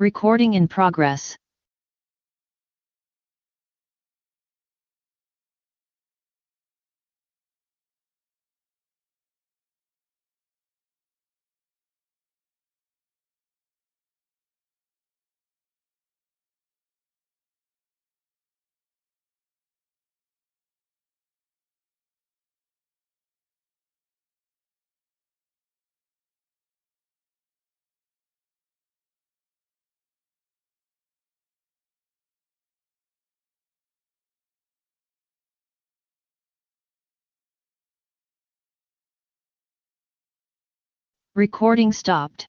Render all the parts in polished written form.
Recording in progress. Recording stopped.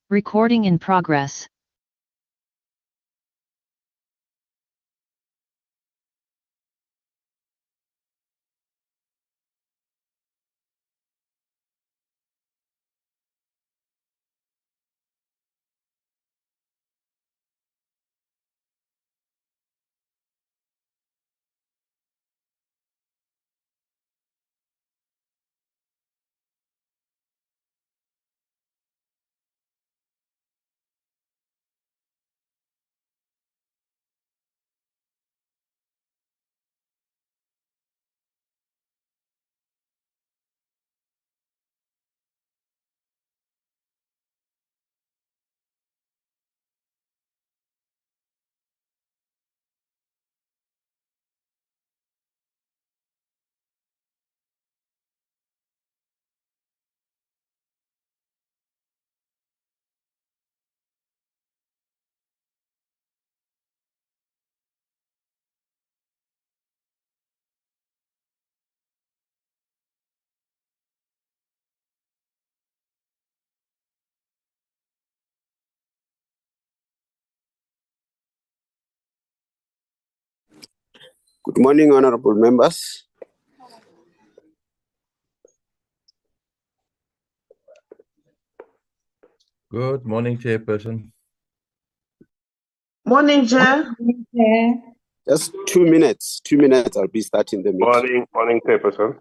Recording in progress. Good morning, honorable members. Good morning, Chairperson. Morning, Chair. Just 2 minutes. 2 minutes, I'll be starting the meeting. Morning, Chairperson.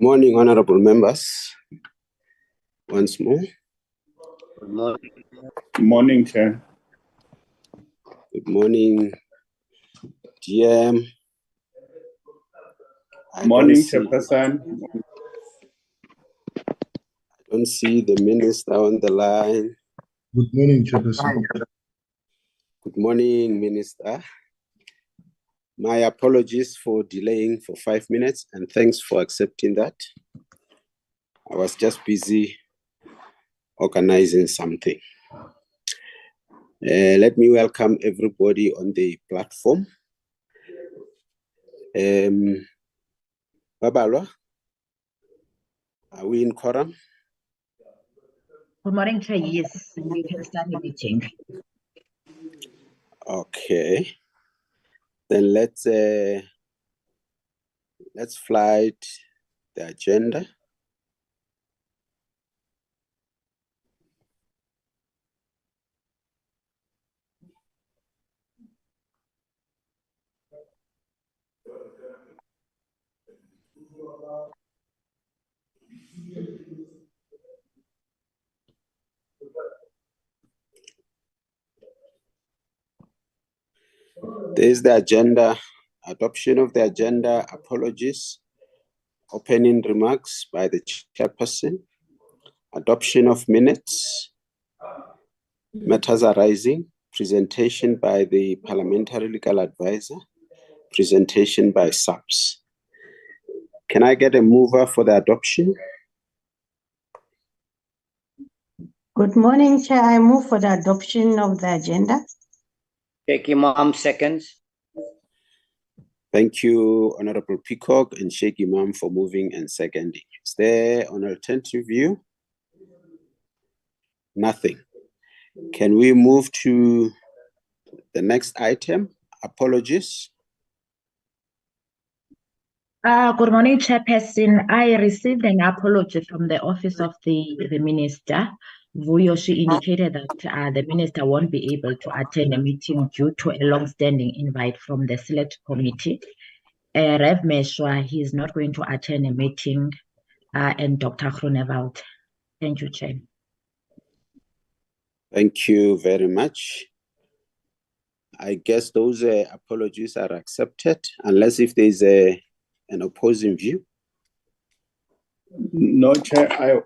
Morning, honorable members. Once more. Good morning. Good morning, Chair. Good morning, GM. Morning, Chairperson. I don't see the minister on the line. Good morning, Chairperson. Good morning, Minister. My apologies for delaying for 5 minutes, and thanks for accepting that. I was just busy organizing something. Let me welcome everybody on the platform. Babalwa, are we in quorum? Good morning, Chair. Yes, you can start the meeting. Okay. Then let's flight the agenda. There is the agenda, adoption of the agenda, apologies, opening remarks by the chairperson, adoption of minutes, matters arising, presentation by the parliamentary legal advisor, presentation by SAPS. Can I get a mover for the adoption? Good morning, Chair. I move for the adoption of the agenda. Sheikh Imam seconds. Thank you, Honorable Peacock and Sheikh Imam for moving and seconding. Is there an alternative view? Nothing. Can we move to the next item? Apologies. Good morning, Chairperson. I received an apology from the office of the minister. She indicated that the minister won't be able to attend a meeting due to a long-standing invite from the select committee. Rev Meshwa, he is not going to attend a meeting, and Dr. Groenewald. Thank you, Chair. Thank you very much. I guess those apologies are accepted, unless if there's an opposing view. No, Chair,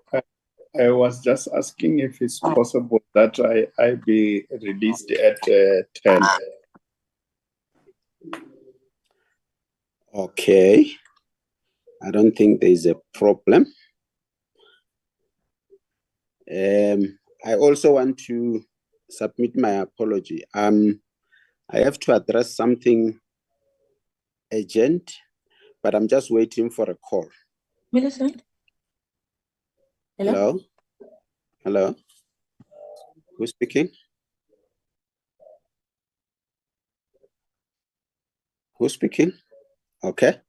I was just asking if it's possible that I be released at 10. Okay. I don't think there's a problem. I also want to submit my apology. I have to address something urgent, but I'm just waiting for a call. Millicent? Hello? Hello? Who's speaking? Who's speaking? Okay.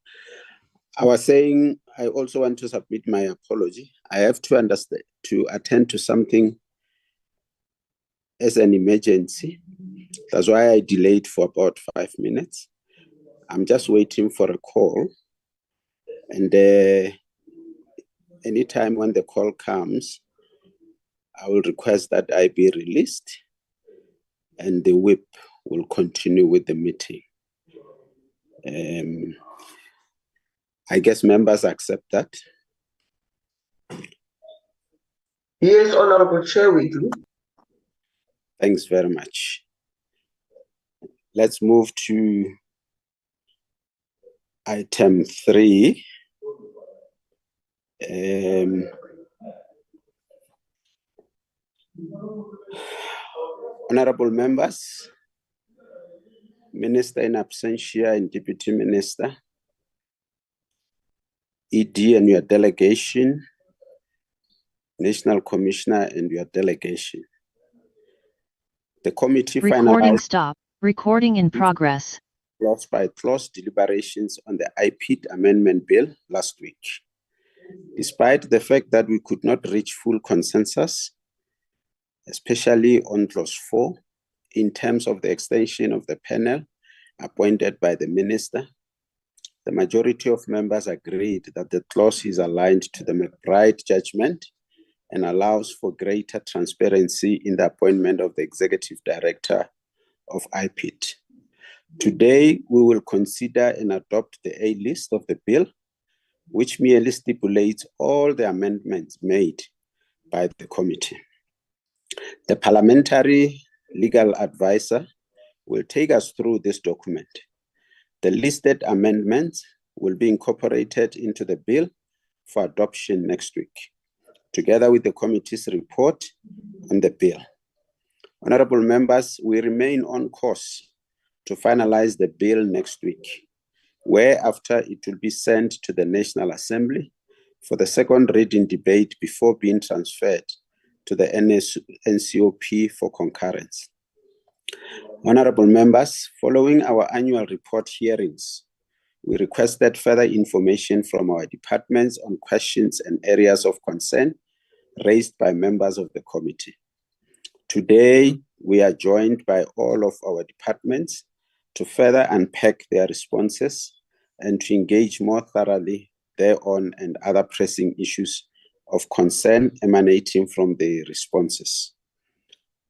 I was saying I also want to submit my apology. I have to attend to something as an emergency. That's why I delayed for about 5 minutes. I'm just waiting for a call. And anytime when the call comes, I will request that I be released and the whip will continue with the meeting. I guess members accept that. Yes, Honorable Chair, we do. Thanks very much. Let's move to item 3. Honorable members, Minister in absentia and Deputy Minister, ED and your delegation, National Commissioner and your delegation. The committee Recording finalized stop. Recording in progress. clause-by-clause deliberations on the IPID amendment bill last week. Despite the fact that we could not reach full consensus, especially on clause 4, in terms of the extension of the panel appointed by the minister, the majority of members agreed that the clause is aligned to the McBride judgment and allows for greater transparency in the appointment of the Executive Director of IPID. Today, we will consider and adopt the A list of the bill, which merely stipulates all the amendments made by the committee. The parliamentary legal advisor will take us through this document. The listed amendments will be incorporated into the bill for adoption next week, together with the committee's report on the bill. Honorable members, we remain on course to finalize the bill next week, whereafter it will be sent to the National Assembly for the second reading debate before being transferred to the NCOP for concurrence. Honorable members, following our annual report hearings, we requested further information from our departments on questions and areas of concern raised by members of the committee. Today, we are joined by all of our departments to further unpack their responses and to engage more thoroughly thereon and other pressing issues of concern emanating from the responses.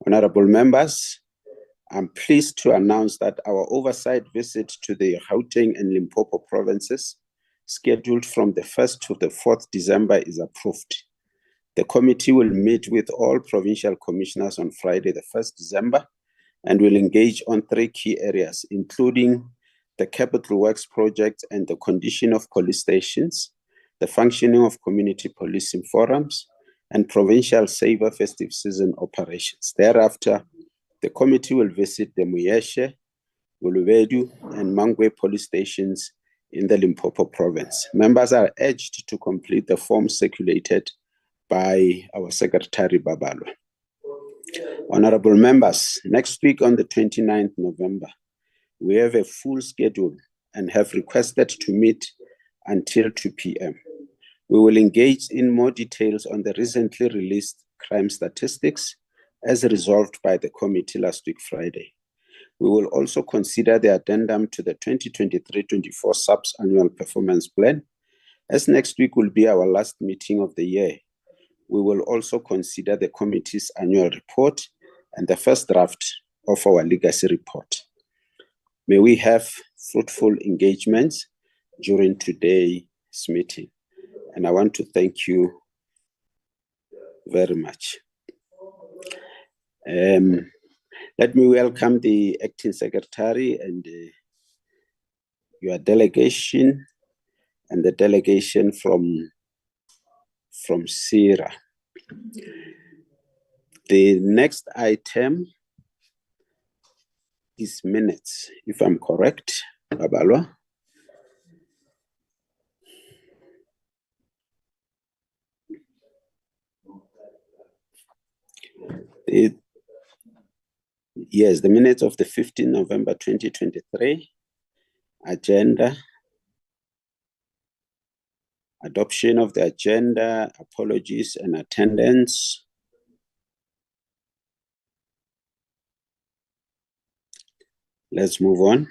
Honorable members, I'm pleased to announce that our oversight visit to the Gauteng and Limpopo provinces, scheduled from the 1st to the 4th December, is approved. The committee will meet with all provincial commissioners on Friday, the 1st December, and will engage on 3 key areas, including the capital works project and the condition of police stations, the functioning of community policing forums, and provincial saver festive season operations. Thereafter, the committee will visit the Muyeshe, Ulubedu, and Mangwe police stations in the Limpopo province. Members are urged to complete the form circulated by our Secretary Babalo. Honorable members, next week on the 29th November, we have a full schedule and have requested to meet until 2 p.m. We will engage in more details on the recently released crime statistics as resolved by the committee last week, Friday. We will also consider the addendum to the 2023-24 SAPS annual performance plan. As next week will be our last meeting of the year, we will also consider the committee's annual report and the first draft of our legacy report. May we have fruitful engagements during today's meeting. And I want to thank you very much. Let me welcome the acting secretary and your delegation and the delegation from SIRA. The next item is minutes, if I'm correct, Babalo. Yes, the minutes of the 15th November 2023, agenda, adoption of the agenda, apologies and attendance. Let's move on.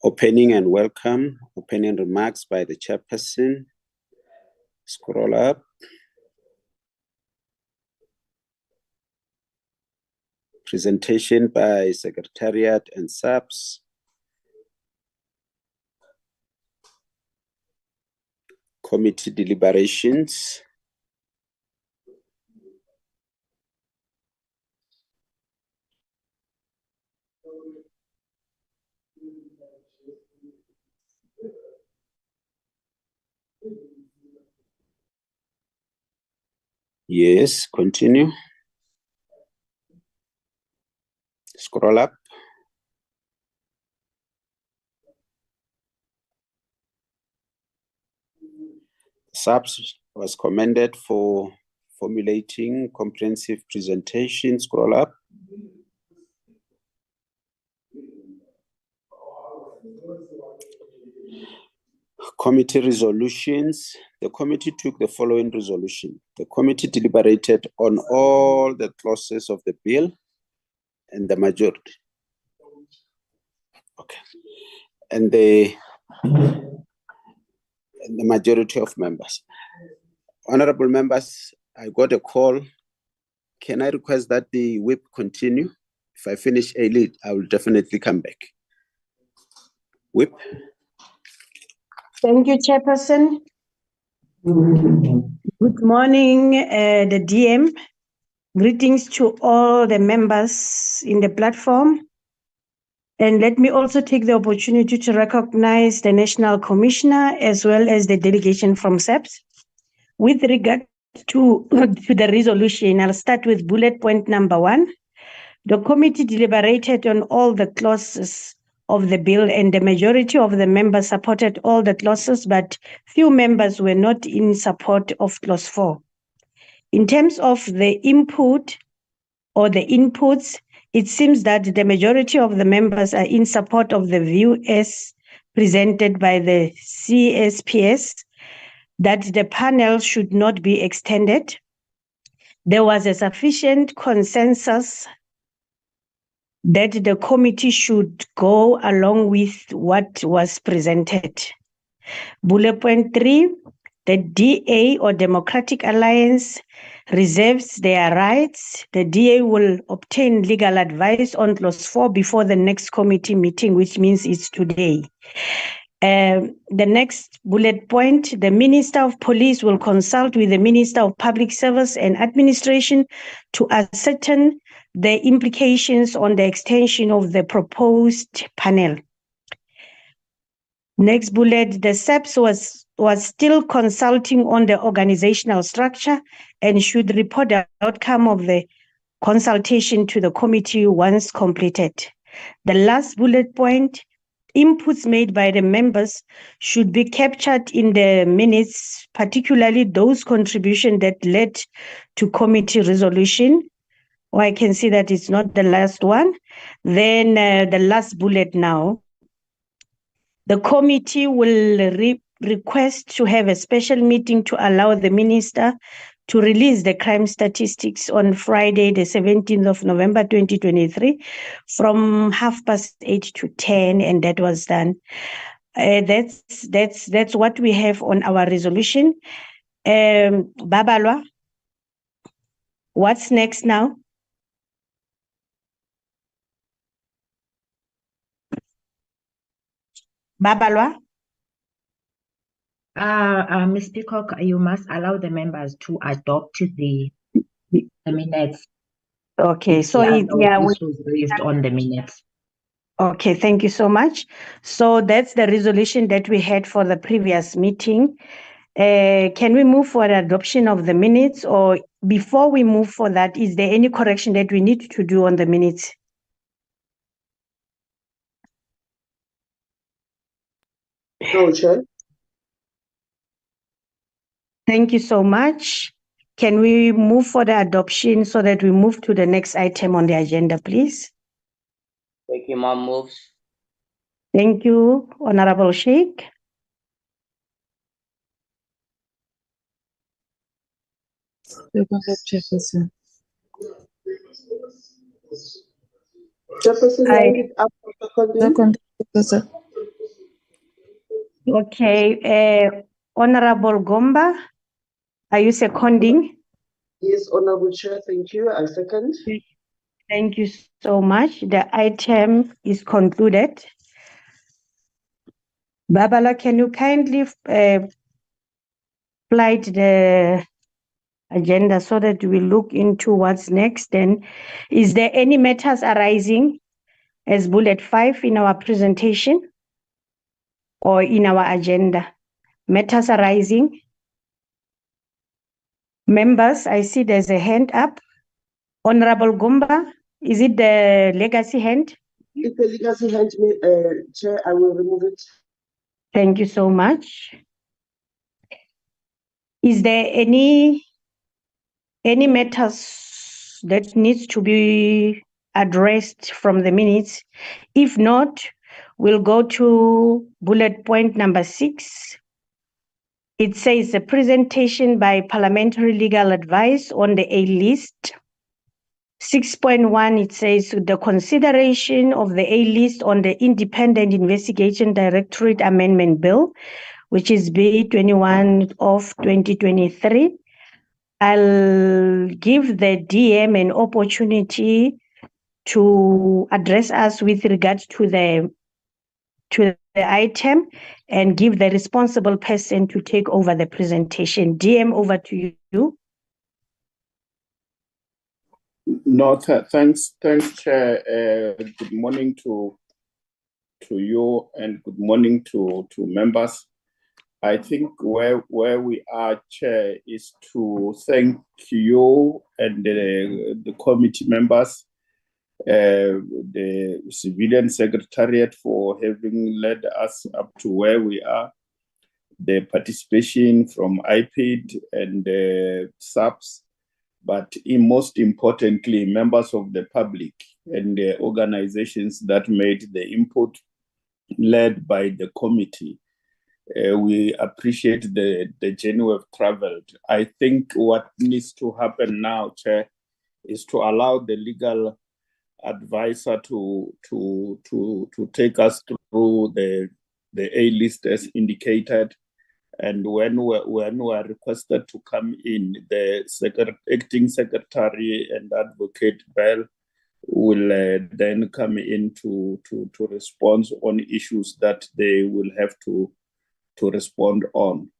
Opening and welcome, opening remarks by the chairperson. Scroll up. Presentation by Secretariat and SAPS. Committee deliberations. Yes, continue. Scroll up. SAPS was commended for formulating comprehensive presentation. Scroll up. Committee resolutions. The committee took the following resolution. The committee deliberated on all the clauses of the bill and the majority. Okay. And the majority of members. Honorable members, I got a call. Can I request that the whip continue? If I finish early, I will definitely come back. Whip. Thank you, Chairperson. Good morning, the DM. Greetings to all the members in the platform. And let me also take the opportunity to recognize the National Commissioner as well as the delegation from SEPS. With regard to the resolution, I'll start with bullet point number 1. The committee deliberated on all the clauses of the bill and the majority of the members supported all the clauses, but few members were not in support of clause 4. In terms of the input or the inputs, it seems that the majority of the members are in support of the view as presented by the CSPS that the panel should not be extended. There was a sufficient consensus that the committee should go along with what was presented. Bullet point 3, the DA or Democratic Alliance reserves their rights. The DA will obtain legal advice on clause 4 before the next committee meeting, which means it's today. The next bullet point, the Minister of Police will consult with the Minister of Public Service and Administration to ascertain the implications on the extension of the proposed panel. Next bullet, the SEPS was still consulting on the organizational structure and should report the outcome of the consultation to the committee once completed. The last bullet point, inputs made by the members should be captured in the minutes, particularly those contributions that led to committee resolution. Or I can see that it's not the last one. Then the last bullet now. The committee will request to have a special meeting to allow the minister to release the crime statistics on Friday, the 17th of November, 2023, from 8:30 to 10, and that was done. That's what we have on our resolution. Babalwa, what's next now? Babalwa? Ms. Peacock, you must allow the members to adopt the minutes. Okay, so this yeah, was raised on the minutes. Okay, thank you so much. So that's the resolution that we had for the previous meeting. Can we move for the adoption of the minutes, or before we move for that, is there any correction that we need to do on the minutes? No, Chair. Thank you so much. Can we move for the adoption so that we move to the next item on the agenda, please? Thank you, Mom. Moves. Thank you, Honorable Sheikh. Chairperson. Chairperson, line it up for seconding. Chairperson. Okay, Honorable Gomba, are you seconding? Yes, Honorable Chair, thank you. I second. Thank you so much. The item is concluded. Babala, can you kindly flight the agenda so that we look into what's next? Then, is there any matters arising as bullet 5 in our presentation or in our agenda? Matters arising? Members, I see there's a hand up. Honorable Gumba, is it the legacy hand? If the legacy hand, Chair, I will remove it. Thank you so much. Is there any matters that needs to be addressed from the minutes? If not, We'll go to bullet point number 6. It says a presentation by parliamentary legal advice on the A list. 6.1, it says the consideration of the A list on the Independent Investigation Directorate Amendment Bill, which is B21 of 2023. I'll give the DM an opportunity to address us with regards to the item and give the responsible person to take over the presentation. DM, over to you. No, thanks, Chair. Good morning to you and good morning to members. I think where we are, Chair, is to thank you and the committee members, the Civilian Secretariat for having led us up to where we are, the participation from IPID and SAPS, but most importantly, members of the public and the organizations that made the input led by the committee. We appreciate the journey we've traveled. I think what needs to happen now, Chair, is to allow the legal advisor to take us through the A list as indicated. And when we are requested to come in, the acting secretary and Advocate Bell will then come in to respond on issues that they will have to respond on.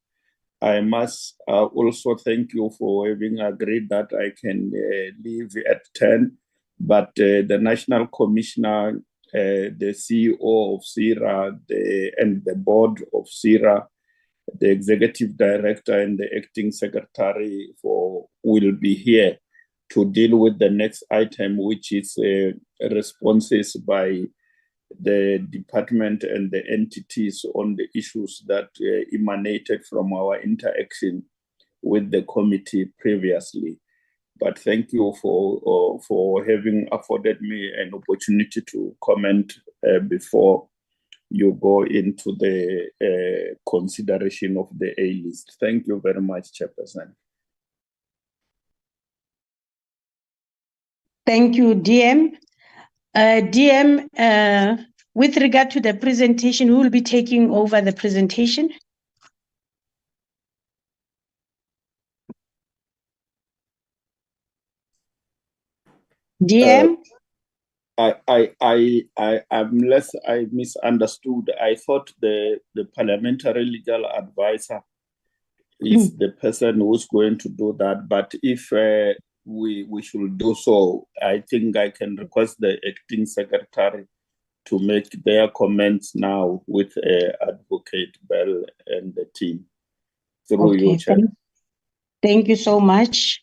I must also thank you for having agreed that I can leave at 10, but the National Commissioner, the CEO of CIRA, and the board of CIRA, the Executive Director and the Acting Secretary will be here to deal with the next item, which is responses by the department and the entities on the issues that emanated from our interaction with the committee previously. But thank you for having afforded me an opportunity to comment before you go into the consideration of the A list. Thank you very much, Chairperson. Thank you, DM. DM, with regard to the presentation, who will be taking over the presentation? DM? Unless I misunderstood, I thought the parliamentary legal advisor is the person who's going to do that. But if we should do so, I think I can request the acting secretary to make their comments now with Advocate Bell and the team. Through you, Chair. Thank you so much.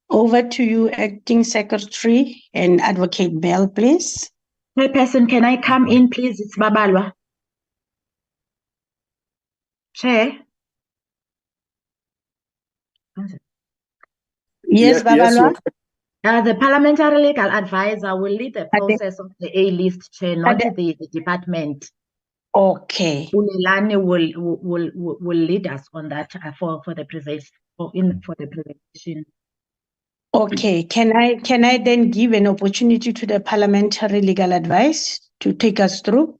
Over to you, Acting Secretary and Advocate Bell, please. Chairperson, can I come in, please? It's Babalwa. Chair. Yes, Babalwa. The parliamentary legal advisor will lead the process of the A list, Chair, not the department. Okay. Ulelani will lead us on that for the presentation. Okay. Can I then give an opportunity to the parliamentary legal advice to take us through?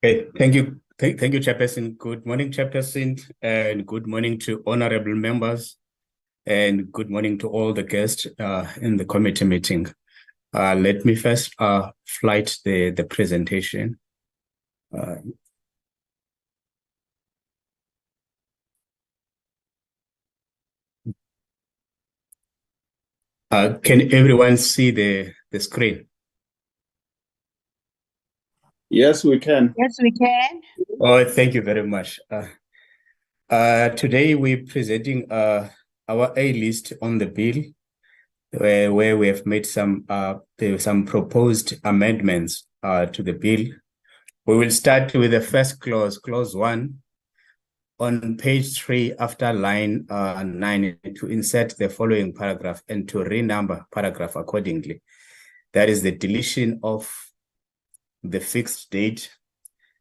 Okay. Thank you. Thank you, Chairperson. Good morning, Chairperson, and good morning to honorable members, and good morning to all the guests in the committee meeting. Let me first flight the presentation. Can everyone see the screen? Yes, we can. Yes, we can. Oh, thank you very much. Today we're presenting our A list on the bill, where we have made some proposed amendments to the bill. We will start with the first clause, clause 1, on page 3 after line 9, to insert the following paragraph and to renumber paragraph accordingly. That is the deletion of the fixed date.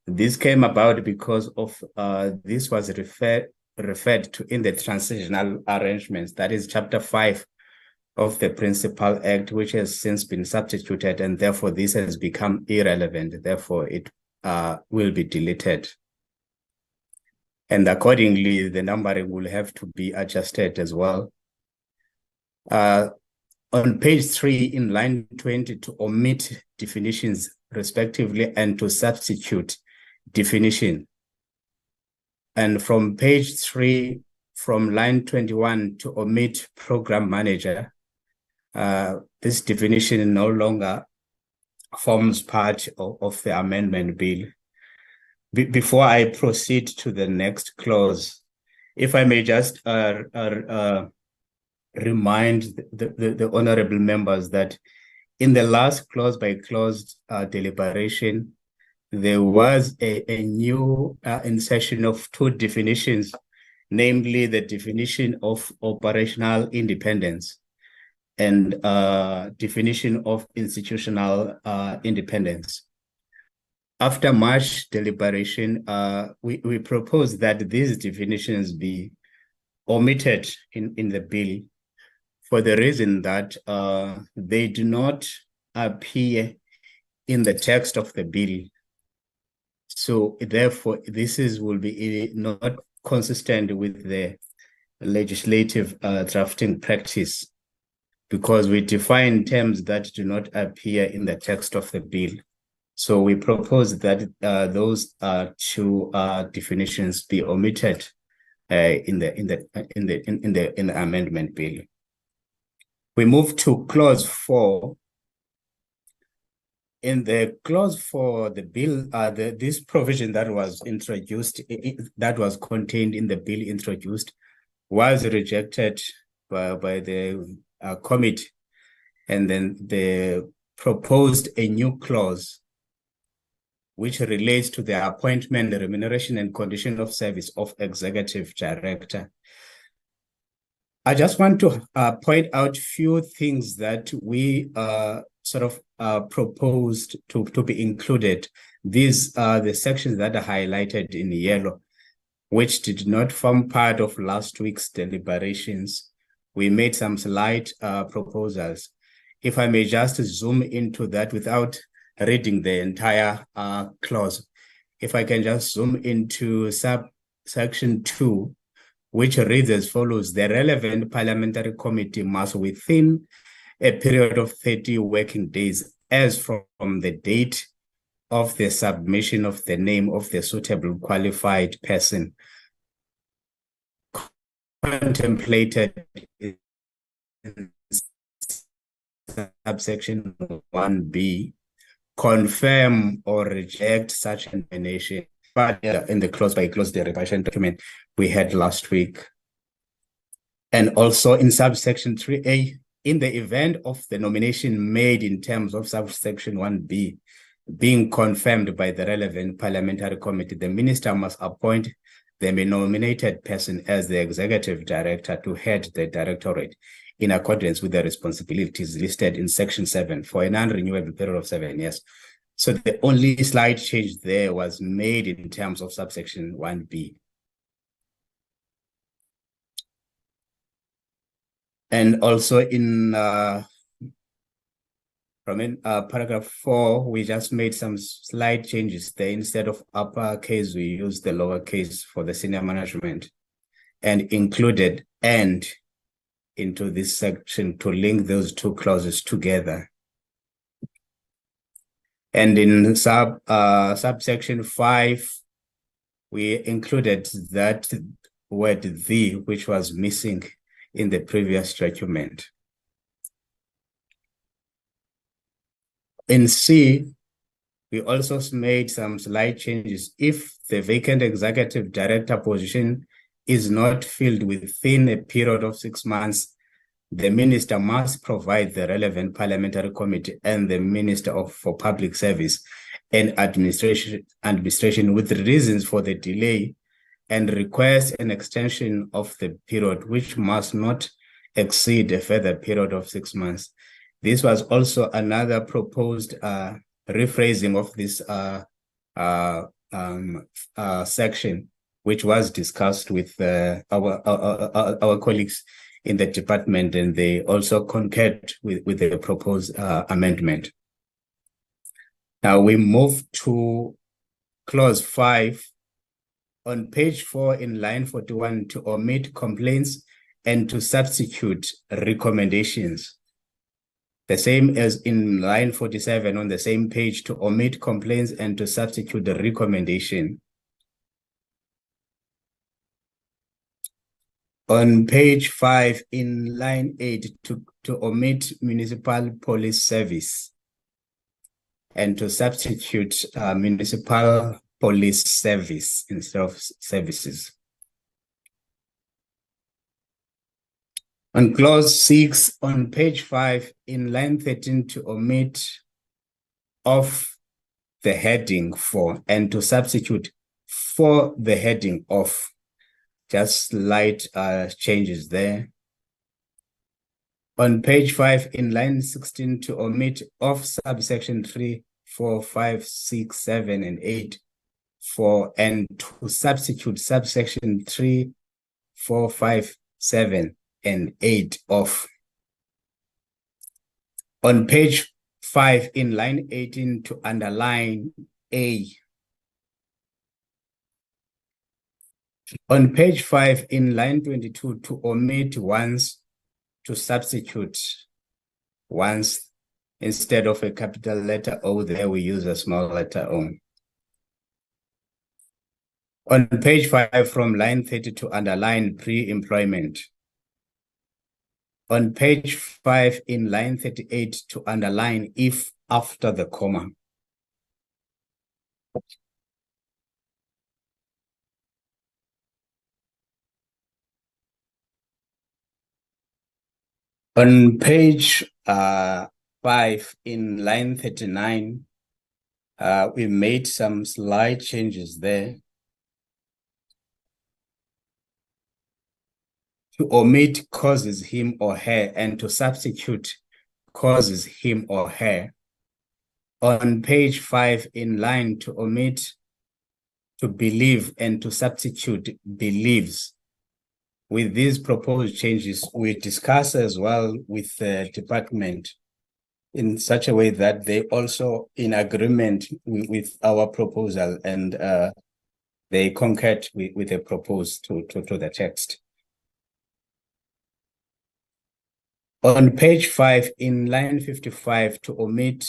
This came about because of this was referred to in the transitional arrangements, that is Chapter 5 of the Principal Act, which has since been substituted, and therefore this has become irrelevant. Therefore, it will be deleted. And accordingly, the numbering will have to be adjusted as well. On page 3 in line 20, to omit definitions respectively and to substitute definition. And from page 3, from line 21, to omit program manager, this definition no longer forms part of the amendment bill. Before I proceed to the next clause, if I may just remind the honorable members that in the last clause by clause deliberation, there was a new insertion of 2 definitions, namely the definition of operational independence and definition of institutional independence. After much deliberation, we propose that these definitions be omitted in the bill for the reason that they do not appear in the text of the bill. So therefore, this will be not consistent with the legislative drafting practice, because we define terms that do not appear in the text of the bill. So we propose that those 2 definitions be omitted in the amendment bill. We move to clause 4. In the clause 4, the bill, this provision that was introduced, that was contained in the bill introduced, was rejected by the committee, and then they proposed a new clause which relates to the appointment, the remuneration, and condition of service of executive director. I just want to point out a few things that we proposed to be included. These are the sections that are highlighted in yellow, which did not form part of last week's deliberations. We made some slight proposals. If I may just zoom into that without reading the entire clause. If I can just zoom into subsection 2, which reads as follows: the relevant parliamentary committee must, within a period of 30 working days, as from the date of the submission of the name of the suitable qualified person contemplated in subsection 1B, confirm or reject such nomination. But in the clause by clause derivation document we had last week. And also in subsection 3A, in the event of the nomination made in terms of subsection 1B being confirmed by the relevant parliamentary committee, the minister must appoint the nominated person as the executive director to head the directorate in accordance with the responsibilities listed in section 7 for a non-renewable period of 7 years. So the only slight change there was made in terms of subsection 1B. And also in paragraph 4, we just made some slight changes there. Instead of uppercase, we used the lowercase for the senior management and included "and" into this section to link those 2 clauses together. And in subsection 5, we included that word "the," which was missing in the previous document. In C, we also made some slight changes. If the vacant executive director position is not filled within a period of 6 months, the minister must provide the relevant parliamentary committee and the Minister for Public Service and Administration with reasons for the delay and request an extension of the period, which must not exceed a further period of 6 months. This was also another proposed rephrasing of this section, which was discussed with our colleagues in the department, and they also concurred with the proposed amendment. Now we move to clause 5 on page 4 in line 41 to omit complaints and to substitute recommendations. The same as in line 47 on the same page, to omit complaints and to substitute the recommendation. On page 5 in line 8 to omit municipal police service and to substitute municipal police service instead of services. On clause 6 on page 5 in line 13 to omit off the heading for and to substitute for the heading of. Just slight changes there. On page 5 in line 16 to omit off subsection 3, 4, 5, 6, 7, and 8 for and to substitute subsection 3, 4, 5, 7, and 8 off. On page 5 in line 18 to underline A. On page 5 in line 22 to omit once to substitute once instead of a capital letter O, there we use a small letter O. On page 5 from line 30 to underline pre-employment. On page 5 in line 38 to underline if after the comma. On page 5 in line 39, we made some slight changes there. To omit causes him or her and to substitute causes him or her. On page 5 in line to omit to believe and to substitute believes. With these proposed changes, we discuss as well with the department in such a way that they also in agreement with our proposal, and they concurred with the proposed to the text. On page 5 in line 55 to omit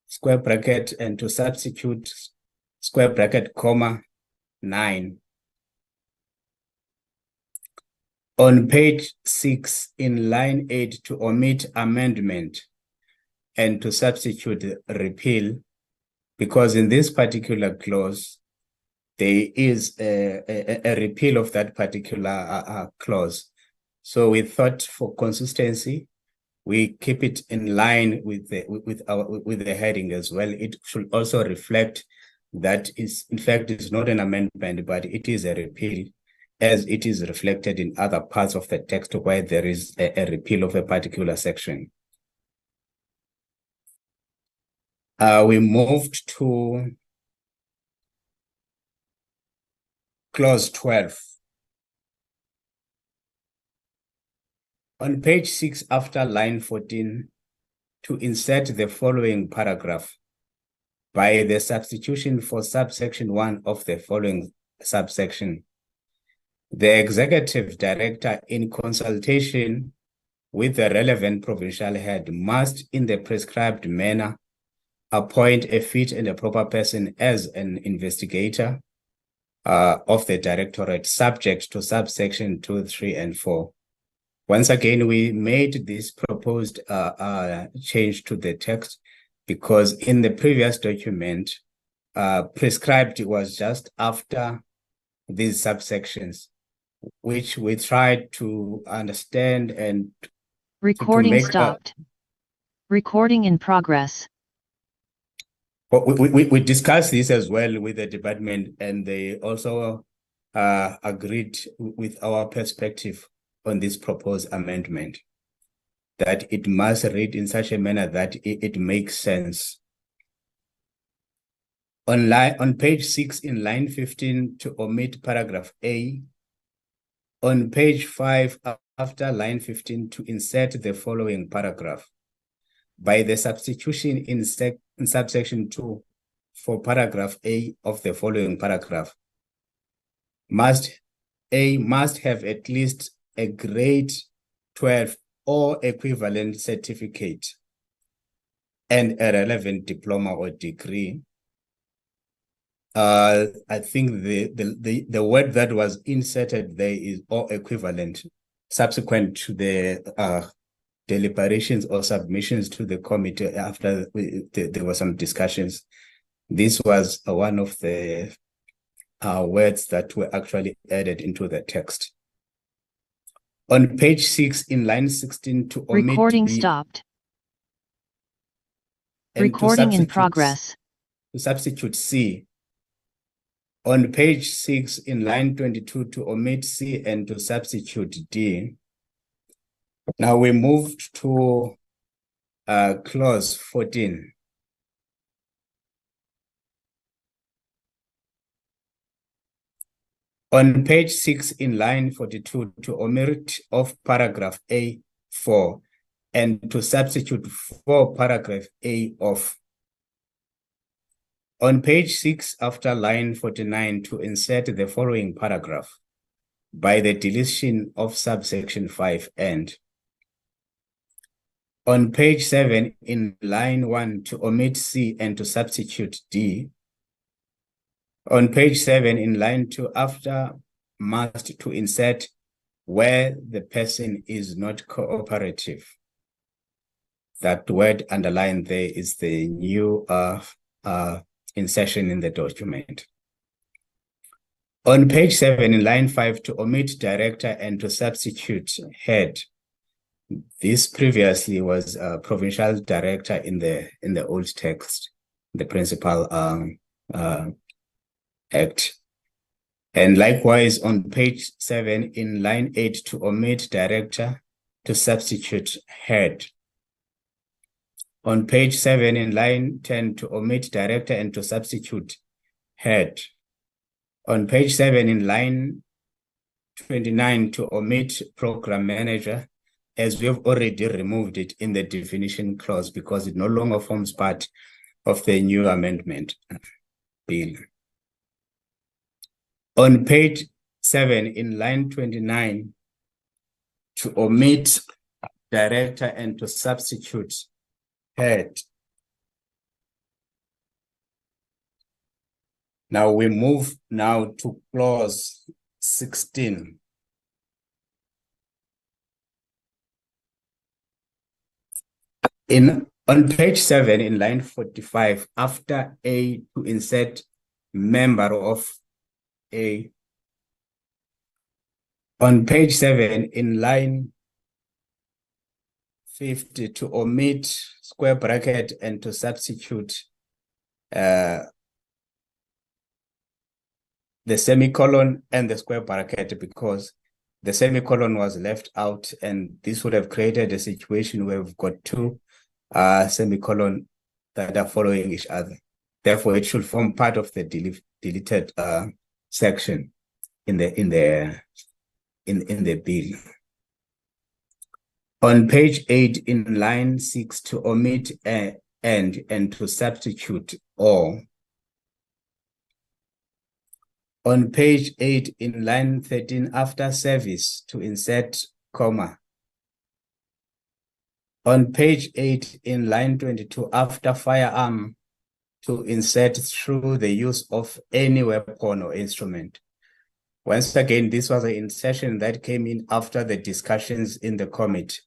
square bracket and to substitute square bracket comma 9. On page 6 in line 8 to omit amendment and to substitute repeal, because in this particular clause there is a repeal of that particular clause. So we thought for consistency, we keep it in line with the heading as well. It should also reflect that in fact it's not an amendment, but it is a repeal, as it is reflected in other parts of the text where there is a repeal of a particular section. We moved to clause 12. On page 6 after line 14, to insert the following paragraph by the substitution for subsection 1 of the following subsection. The executive director, in consultation with the relevant provincial head, must, in the prescribed manner, appoint a fit and a proper person as an investigator of the Directorate, subject to subsection 2, 3, and 4. Once again, we made this proposed change to the text because in the previous document, prescribed was just after these subsections, which we tried to understand and recording stopped. Recording in progress. We discussed this as well with the department, and they also agreed with our perspective on this proposed amendment. that it must read in such a manner that it makes sense. On page 6 in line 15 to omit paragraph A. On page 5 after line 15 to insert the following paragraph. By the substitution in subsection 2 for paragraph A of the following paragraph. Must have at least a grade 12 or equivalent certificate and a relevant diploma or degree. I think the word that was inserted there is or equivalent. Subsequent to the deliberations or submissions to the committee after there were some discussions, this was one of the words that were actually added into the text. On page 6 in line 16 to omit Recording B stopped. and Recording in progress. To substitute C. On page 6 in line 22 to omit C and to substitute D. Now we moved to clause 14. On page 6 in line 42 to omit of paragraph A4 and to substitute for paragraph A of. On page 6 after line 49 to insert the following paragraph by the deletion of subsection 5 and. On page 7 in line 1 to omit C and to substitute D. On page 7 in line 2 after must to insert where the person is not cooperative. That word underlined there is the new insertion in the document. On page 7 in line 5 to omit director and to substitute head. This previously was provincial director in the old text, the principal act. And likewise on page 7 in line 8 to omit director to substitute head. On page 7 in line 10 to omit director and to substitute head. On page 7 in line 29 to omit program manager, as we have already removed it in the definition clause because it no longer forms part of the new amendment bill. On page 7 in line 29 to omit director and to substitute head. Now we move now to clause 16. On page 7 in line 45, after A to insert member of A. On page 7 in line 50 to omit square bracket and to substitute the semicolon and the square bracket because the semicolon was left out and this would have created a situation where we've got two semicolon that are following each other. Therefore, it should form part of the deleted section in the bill. On page 8 in line 6 to omit and to substitute or. On page 8 in line 13 after service to insert comma. On page 8 in line 22 after firearm to insert through the use of any weapon or instrument. Once again, this was an insertion that came in after the discussions in the committee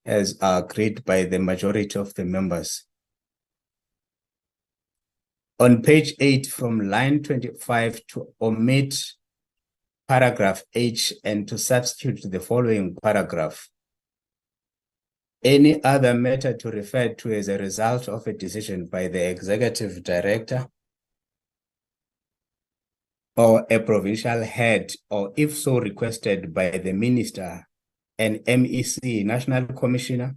as agreed by the majority of the members. On page 8 from line 25 to omit paragraph H and to substitute the following paragraph. Any other matter to refer to as a result of a decision by the executive director or a provincial head, or if so requested by the minister, an MEC, national commissioner,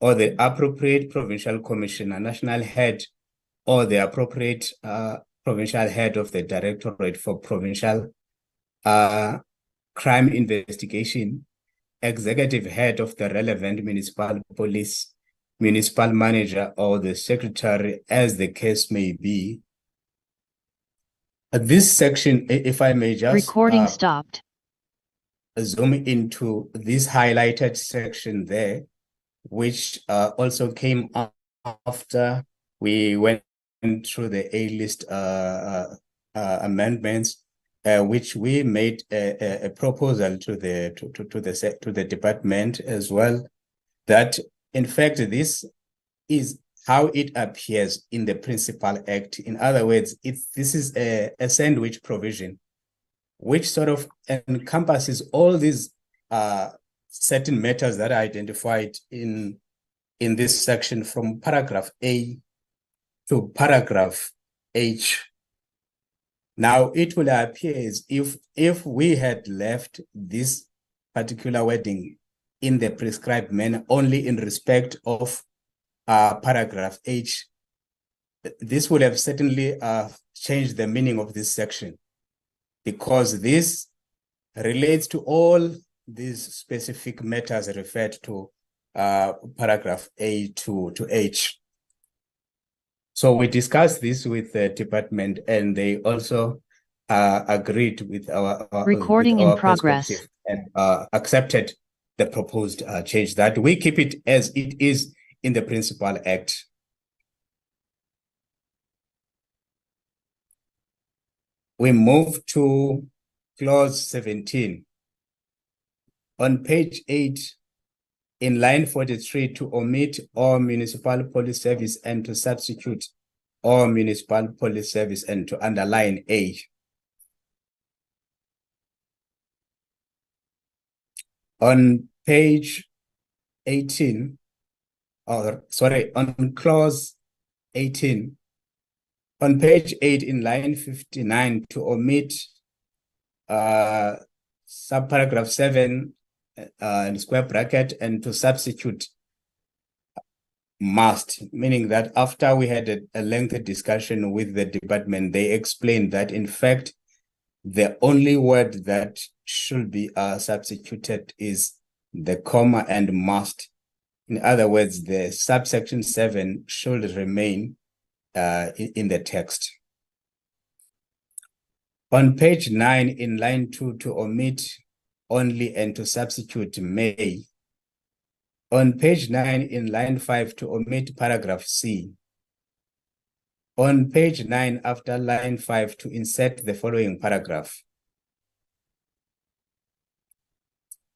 or the appropriate provincial commissioner, national head, or the appropriate provincial head of the Directorate for Provincial Crime Investigation, executive head of the relevant municipal police, municipal manager, or the secretary, as the case may be. This section, if I may just Recording stopped. zoom into this highlighted section there, which also came after we went through the A-list amendments, which we made a proposal to the department as well, that in fact this is how it appears in the Principal Act. In other words, this is a sandwich provision, which sort of encompasses all these certain matters that are identified in this section, from paragraph A to paragraph H. Now, it will appear as if we had left this particular wording in the prescribed manner only in respect of paragraph H, this would have certainly changed the meaning of this section, because this relates to all these specific matters referred to paragraph A to H. So we discussed this with the department, and they also agreed with our Recording with our in progress. perspective and accepted the proposed change, that we keep it as it is in the Principal Act. We move to clause 17. On page 8, in line 43, to omit all municipal police service and to substitute all municipal police service and to underline A. On page 18, or sorry, on clause 18, on page 8 in line 59, to omit subparagraph 7 in square bracket and to substitute must, meaning that after we had a lengthy discussion with the department, they explained that in fact the only word that should be substituted is the comma and must. In other words, the subsection 7 should remain in the text. On page 9 in line 2, to omit only and to substitute may. On page 9 in line 5, to omit paragraph C. On page 9 after line 5, to insert the following paragraph.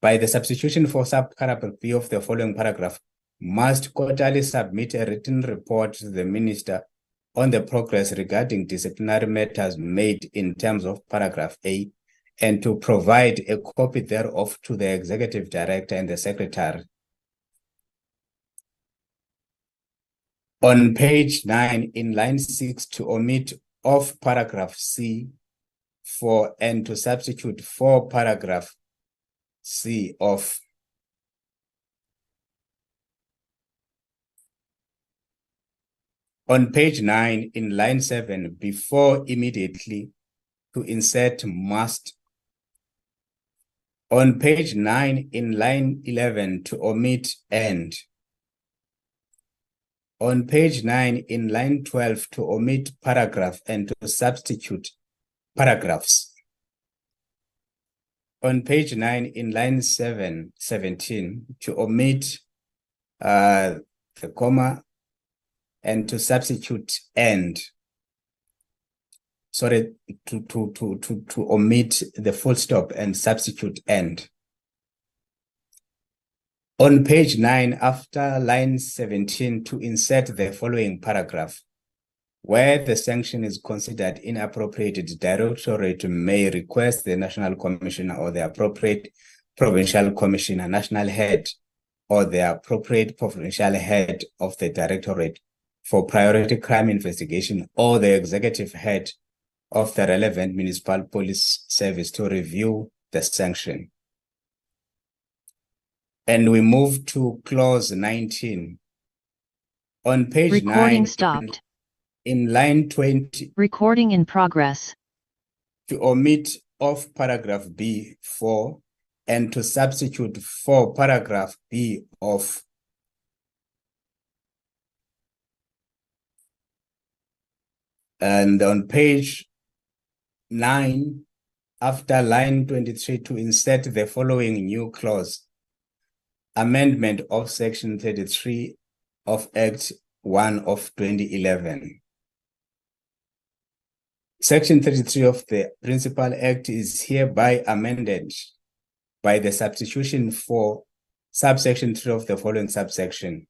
By the substitution for subparagraph B of the following paragraph, must quarterly submit a written report to the minister on the progress regarding disciplinary matters made in terms of paragraph A, and to provide a copy thereof to the executive director and the secretary. On page 9 in line 6, to omit of paragraph C for and to substitute for paragraph C of. On page 9 in line 7, before immediately, to insert must. On page 9 in line 11, to omit and. On page 9 in line 12, to omit paragraph and to substitute paragraphs. On page 9 in line 17, to omit the comma and to substitute and. Sorry, to omit the full stop and substitute and. On page 9, after line 17, to insert the following paragraph. Where the sanction is considered inappropriate, the Directorate may request the National Commissioner or the appropriate Provincial Commissioner, National Head, or the appropriate Provincial Head of the Directorate for Priority Crime Investigation, or the Executive Head of the relevant Municipal Police Service to review the sanction. And we move to clause 19. On page Recording 9, stopped. in line 20, Recording in progress. to omit of paragraph B4 and to substitute for paragraph B of. And on page 9, after line 23, to insert the following new clause: amendment of section 33 of Act 1 of 2011. Section 33 of the Principal Act is hereby amended by the substitution for subsection 3 of the following subsection.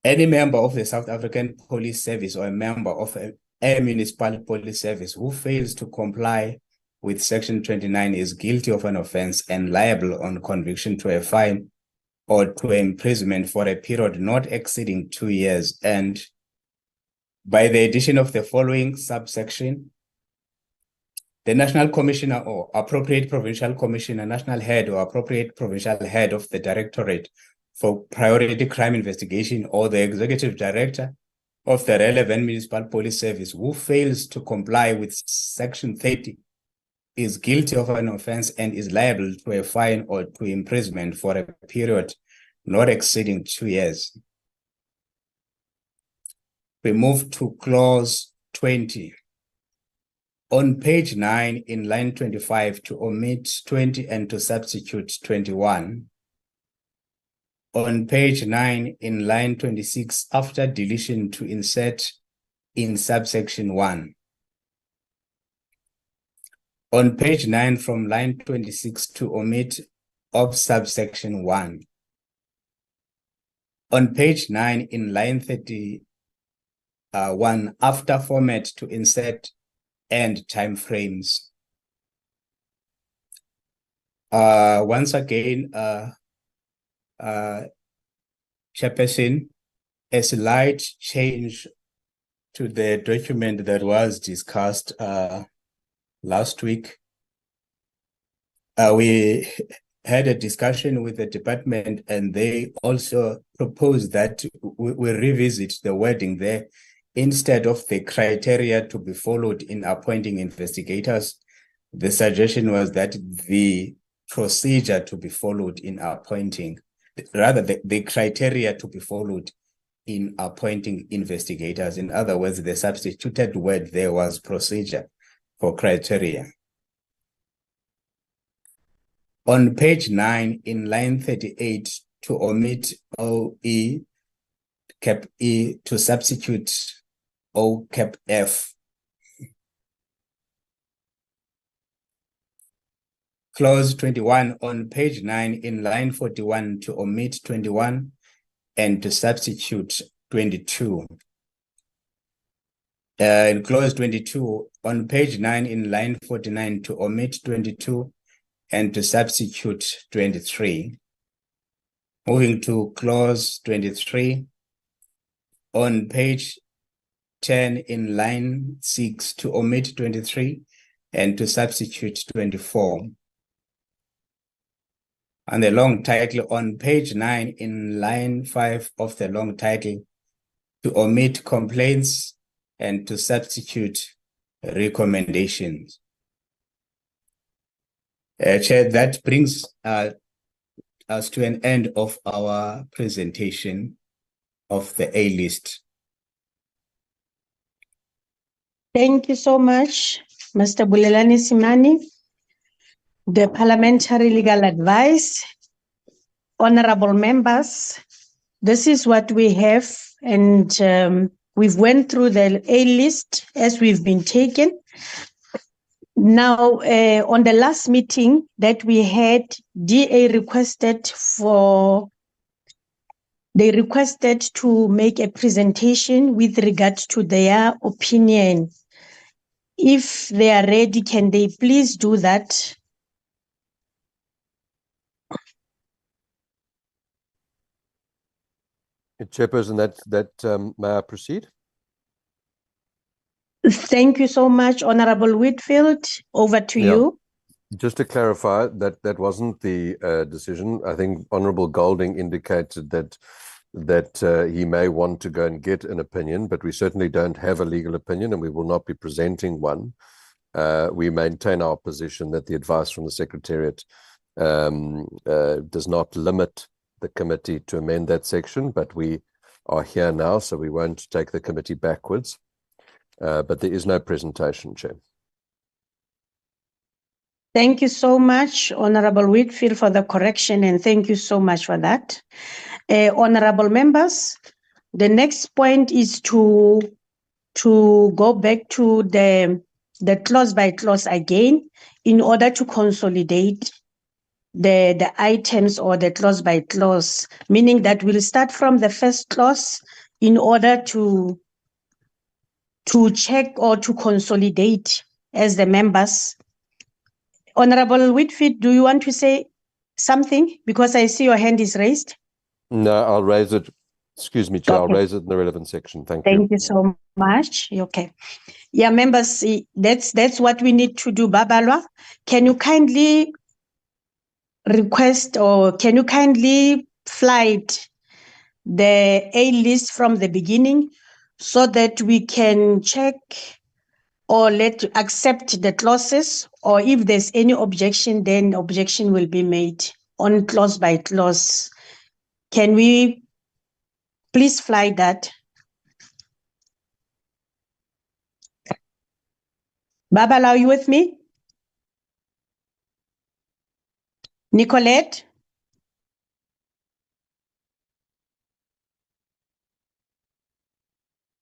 Any member of the South African Police Service or a member of a municipal police service who fails to comply with section 29 is guilty of an offense and liable on conviction to a fine or to imprisonment for a period not exceeding 2 years, and by the addition of the following subsection: the National Commissioner or appropriate provincial commissioner, national head or appropriate provincial head of the Directorate for Priority Crime Investigation, or the Executive Director of the relevant municipal police service who fails to comply with section 30 is guilty of an offense and is liable to a fine or to imprisonment for a period not exceeding 2 years. We move to clause 20. On page 9, in line 25, to omit 20 and to substitute 21. On page 9, in line 26, after deletion, to insert in subsection 1. On page 9, from line 26, to omit of subsection 1. On page 9, in line 31, after format, to insert and timeframes. Once again, Chairperson, a slight change to the document that was discussed last week. We had a discussion with the department, and they also proposed that we revisit the wording there. Instead of the criteria to be followed in appointing investigators, the suggestion was that the procedure to be followed in appointing, rather the criteria to be followed in appointing investigators. In other words, the substituted word there was procedure for criteria. On page 9, in line 38, to omit OE cap E to substitute O cap F. Clause 21 on page 9, in line 41, to omit 21 and to substitute 22. In clause 22 on page 9, in line 49, to omit 22 and to substitute 23. Moving to clause 23 on page 10, in line 6, to omit 23 and to substitute 24. And the long title on page 9, in line 5 of the long title, to omit complaints and to substitute recommendations. Chair, that brings us to an end of our presentation of the A list. Thank you so much, Mr. Bulelani Simani. The parliamentary legal advice, honorable members, this is what we have, and we've went through the A list as we've been taken. Now, on the last meeting that we had, DA requested to make a presentation with regard to their opinion. If they are ready, can they please do that? Chairperson, may I proceed? Thank you so much, Honorable Whitfield. Over to you. Just to clarify, that wasn't the decision. I think Honourable Golding indicated that he may want to go and get an opinion, but we certainly don't have a legal opinion, and we will not be presenting one. We maintain our position that the advice from the Secretariat does not limit the committee to amend that section, but we are here now, so we won't take the committee backwards. But there is no presentation, Chair. Thank you so much, Honorable Whitfield, for the correction, and thank you so much for that. Honorable members, the next point is to go back to the clause by clause again in order to consolidate the items or the clause by clause, meaning that we'll start from the first clause in order to check or to consolidate as the members. Honorable Whitfield, do you want to say something? Because I see your hand is raised. No, I'll raise it. Excuse me, Chair. Okay. I'll raise it in the relevant section. Thank you. Thank you so much. Okay. Yeah, members, that's what we need to do. Babalwa, can you kindly request or can you kindly flight the A list from the beginning so that we can check or accept the clauses, or if there's any objection, then objection will be made on clause by clause. Can we please fly that? Babala, are you with me? Nicolette?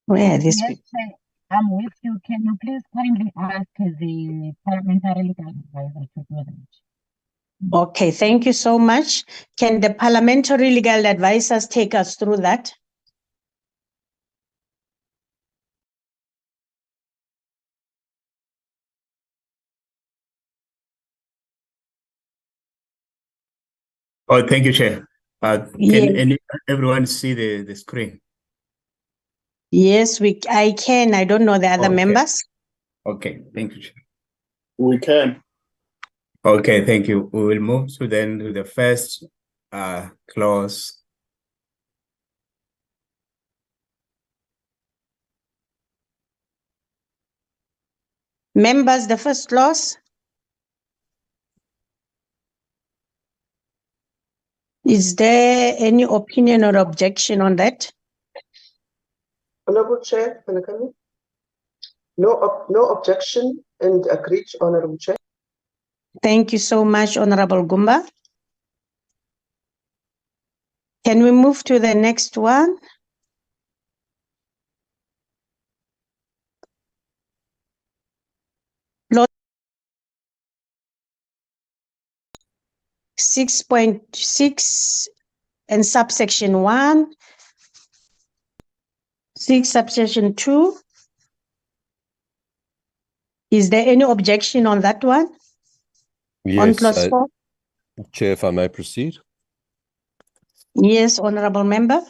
Where are these Yes, people? Chair, I'm with you. Can you please kindly ask the parliamentary legal advisor to do that? Okay, thank you so much. Can the parliamentary legal advisors take us through that? Oh, thank you, Chair. Yes. Everyone see the screen? Yes, I can. I don't know the other Okay. members. Okay, thank you, Chair. We can. Okay, thank you. We will move to the first clause. Members, the first clause. Is there any opinion or objection on that? Honorable Chair, can I come in? No objection and agreed, Honorable Chair. Thank you so much, Honorable Gumba. Can we move to the next one? Clause 6.6 and subsection 1, 6 subsection 2. Is there any objection on that one? On Yes, clause 4? Chair, if I may proceed. Yes, Honorable Member.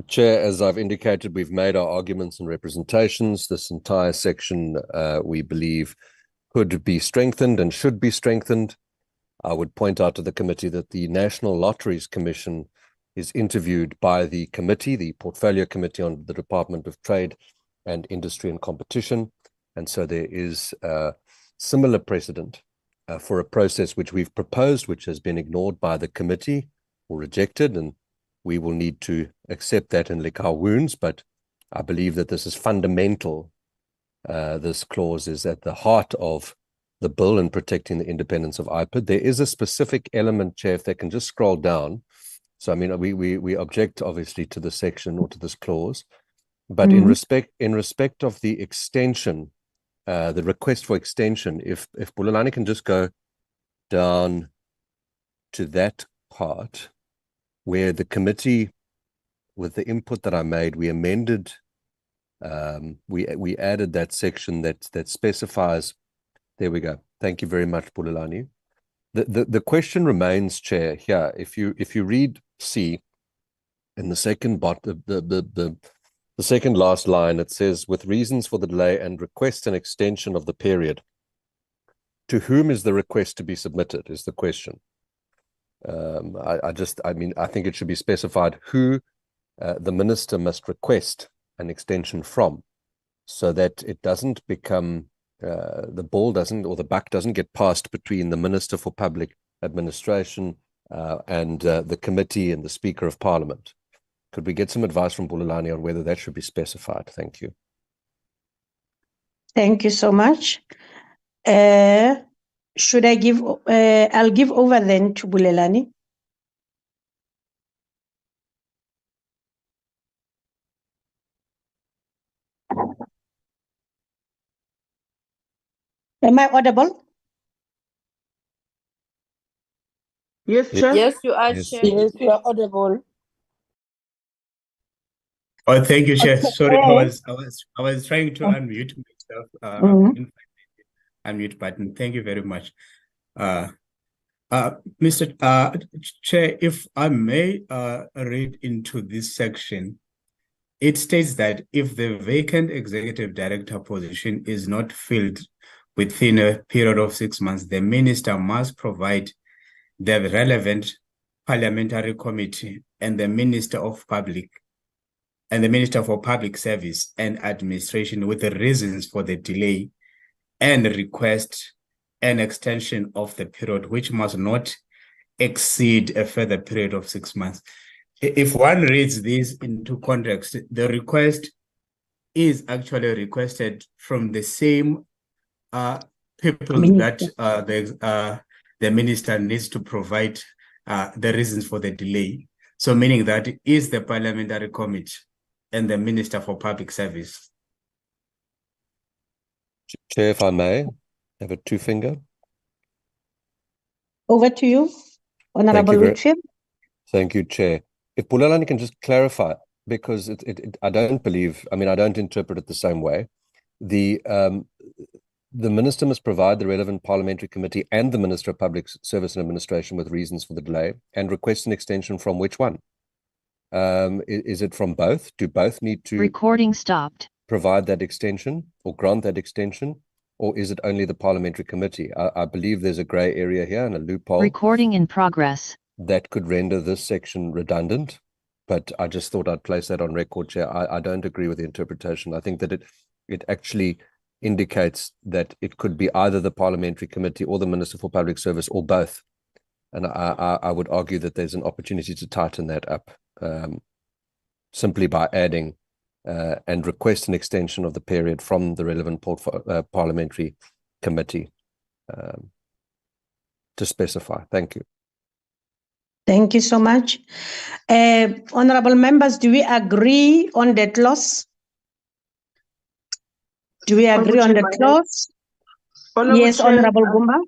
Chair, as I've indicated, we've made our arguments and representations. This entire section, we believe, could be strengthened and should be strengthened. I would point out to the committee that the National Lotteries Commission is interviewed by the committee, the Portfolio Committee on the Department of Trade and Industry and Competition. And so there is a similar precedent for a process which we've proposed, which has been ignored by the committee or rejected, and we will need to accept that and lick our wounds. But I believe that this is fundamental. This clause is at the heart of the bill and protecting the independence of IPID. There is a specific element, Chair, if they can just scroll down. So, I mean, we object obviously to the section or to this clause, but in respect of the extension, the request for extension, if Bulelani can just go down to that part where the committee, with the input that I made, we amended, we added that section that specifies. There we go. Thank you very much, Bulelani. The question remains, Chair, here. If you read C in the second the second last line, it says, with reasons for the delay and request an extension of the period. to whom is the request to be submitted is the question. I think it should be specified who the minister must request an extension from, so that it doesn't become, the ball doesn't, or the buck doesn't get passed between the Minister for Public Administration and the committee and the Speaker of Parliament. Could we get some advice from Bulelani on whether that should be specified? Thank you. Thank you so much. Should I give, I'll give over then to Bulelani. Am I audible? Yes, Chair. Yes, you are, Yes. Chair. Yes, you are audible. Oh, thank you, Chair. Okay. Sorry, I was trying to unmute myself. Mhm. Unmute button. Thank you very much. Mr. Chair, if I may read into this section, it states that if the vacant executive director position is not filled within a period of 6 months, the minister must provide the relevant parliamentary committee and the Minister for Public Service and Administration with the reasons for the delay and request an extension of the period, which must not exceed a further period of 6 months. If one reads this into context, the request is actually requested from the same people that the minister needs to provide the reasons for the delay. So meaning that it is the parliamentary committee and the Minister for Public Service. Chair, if I may, have a two-finger. Over to you, Honorable Whitfield. Thank you, Chair. If Bulelani can just clarify, because I don't believe, I don't interpret it the same way. The minister must provide the relevant parliamentary committee and the Minister of Public Service and Administration with reasons for the delay and request an extension from which one? Is it from both? Do both need to Recording stopped. Provide that extension or grant that extension? Or is it only the parliamentary committee? I believe there's a gray area here and a loophole. Recording in progress. That could render this section redundant, but I just thought I'd place that on record, Chair. I don't agree with the interpretation. I think that it actually indicates that it could be either the parliamentary committee or the Minister for Public Service or both. And I would argue that there's an opportunity to tighten that up simply by adding and request an extension of the period from the relevant parliamentary committee to specify. Thank you. Thank you so much. Honorable members, do we agree on that clause? Do we agree on the clause? Yes, Honorable Gumba.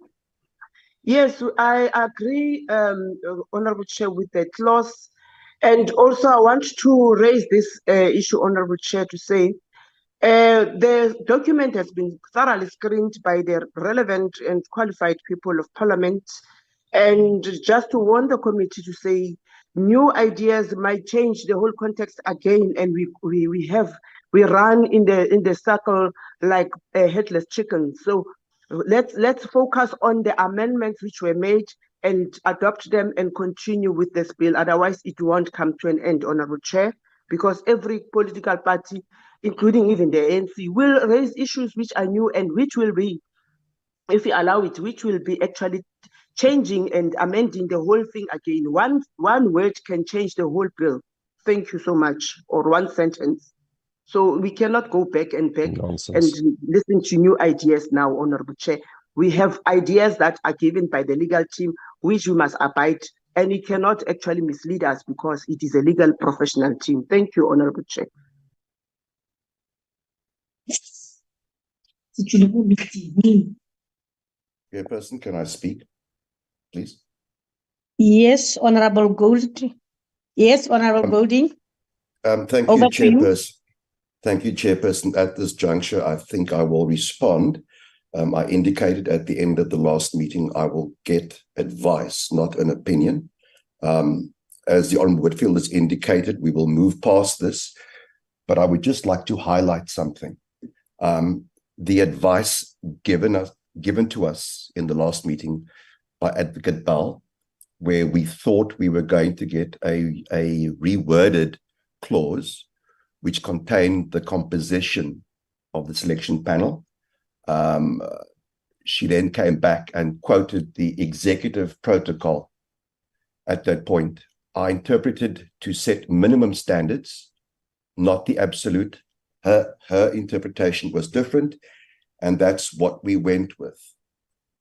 Yes, I agree, Honorable Chair, with the clause. And also I want to raise this issue, Honorable Chair, to say the document has been thoroughly screened by the relevant and qualified people of Parliament. And just to warn the committee to say new ideas might change the whole context again, and we run in the circle like a headless chicken. So let's focus on the amendments which were made and adopt them and continue with this bill. Otherwise, it won't come to an end, Honorable Chair, because every political party, including even the ANC, will raise issues which are new and which will be, if we allow it, which will be actually changing and amending the whole thing again. One word can change the whole bill. Thank you so much. Or one sentence. So we cannot go back and Nonsense. and listen to new ideas now, Honorable Chair. We have ideas that are given by the legal team, which we must abide, and it cannot actually mislead us because it is a legal professional team. Thank you, Honorable Chair. Chairperson, can I speak, please? Yes, Honorable Goldie. Yes, Honorable Goldie. Thank you, Over to you. Chairperson. Thank you, Chairperson. At this juncture, I think I will respond. I indicated at the end of the last meeting, I will get advice, not an opinion. As the Honourable Whitfield has indicated, we will move past this, but I would just like to highlight something. The advice given to us in the last meeting by Advocate Bell, where we thought we were going to get a reworded clause which contained the composition of the selection panel. She then came back and quoted the executive protocol at that point. I interpreted to set minimum standards, not the absolute. Her interpretation was different, and that's what we went with.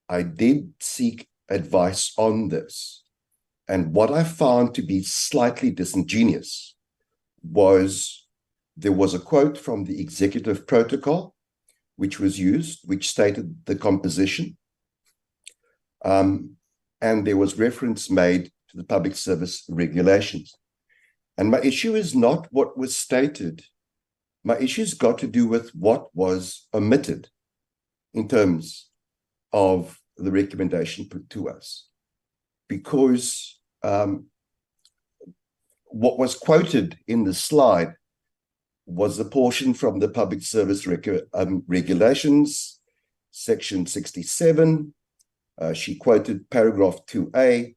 I did seek advice on this, and what I found to be slightly disingenuous was there was a quote from the executive protocol which was used, which stated the composition, and there was reference made to the public service regulations. And my issue is not what was stated. My issue's got to do with what was omitted in terms of the recommendation put to us. Because what was quoted in the slide was the portion from the public service regulations, section 67. She quoted paragraph 2A,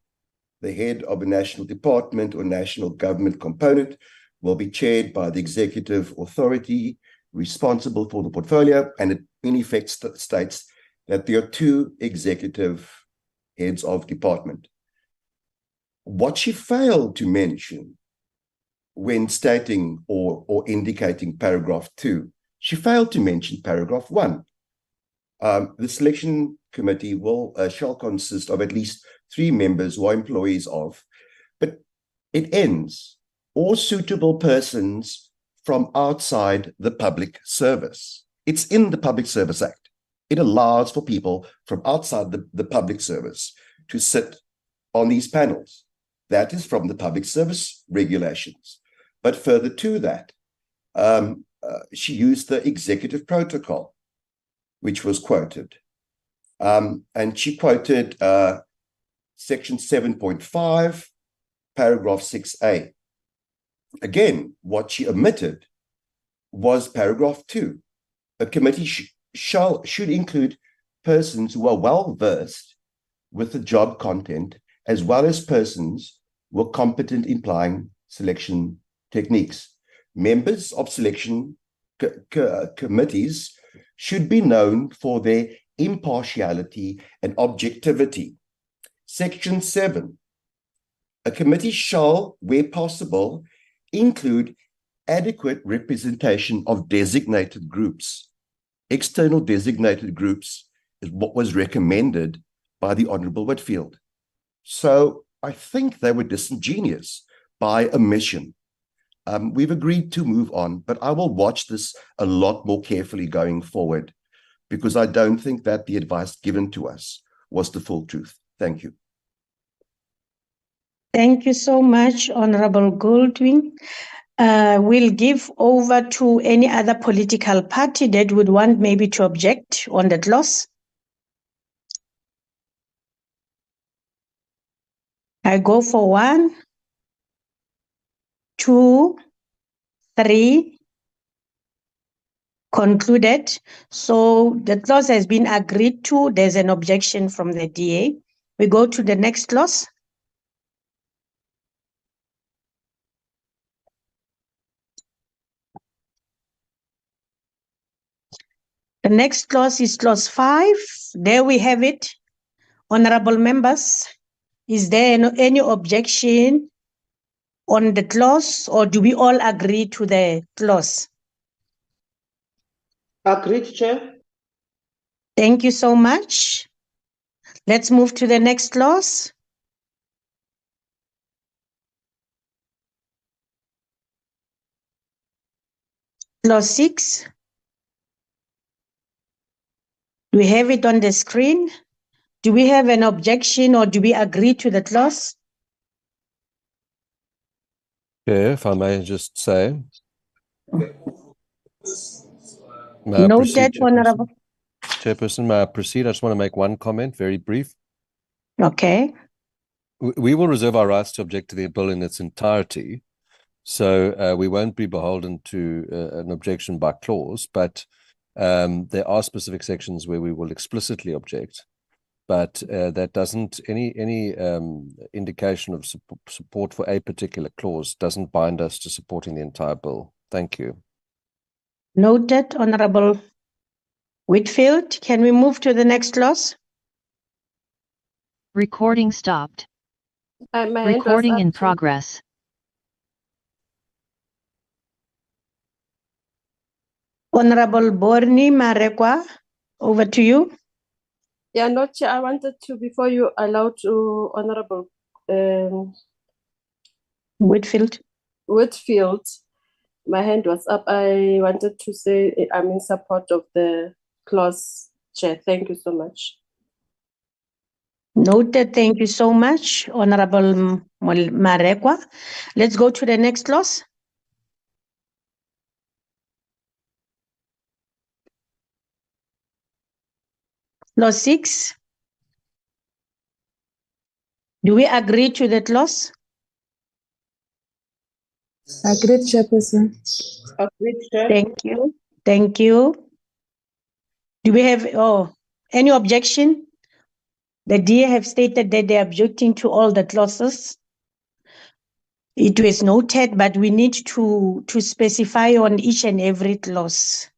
the head of a national department or national government component will be chaired by the executive authority responsible for the portfolio, and it in effect states that there are two executive heads of department. What she failed to mention when stating or indicating paragraph 2, she failed to mention paragraph 1. The selection committee shall consist of at least 3 members who are employees of, but it ends, or suitable persons from outside the public service. It's in the Public Service Act. It allows for people from outside the public service to sit on these panels. That is from the public service regulations. But further to that, she used the executive protocol, which was quoted. And she quoted section 7.5, paragraph 6A. Again, what she omitted was paragraph 2. A committee should include persons who are well-versed with the job content, as well as persons who are competent in applying selection techniques. Members of selection committees should be known for their impartiality and objectivity. Section 7, a committee shall, where possible, include adequate representation of designated groups. External designated groups is what was recommended by the Honourable Whitfield. So I think they were disingenuous by omission. We've agreed to move on, but I will watch this a lot more carefully going forward, because I don't think that the advice given to us was the full truth. Thank you. Thank you so much, Honorable Goldwing. We'll give over to any other political party that would want maybe to object on the clause. I go for 1, 2, 3. Concluded. So the clause has been agreed to. There's an objection from the DA. We go to the next clause. The next clause is clause 5. There we have it. Honorable members, is there any objection on the clause, or do we all agree to the clause? Agreed, Chair. Thank you so much. Let's move to the next clause. Clause 6. Do we have it on the screen? Do we have an objection, or do we agree to the clause? Chair, if I may just say. Noted, Honorable. Chairperson, may I proceed? I just want to make one comment, very brief. Okay. We will reserve our rights to object to the bill in its entirety. So we won't be beholden to an objection by clause, but there are specific sections where we will explicitly object. but that doesn't any indication of support for a particular clause doesn't bind us to supporting the entire bill. Thank you. Noted, Honorable Whitfield. Can we move to the next clause? Recording stopped. My hand was Recording in up too. progress. Honorable Borni Marekwa, over to you. Yeah, not Chair. I wanted to, before you allow to Honorable Whitfield. Whitfield, my hand was up. I wanted to say I'm in support of the clause, Chair. Thank you so much. Noted. Thank you so much, Honorable Marekwa. Let's go to the next clause. Clause 6. Do we agree to the clause? Agreed, Chairperson. Agreed, Chair. Thank you. Thank you. Do we have any objection? The DA have stated that they are objecting to all the clauses. It was noted, but we need to specify on each and every clause.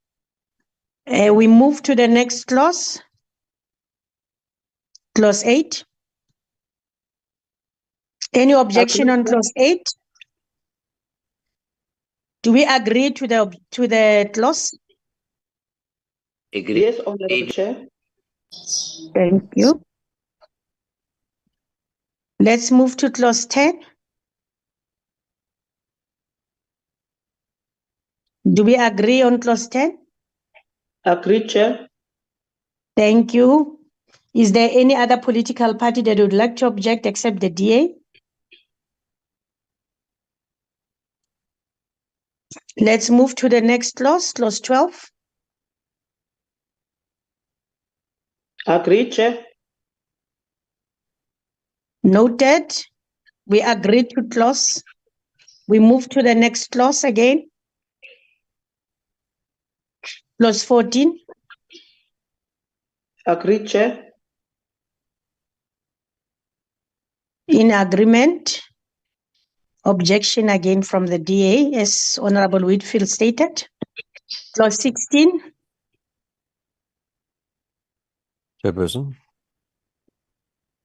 We move to the next clause. Clause 8. Any objection on clause 8? Do we agree to the clause? Agree. Yes, Honorable Chair. Thank you. Let's move to clause 10. Do we agree on clause 10? Agreed, Chair. Thank you. Is there any other political party that would like to object except the DA? Let's move to the next clause, clause 12. Agreed, Chair. Noted. We agree to clause. We move to the next clause again. Clause 14. Agreed, Chair. In agreement. Objection again from the DA, as Honorable Whitfield stated. Clause 16. Chairperson.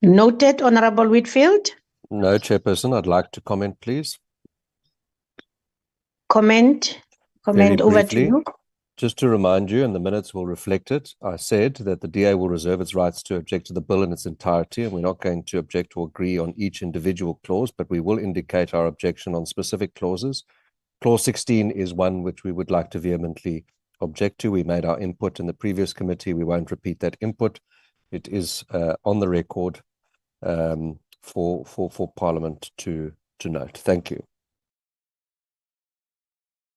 Noted, Honorable Whitfield. No, Chairperson. I'd like to comment, please. Comment Very over to briefly, you. just to remind you, and the minutes will reflect it, I said that the DA will reserve its rights to object to the bill in its entirety, and we're not going to object or agree on each individual clause, but we will indicate our objection on specific clauses. Clause 16 is one which we would like to vehemently object to. We made our input in the previous committee. We won't repeat that input. It is on the record for Parliament to note. Thank you.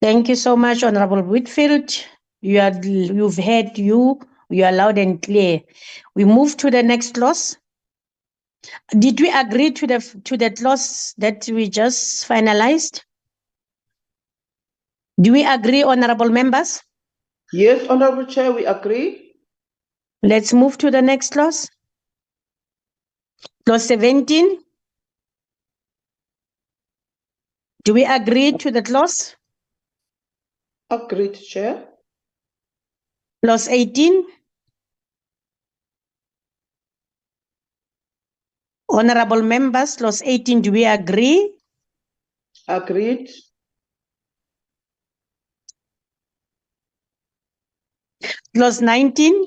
Thank you so much, Honorable Whitfield. You are loud and clear. We move to the next clause. Did we agree to the clause that we just finalized? Do we agree, honorable members? Yes, Honorable Chair, we agree. Let's move to the next clause. Clause 17. Do we agree to the clause? Agreed, Chair. Clause 18. Honorable members, clause 18, do we agree? Agreed. Clause 19.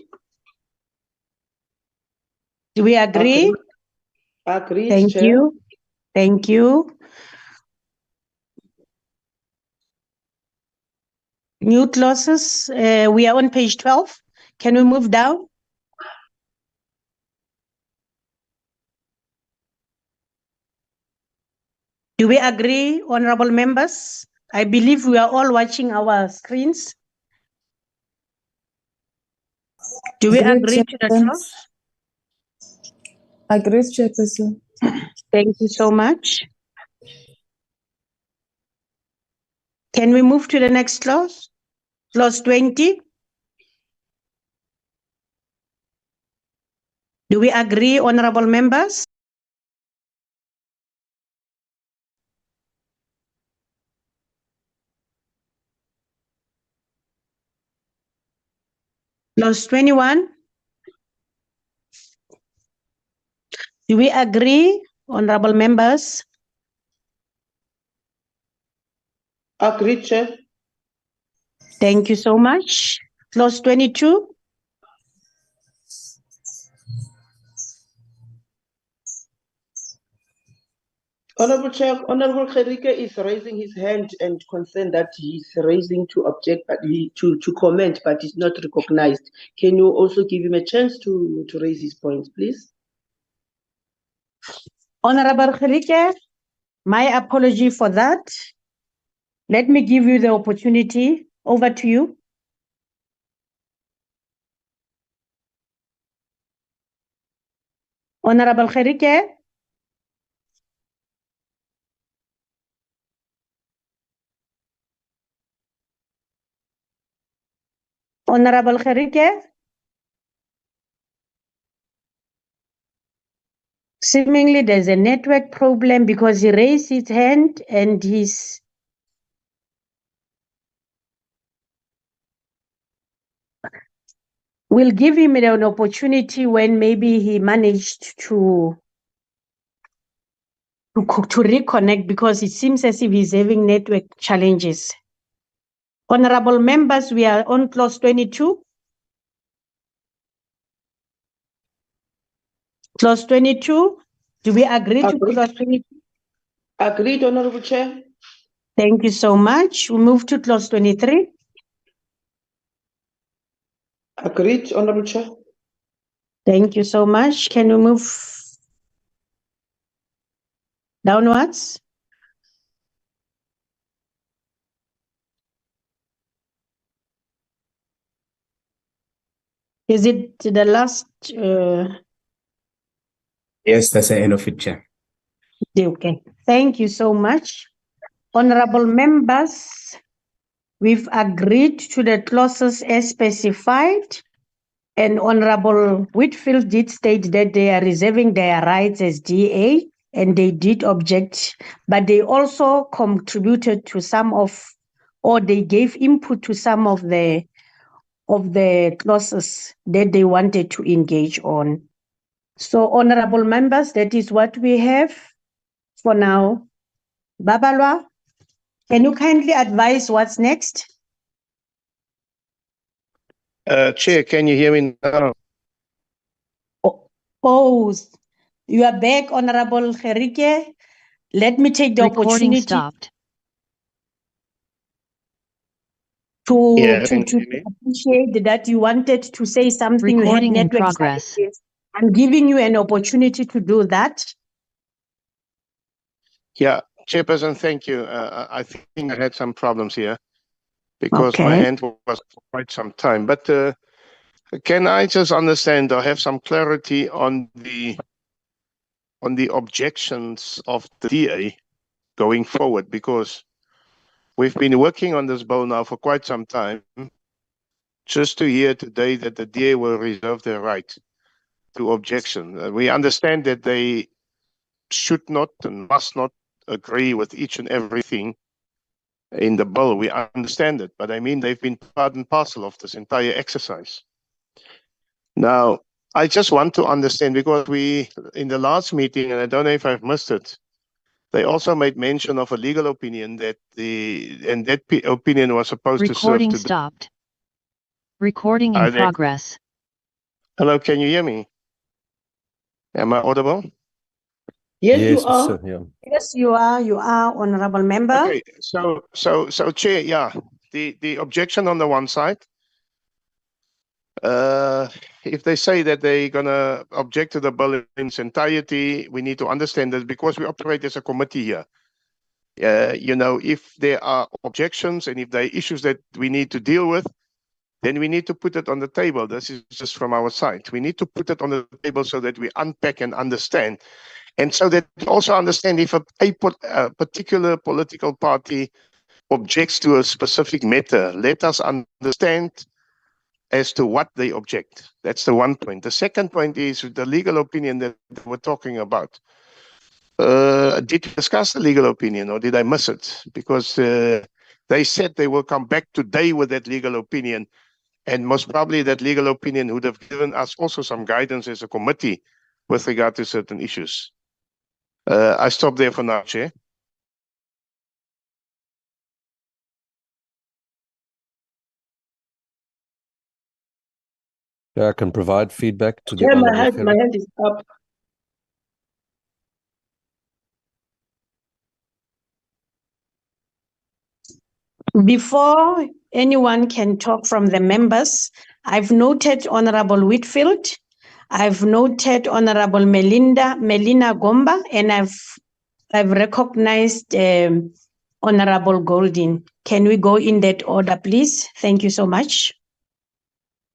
Do we agree? Agreed, Thank Chair. you. Thank you. New clauses. We are on page 12. Can we move down? Do we agree, honorable members? I believe we are all watching our screens. Do we agree to the clause? Agreed, Chairperson. Thank you so much. Can we move to the next clause? Clause 20. Do we agree, honorable members? Clause 21. Do we agree, honorable members? Agreed, Chair. Thank you so much. Clause 22. Honorable Chair, Honorable Kherike is raising his hand and concerned that he's raising to object, but to comment, but is not recognized. Can you also give him a chance to raise his points, please? Honorable Kherike, my apology for that. Let me give you the opportunity. Over to you. Honorable Kherike. Honorable Kherike. Seemingly there's a network problem because he raised his hand and we'll give him an opportunity when maybe he managed to reconnect, because it seems as if he's having network challenges. Honorable members, we are on clause 22. Clause 22. Do we agree to clause 22? Agreed, Honorable Chair. Thank you so much. We move to clause 23. Agreed, Honorable Chair. Thank you so much. Can we move downwards? Is it the last? Yes, that's the end of it, Chair. Okay. Thank you so much. Honorable members, we've agreed to the clauses as specified, and Honorable Whitfield did state that they are reserving their rights as DA, and they did object, but they also contributed to some of, or they gave input to some of the clauses that they wanted to engage on. So, honorable members, that is what we have for now. Babalwa, can you kindly advise what's next? Chair, can you hear me now? Oh, you are back, Honorable Kherike. Let me take the Recording opportunity stopped. to appreciate that you wanted to say something. Recording you had in network progress. challenges. I'm giving you an opportunity to do that. Yeah, Chairperson, thank you. I think I had some problems here because my Okay. hand was for quite some time. But can I just understand or have some clarity on the objections of the DA going forward? Because we've been working on this bill now for quite some time. Just to hear today that the DA will reserve their right to objection. We understand that they should not and must not agree with each and everything in the bill. We understand it, but I mean, they've been part and parcel of this entire exercise. Now, I just want to understand, because we, in the last meeting, and I don't know if I've missed it, they also made mention of a legal opinion that that opinion was supposed Recording to serve to stopped. Recording in progress. Hello, can you hear me? Am I audible? Yes, you are. Sir, yeah. Yes, you are, honorable member. Okay, so Chair, yeah, the objection on the one side, if they say that they're gonna object to the bill in its entirety, we need to understand that because we operate as a committee here. You know, if there are objections and if there are issues that we need to deal with, then we need to put it on the table. This is just from our side. We need to put it on the table so that we unpack and understand. And so that we also understand if a particular political party objects to a specific matter, let us understand as to what they object. That's the one point. The second point is the legal opinion that we're talking about. Did you discuss the legal opinion, or did I miss it? Because they said they will come back today with that legal opinion, and most probably that legal opinion would have given us also some guidance as a committee with regard to certain issues. I stop there for now, Chair. Yeah, I can provide feedback to the Chair, Honourable my hand is up. Before anyone can talk from the members, I've noted Honorable Whitfield, I've noted Honorable Melina Gomba, and I've recognized Honorable Golding. Can we go in that order, please? Thank you so much.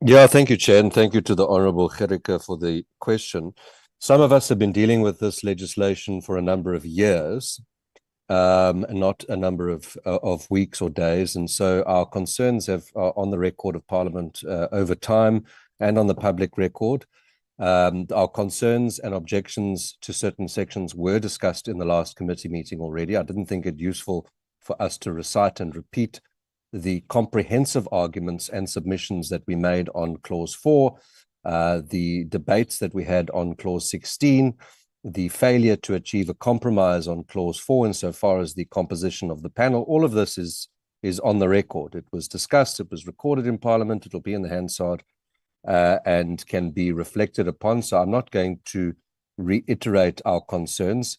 Yeah, thank you, Chair, and thank you to the Honourable Gericke for the question. Some of us have been dealing with this legislation for a number of years, not a number of weeks or days, and so our concerns are on the record of Parliament over time and on the public record. Our concerns and objections to certain sections were discussed in the last committee meeting already. I didn't think it useful for us to recite and repeat the comprehensive arguments and submissions that we made on Clause 4, the debates that we had on Clause 16, the failure to achieve a compromise on Clause 4 insofar as the composition of the panel. All of this is on the record. It was discussed, it was recorded in Parliament, it'll be in the Hansard and can be reflected upon. So I'm not going to reiterate our concerns.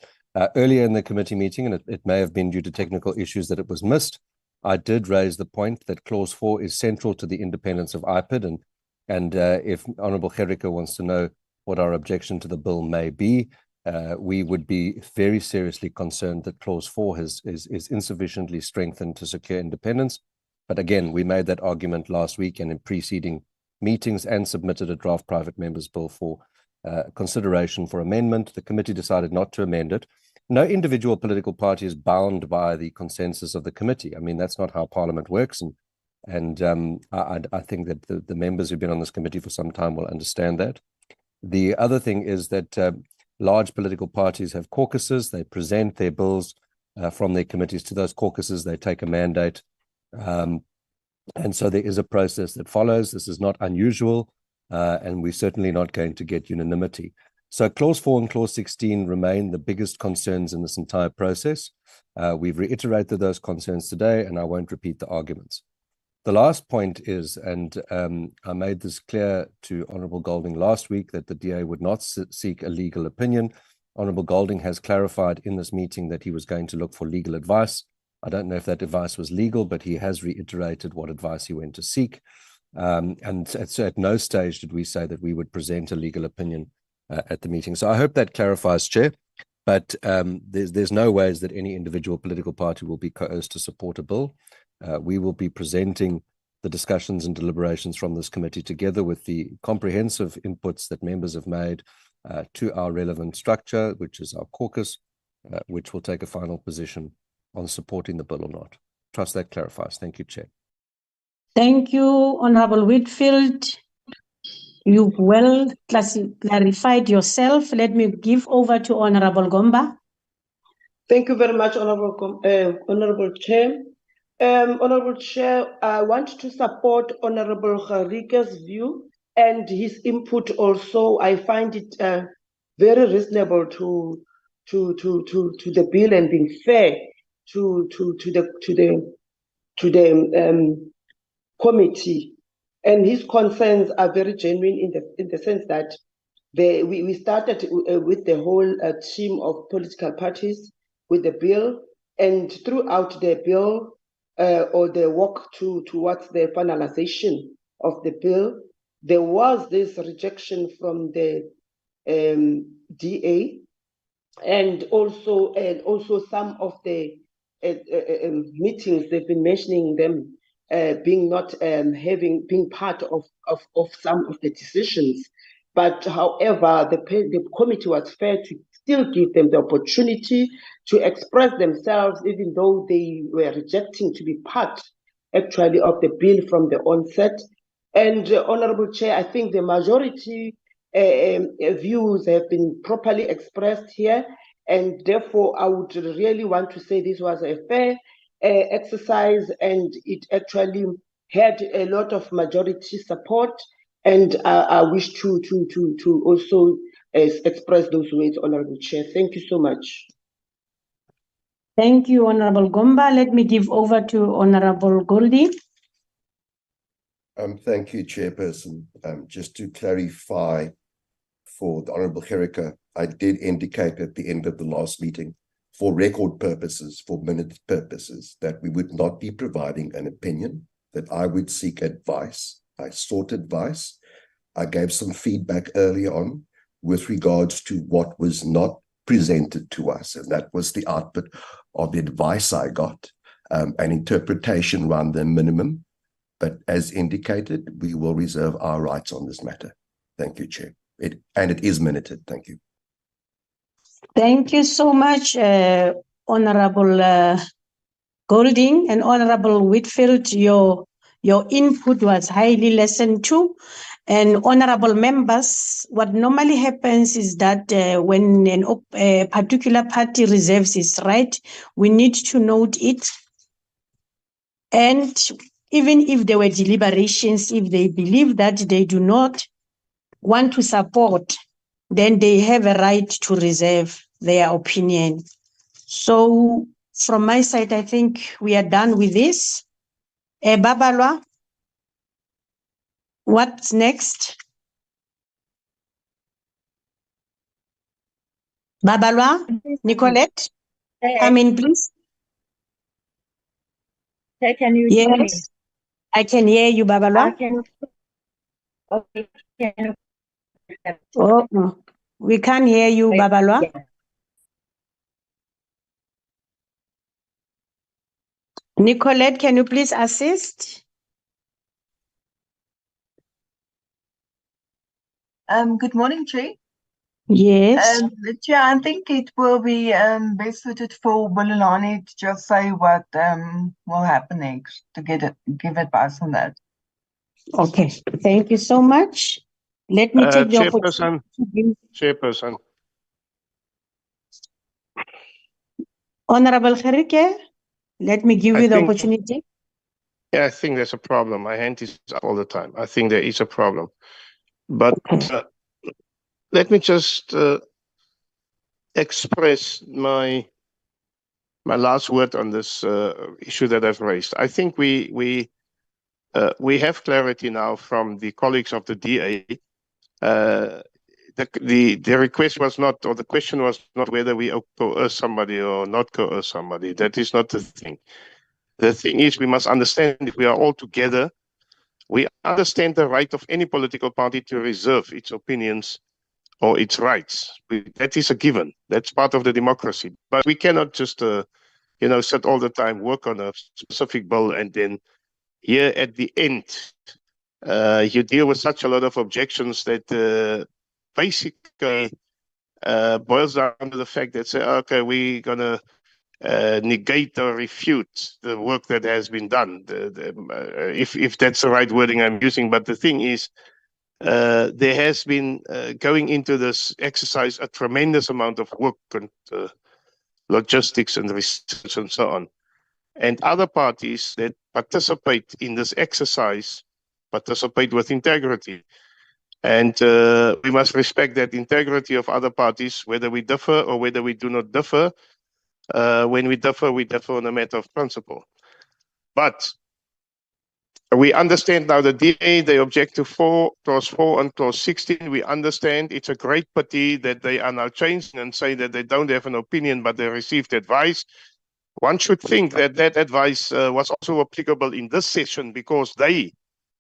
Earlier in the committee meeting, and it may have been due to technical issues that it was missed, I did raise the point that Clause 4 is central to the independence of IPID, and if Honourable Gericke wants to know what our objection to the bill may be, we would be very seriously concerned that Clause 4 is insufficiently strengthened to secure independence. But again, we made that argument last week and in preceding meetings and submitted a draft private member's bill for consideration for amendment. The committee decided not to amend it. No individual political party is bound by the consensus of the committee. I mean, that's not how Parliament works. And I think that the members who've been on this committee for some time will understand that. The other thing is that large political parties have caucuses. They present their bills from their committees to those caucuses. They take a mandate. And so there is a process that follows. This is not unusual, and we're certainly not going to get unanimity. So Clause 4 and Clause 16 remain the biggest concerns in this entire process. We've reiterated those concerns today, and I won't repeat the arguments. The last point is, and I made this clear to Honourable Golding last week, that the DA would not seek a legal opinion. Honourable Golding has clarified in this meeting that he was going to look for legal advice. I don't know if that advice was legal, but he has reiterated what advice he went to seek. And so at no stage did we say that we would present a legal opinion at the meeting. So I hope that clarifies, Chair. But there's no ways that any individual political party will be coerced to support a bill. We will be presenting the discussions and deliberations from this committee together with the comprehensive inputs that members have made to our relevant structure, which is our caucus, which will take a final position on supporting the bill or not. Trust that clarifies. Thank you, Chair. Thank you, Honourable Whitfield. You've well clarified yourself. Let me give over to Honourable Gomba. Thank you very much, Honourable Chair. Honourable Chair, I want to support Honourable Gericke's view and his input also. I find it very reasonable to the bill and being fair to the committee. And his concerns are very genuine in the sense that we started with the whole team of political parties with the bill, and throughout the bill or the walk towards the finalization of the bill, there was this rejection from the DA, and also some of the meetings they've been mentioning them being not being part of some of the decisions. But however, the committee was fair to still give them the opportunity to express themselves, even though they were rejecting to be part actually of the bill from the onset. And Honorable Chair, I think the majority views have been properly expressed here, and therefore I would really want to say this was a fair exercise, and it actually had a lot of majority support, and I wish to also express those words, Honorable Chair. Thank you so much. Thank you, Honorable Gomba. Let me give over to Honorable Goldie. Thank you, Chairperson. Just to clarify for the Honorable Gericke, I did indicate at the end of the last meeting, for record purposes, for minute purposes, that we would not be providing an opinion, that I would seek advice. I sought advice. I gave some feedback early on with regards to what was not presented to us, and that was the output of the advice I got, an interpretation rather than minimum. But as indicated, we will reserve our rights on this matter. Thank you, Chair. It is minuted. Thank you. Thank you so much, Honorable Golding and Honorable Whitfield. Your input was highly listened to. And honorable members, what normally happens is that when a particular party reserves its right, we need to note it. And even if there were deliberations, if they believe that they do not want to support, then they have a right to reserve their opinion. So from my side, I think we are done with this. Babalwa, what's next? Babalwa, Nicolette, come in, please. Hey, can you hear me? Yes, I can hear you, Babalwa. Okay. Oh, no. We can't hear you, Babalwa. Yeah. Nicolette, can you please assist? Good morning, Chair. Yes. Chair, I think it will be best suited for Bulelani to just say what will happen next to give advice on that. Okay, thank you so much. Let me take the opportunity. Chairperson. Honorable Gericke, let me give you the opportunity. Yeah, I think there's a problem. My hand is up all the time. I think there is a problem. But let me just express my last word on this issue that I've raised. I think we have clarity now from the colleagues of the DA. The request was not, or the question was not whether we coerce somebody or not coerce somebody. That is not the thing. The thing is, we must understand if we are all together, we understand the right of any political party to reserve its opinions or its rights. That is a given. That's part of the democracy. But we cannot just, sit all the time, work on a specific bill, and then here at the end, you deal with such a lot of objections that basically boils down to the fact that say, okay, we're going to negate or refute the work that has been done, if that's the right wording I'm using. But the thing is, there has been, going into this exercise, a tremendous amount of work and logistics and research and so on. And other parties that participate in this exercise participate with integrity. And we must respect that integrity of other parties, whether we differ or whether we do not differ. When we differ on a matter of principle. But we understand now the DA, they object to clause 4 and clause 16. We understand it's a great pity that they are now changing and say that they don't have an opinion, but they received advice. One should think that that advice was also applicable in this session, because they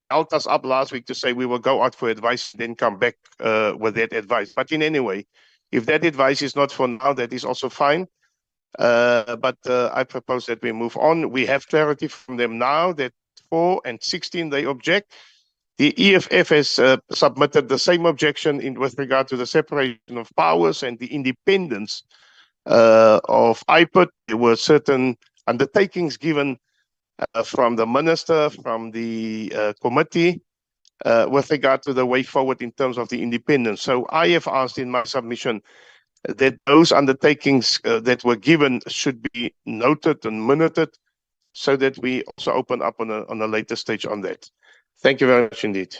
held us up last week to say we will go out for advice, then come back with that advice. But in any way, if that advice is not for now, that is also fine. But I propose that we move on. We have clarity from them now that 4 and 16, they object. The EFF has submitted the same objection with regard to the separation of powers and the independence of IPID. There were certain undertakings given from the minister, from the committee, with regard to the way forward in terms of the independence. So I have asked in my submission that those undertakings that were given should be noted and minuted, so that we also open up on a later stage on that. Thank you very much indeed.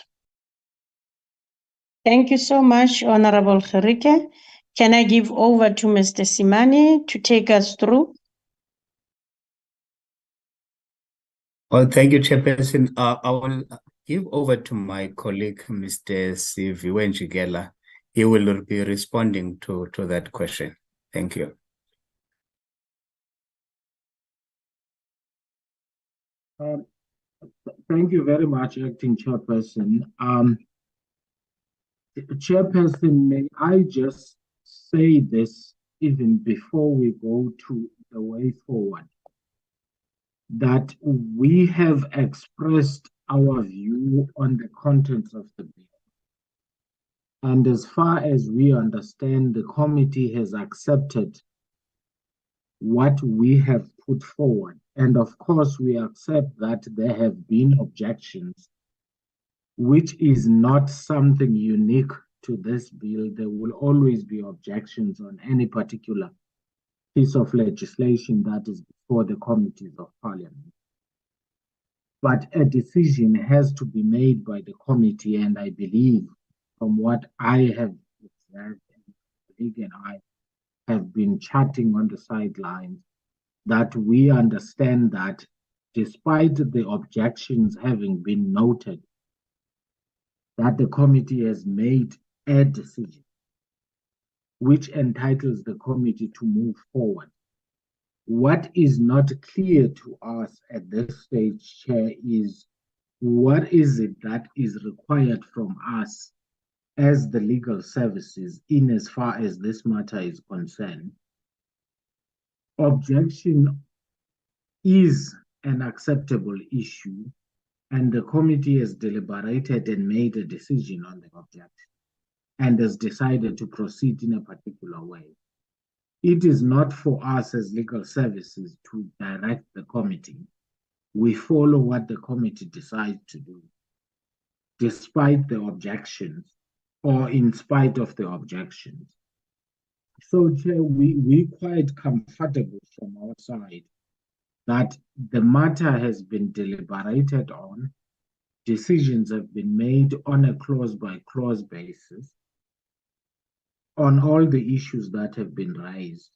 Thank you so much, Honorable Gerike. Can I give over to Mr. Simani to take us through? Well, thank you, Chairperson. I will give over to my colleague, Mr. Siviwe Njigela. He will be responding to that question. Thank you. Thank you very much, Acting Chairperson. Chairperson, may I just say this even before we go to the way forward, that we have expressed our view on the contents of the bill. And as far as we understand, the committee has accepted what we have put forward. And of course, we accept that there have been objections, which is not something unique to this bill. There will always be objections on any particular piece of legislation that is before the committees of parliament. But a decision has to be made by the committee, and I believe from what I have observed, and my colleague and I have been chatting on the sidelines, that we understand that despite the objections having been noted, that the committee has made a decision which entitles the committee to move forward. What is not clear to us at this stage, Chair, is what is it that is required from us as the legal services in as far as this matter is concerned. Objection is an acceptable issue, and the committee has deliberated and made a decision on the objection and has decided to proceed in a particular way. It is not for us as legal services to direct the committee. We follow what the committee decides to do, despite the objections or in spite of the objections. So, Chair, we're quite comfortable from our side that the matter has been deliberated on, decisions have been made on a clause-by-clause basis on all the issues that have been raised.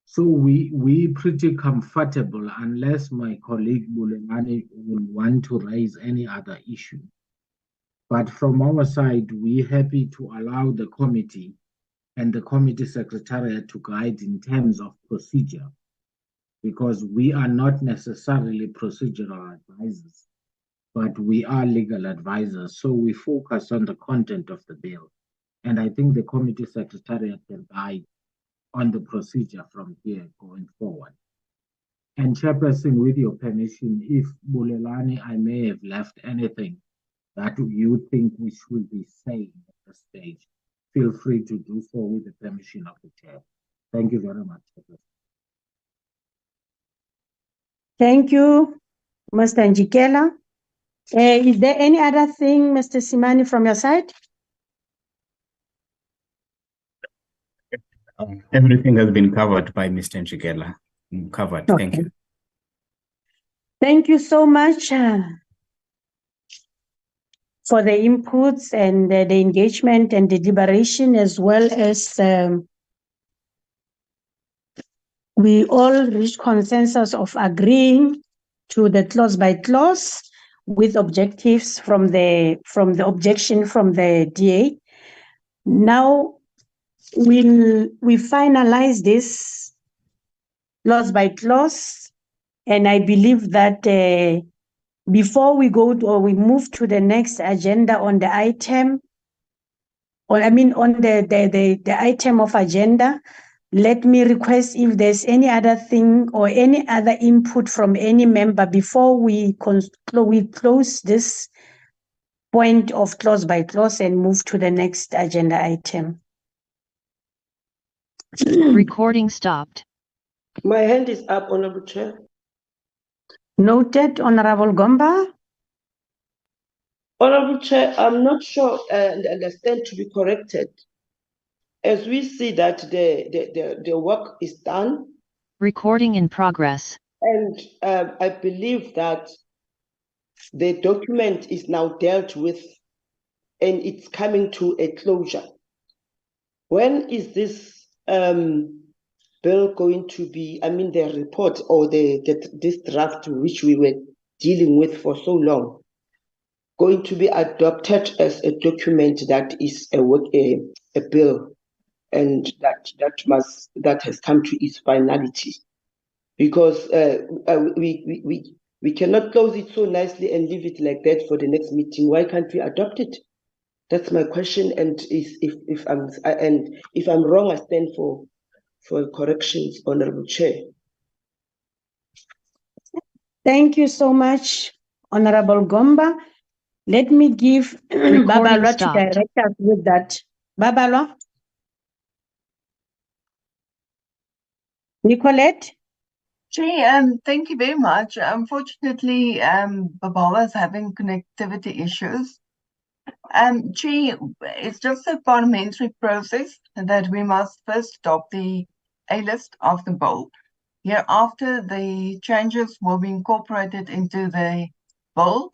So we're pretty comfortable unless my colleague Bulelani will want to raise any other issue. But from our side, we're happy to allow the committee and the committee secretariat to guide in terms of procedure, because we are not necessarily procedural advisors, but we are legal advisors. So we focus on the content of the bill. And I think the committee secretariat can guide on the procedure from here going forward. And Chairperson, with your permission, if Bulelani, I may have left anything that you think we should be saying at this stage, feel free to do so with the permission of the Chair. Thank you very much, Chairperson. Thank you, Mr. Njikela. Is there any other thing, Mr. Simani, from your side? Everything has been covered by Mr. Njigela. Covered. Okay. Thank you. Thank you so much for the inputs and the engagement and the deliberation, as well as we all reached consensus of agreeing to the clause by clause with objectives from the objection from the DA. Now we finalize this clause by clause, and I believe that before we go to, or we move to the next agenda on the item, or I mean on the item of agenda, let me request if there's any other thing or any other input from any member before we close this point of clause by clause and move to the next agenda item. Recording stopped. My hand is up, Honorable Chair. Noted, Honorable Gomba. Honorable Chair, I'm not sure and understand to be corrected. As we see that the work is done. Recording in progress. And I believe that the document is now dealt with and it's coming to a closure. When is this bill going to be, the report or this draft which we were dealing with for so long, going to be adopted as a document that is a bill and that has come to its finality? Because we cannot close it so nicely and leave it like that for the next meeting. Why can't we adopt it? That's my question. And if I'm wrong, I stand for corrections, Honorable Chair. Thank you so much, Honorable Gomba. Let me give Babalwa to stopped. direct us with that. Babalwa? Nicolette? Chair, thank you very much. Unfortunately, Babawa is having connectivity issues. Chair, it's just a parliamentary process that we must first adopt the A-list of the bill. Hereafter, the changes will be incorporated into the bill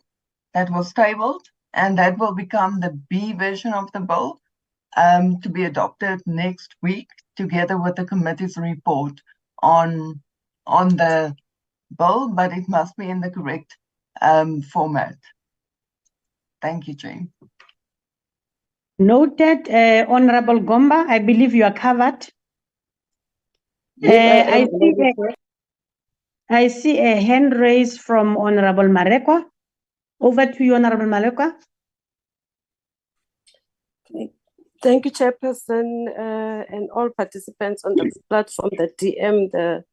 that was tabled, and that will become the B version of the bill to be adopted next week, together with the committee's report on the bill, but it must be in the correct format. Thank you, Chair. Noted, Honorable Gomba. I believe you are covered. Yes, I see a hand raised from Honorable Marekwa. Over to you, Honorable Marekwa. Thank you, Chairperson, and all participants on the platform, the DM, the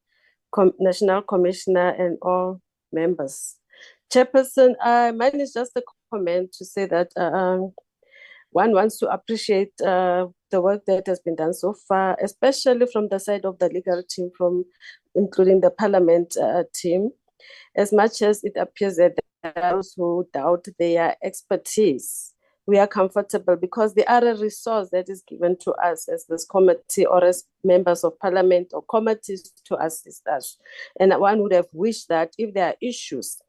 National Commissioner, and all members. Chairperson, mine is just a comment to say that one wants to appreciate the work that has been done so far, especially from the side of the legal team, including the Parliament team. As much as it appears that those who doubt their expertise, we are comfortable because they are a resource that is given to us as this committee or as members of Parliament or committees to assist us. And one would have wished that if there are issues,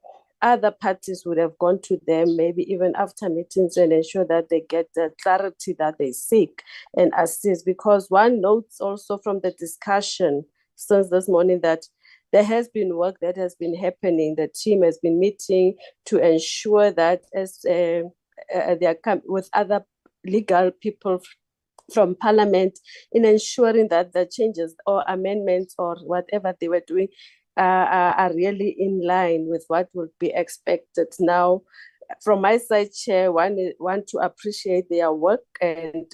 other parties would have gone to them, maybe even after meetings, and ensure that they get the clarity that they seek and assist. Because one notes also from the discussion since this morning that there has been work that has been happening. The team has been meeting to ensure that as they are with other legal people from Parliament in ensuring that the changes or amendments or whatever they were doing are really in line with what would be expected. Now, from my side, Chair, want to appreciate their work, and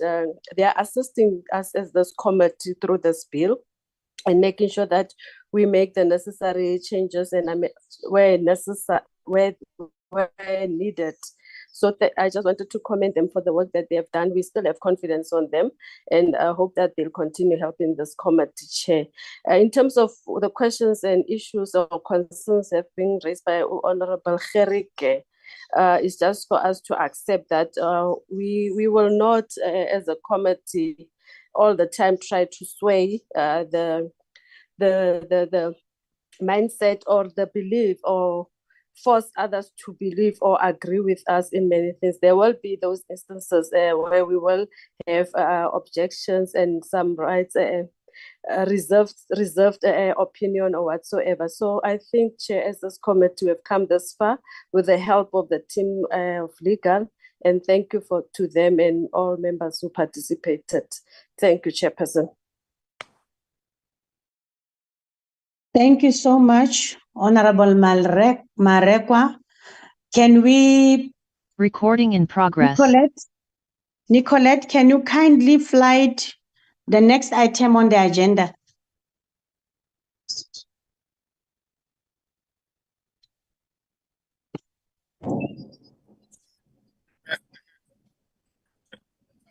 they are assisting us as this committee through this bill and making sure that we make the necessary changes and where necessary, where needed. So I just wanted to commend them for the work that they have done. We still have confidence on them, and I hope that they'll continue helping this committee, Chair. In terms of the questions and issues or concerns have been raised by Honorable Gerike, it's just for us to accept that we will not, as a committee, all the time try to sway the mindset or the belief or force others to believe or agree with us in many things. There will be those instances where we will have objections and some rights, reserved opinion or whatsoever. So I think, Chair, as this committee, we have come this far with the help of the team of legal, and thank you to them and all members who participated. Thank you, Chairperson. Thank you so much, Honorable Marekwa. Can we... Recording in progress. Nicolette, can you kindly flight the next item on the agenda?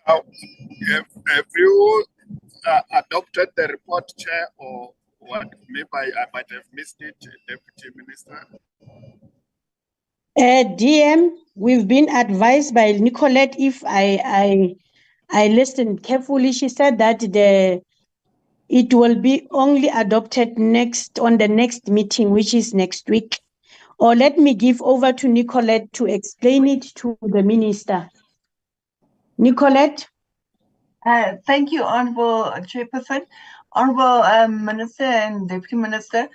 Have you adopted the report, Chair, or what? Maybe I might have missed it, Deputy Minister. DM, we've been advised by Nicolette, if I listened carefully, she said that it will be only adopted on the next meeting, which is next week. Or let me give over to Nicolette to explain it to the minister. Nicolette? Thank you, Honorable Chairperson. Honorable Minister and Deputy Minister,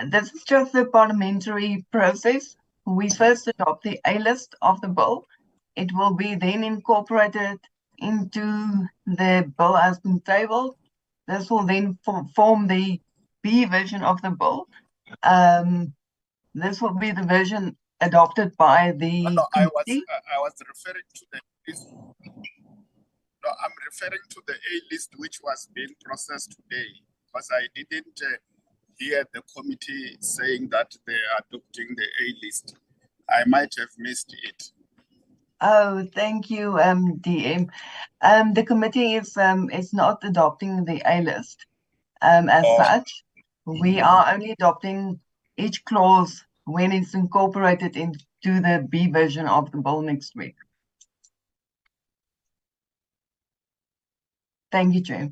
this is just the parliamentary process. We first adopt the A list of the bill. It will be then incorporated into the bill as been tabled. This will then form the B version of the bill. This will be the version adopted by the committee. I was referring to the list. No, I'm referring to the A list which was being processed today, because I didn't hear the committee saying that they are adopting the A list. I might have missed it. Oh, thank you, DM. The committee is not adopting the A list as such. We are only adopting each clause when it's incorporated into the B version of the bill next week. Thank you, Chair.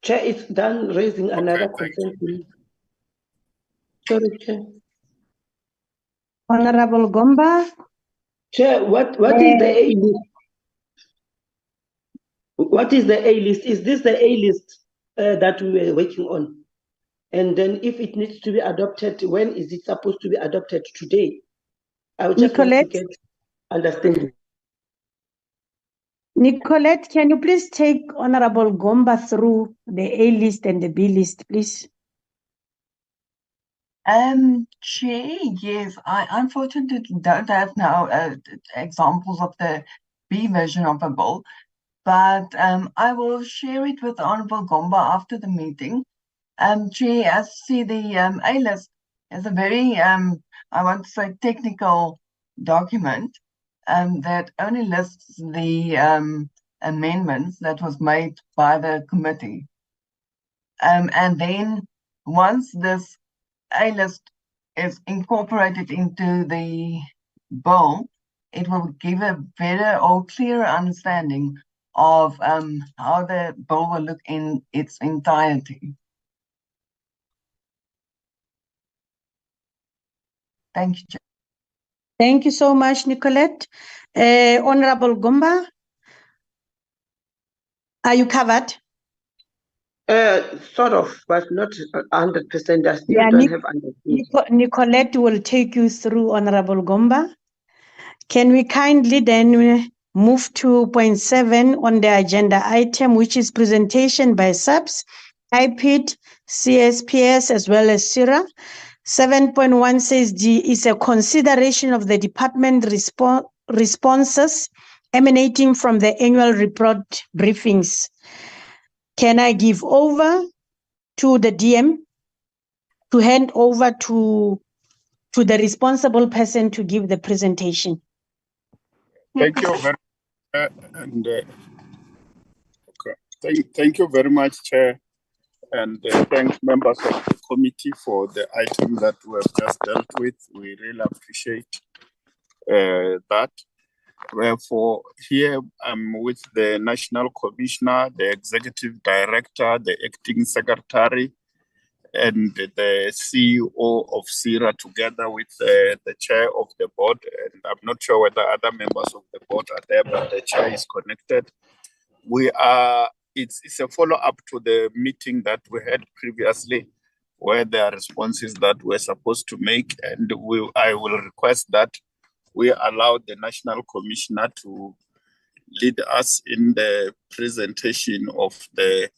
Chair, it's done raising another question. Sorry, Chair. Honorable Gomba? Chair, what is the A list? What is the A list? Is this the A list that we were working on? And then if it needs to be adopted, when is it supposed to be adopted? Today? I would just want to get understanding. Nicolette, can you please take Honorable Gomba through the A list and the B list, please? Chair, yes, I unfortunately don't have now examples of the B version of the bill, but I will share it with Honorable Gomba after the meeting. Chair, as you see, the A list is a very, I want to say, technical document that only lists the amendments that was made by the committee. And then once this A list is incorporated into the bill, it will give a better or clearer understanding of how the bill will look in its entirety. Thank you, Chair. Thank you so much, Nicolette. Honorable Gomba, are you covered? Sort of, but not 100%. I still don't have understanding. Nicolette will take you through, Honorable Gomba. Can we kindly then move to point 7 on the agenda item, which is presentation by SAPS, IPID, CSPS, as well as SIRA. 7.1 says D is a consideration of the department responses emanating from the annual report briefings. Can I give over to the DM to hand over to the responsible person to give the presentation? Thank you very thank you very much, Chair, and thank members of the committee for the item that we have just dealt with. We really appreciate that. Therefore, here I'm with the National Commissioner, the Executive Director, the Acting Secretary, and the CEO of SIRA, together with the Chair of the Board. And I'm not sure whether other members of the board are there, but the Chair is connected. It's a follow-up to the meeting that we had previously, where there are responses that we're supposed to make, and I will request that we allow the National Commissioner to lead us in the presentation of the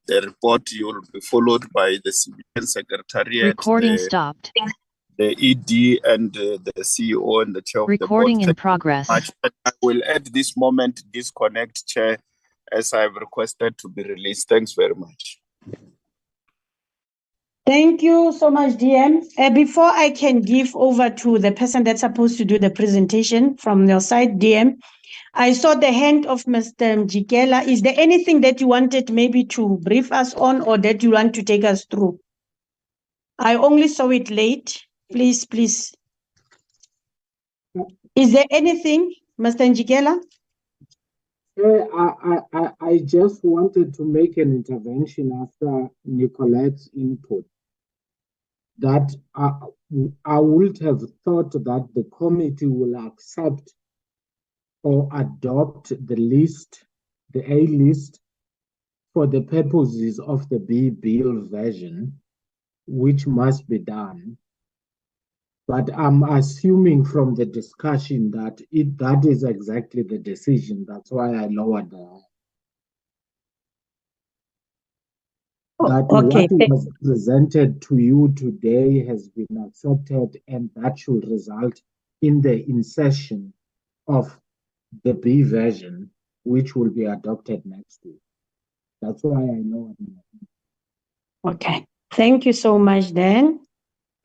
report. You will be followed by the Civilian Secretariat, Recording stopped. the ED, and the CEO and the Chair of the Board. Recording in progress. I will at this moment disconnect, Chair, as I've requested to be released. Thanks very much. Thank you so much, DM. Before I can give over to the person that's supposed to do the presentation from your side, DM, I saw the hand of Mr. Mjikela. Is there anything that you wanted maybe to brief us on, or that you want to take us through? I only saw it late. Please. Is there anything, Mr. Njikela? I just wanted to make an intervention after Nicolette's input. That I would have thought that the committee will accept or adopt the list, the A list, for the purposes of the B bill version, which must be done. But I'm assuming from the discussion that that is exactly the decision. That's why I lowered the. That Okay. what was presented to you today has been accepted, and that should result in the insertion of the B version, which will be adopted next week. That's why I know. Okay. Thank you so much, Dan.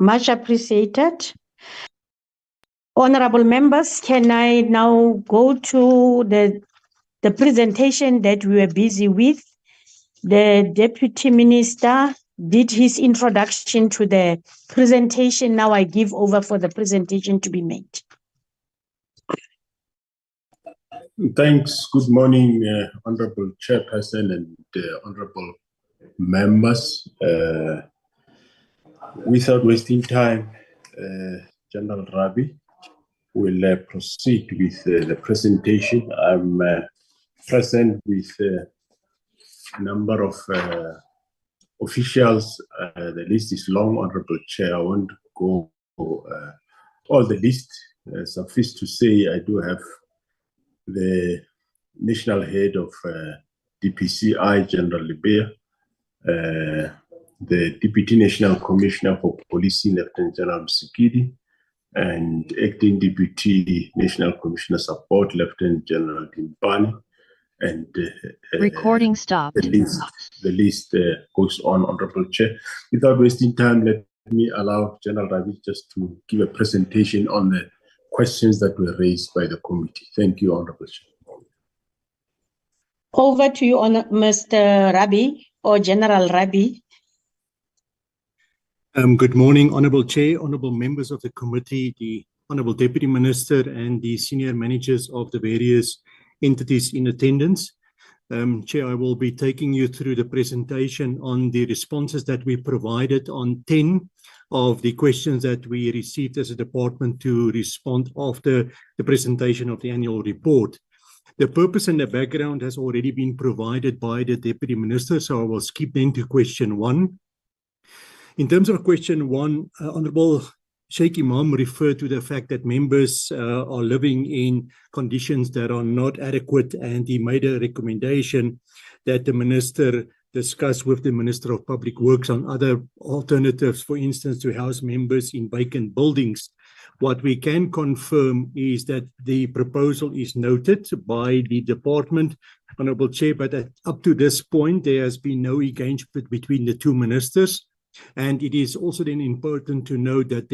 Much appreciated. Honorable members, can I now go to the presentation that we were busy with? The Deputy Minister did his introduction to the presentation. Now I give over for the presentation to be made. Thanks. Good morning, Honorable Chairperson and Honorable members. Without wasting time, General Rabi will proceed with the presentation. I'm present with a number of officials. The list is long, Honorable Chair. I won't go all the list. Suffice to say, I do have the national head of DPCI, General Libya, the Deputy National Commissioner for Policing, Lieutenant General Msikidi, and Acting Deputy National Commissioner Support, Lieutenant General Dimpani, and Recording stopped. The list goes on, Honorable Chair. Without wasting time, let me allow General Ravi just to give a presentation on the questions that were raised by the committee. Thank you, Honorable Chair. Over to you, Mr. Rabi or General Rabi. Good morning, Honorable Chair, Honorable members of the committee, the Honorable Deputy Minister, and the senior managers of the various entities in attendance. Chair, I will be taking you through the presentation on the responses that we provided on 10 of the questions that we received as a department to respond after the presentation of the annual report. The purpose and the background has already been provided by the Deputy Minister, so I will skip then to question 1. In terms of question 1, Honorable Sheikh Imam referred to the fact that members are living in conditions that are not adequate, and he made a recommendation that the Minister discuss with the Minister of Public Works on other alternatives, for instance, to house members in vacant buildings. What we can confirm is that the proposal is noted by the department, Honorable Chair, but up to this point, there has been no engagement between the two ministers. And it is also then important to note that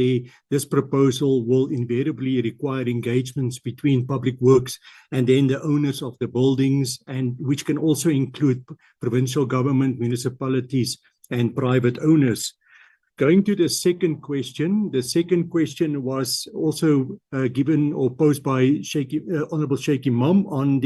this proposal will invariably require engagements between Public Works and then the owners of the buildings, and which can also include provincial government, municipalities, and private owners. Going to the second question was also given or posed by Honorable Sheikh Imam on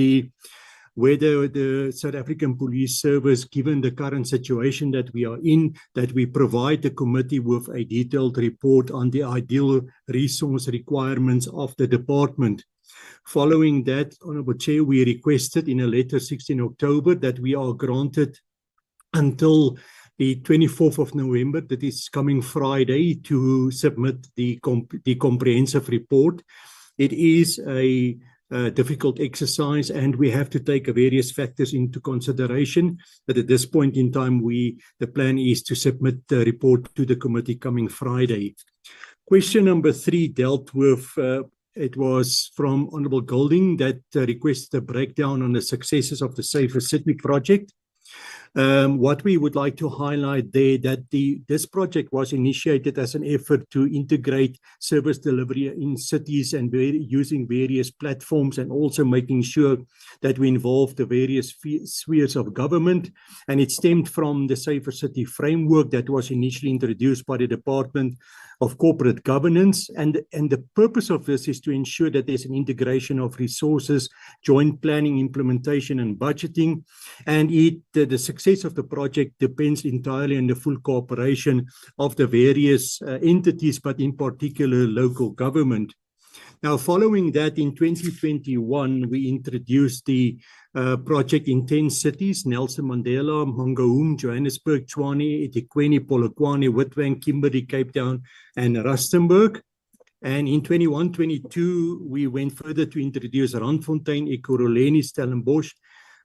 whether the South African Police Service, given the current situation that we are in, that we provide the committee with a detailed report on the ideal resource requirements of the department. Following that, Honorable Chair, we requested in a letter 16 October that we are granted until the 24th of November, that is coming Friday, to submit the comprehensive report. It is a difficult exercise, and we have to take various factors into consideration. But at this point in time, the plan is to submit the report to the committee coming Friday. Question number 3 dealt with, it was from Honorable Golding that requested a breakdown on the successes of the Safer City project. What we would like to highlight there that this project was initiated as an effort to integrate service delivery in cities and using various platforms, and also making sure that we involve the various spheres of government. And it stemmed from the Safer City framework that was initially introduced by the Department of Corporate Governance. And the purpose of this is to ensure that there's an integration of resources, joint planning, implementation, and budgeting. And the success of the project depends entirely on the full cooperation of the various entities, but in particular local government. Now, following that, in 2021, we introduced the project in 10 cities: Nelson Mandela, Mangaung, Johannesburg, Tshwane, eThekwini, Polokwane, Witbank, Kimberley, Cape Town, and Rustenburg. And in 21-22, we went further to introduce Randfontein, Ekurhuleni, Stellenbosch,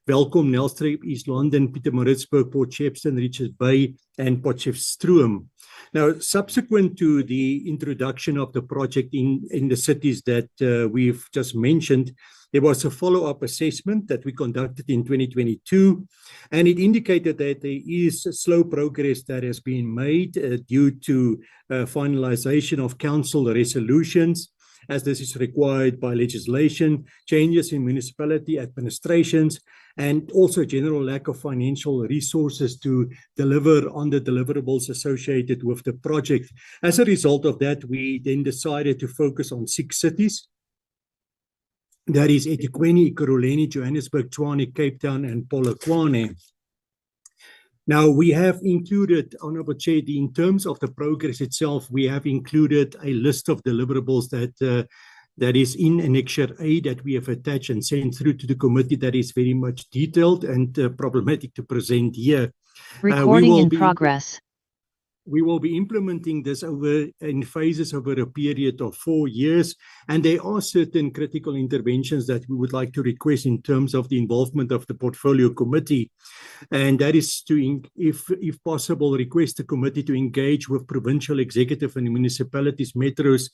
Welkom, Nelstrip, East London, Pietermaritzburg, Port Shepstone, Richards Bay, and Potchefstroom. Now, subsequent to the introduction of the project in the cities that we've just mentioned, there was a follow-up assessment that we conducted in 2022, and it indicated that there is slow progress that has been made due to finalization of council resolutions, as this is required by legislation, changes in municipality administrations, and also general lack of financial resources to deliver on the deliverables associated with the project. As a result of that, we then decided to focus on 6 cities. That is eThekwini, Ekurhuleni, Johannesburg, Tshwane, Cape Town, and Polokwane. Now, we have included, Honourable Chair, in terms of the progress itself, we have included a list of deliverables that is in Annexure A that we have attached and sent through to the committee, that is very much detailed and problematic to present here. Recording in progress. We will be implementing this in phases over a period of 4 years, and there are certain critical interventions that we would like to request in terms of the involvement of the portfolio committee, and that is to, if possible, request the committee to engage with provincial executive and municipalities, metros,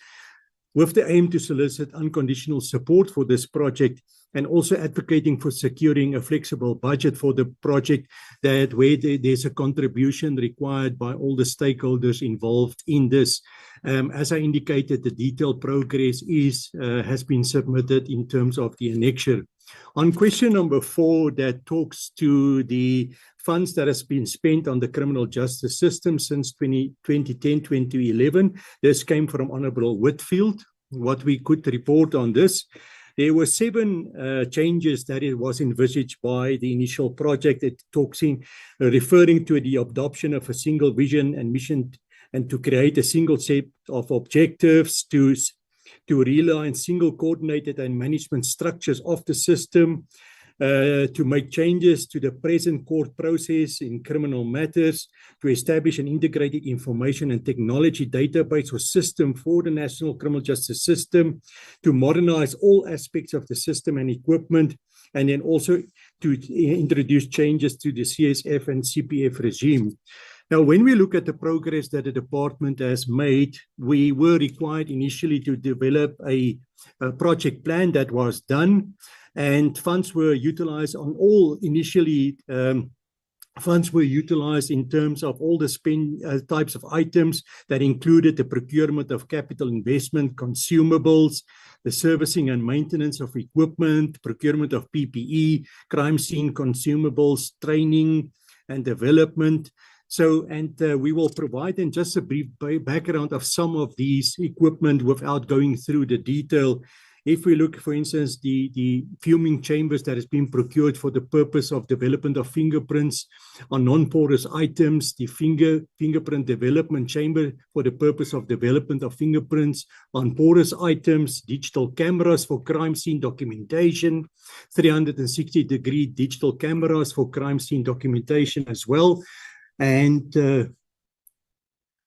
with the aim to solicit unconditional support for this project, and also advocating for securing a flexible budget for the project, that where there's a contribution required by all the stakeholders involved in this. As I indicated, the detailed progress has been submitted in terms of the annexure. On question number 4, that talks to the funds that has been spent on the criminal justice system since 2010-2011. This came from Honourable Whitfield. What we could report on this, there were 7 changes that it was envisaged by the initial project. It talks in referring to the adoption of a single vision and mission, and to create a single set of objectives, to rely on single coordinated and management structures of the system, to make changes to the present court process in criminal matters, to establish an integrated information and technology database or system for the national criminal justice system, to modernize all aspects of the system and equipment, and then also to introduce changes to the CSF and CPF regime. Now, when we look at the progress that the department has made, we were required initially to develop a project plan that was done, and funds were utilized on all initially. Funds were utilized in terms of all the spend types of items that included the procurement of capital investment, consumables, the servicing and maintenance of equipment, procurement of PPE, crime scene consumables, training and development. So, and we will provide then just a brief background of some of these equipment without going through the detail. If we look, for instance, the fuming chambers that has been procured for the purpose of development of fingerprints on non-porous items, the fingerprint development chamber for the purpose of development of fingerprints on porous items, digital cameras for crime scene documentation, 360-degree digital cameras for crime scene documentation as well, and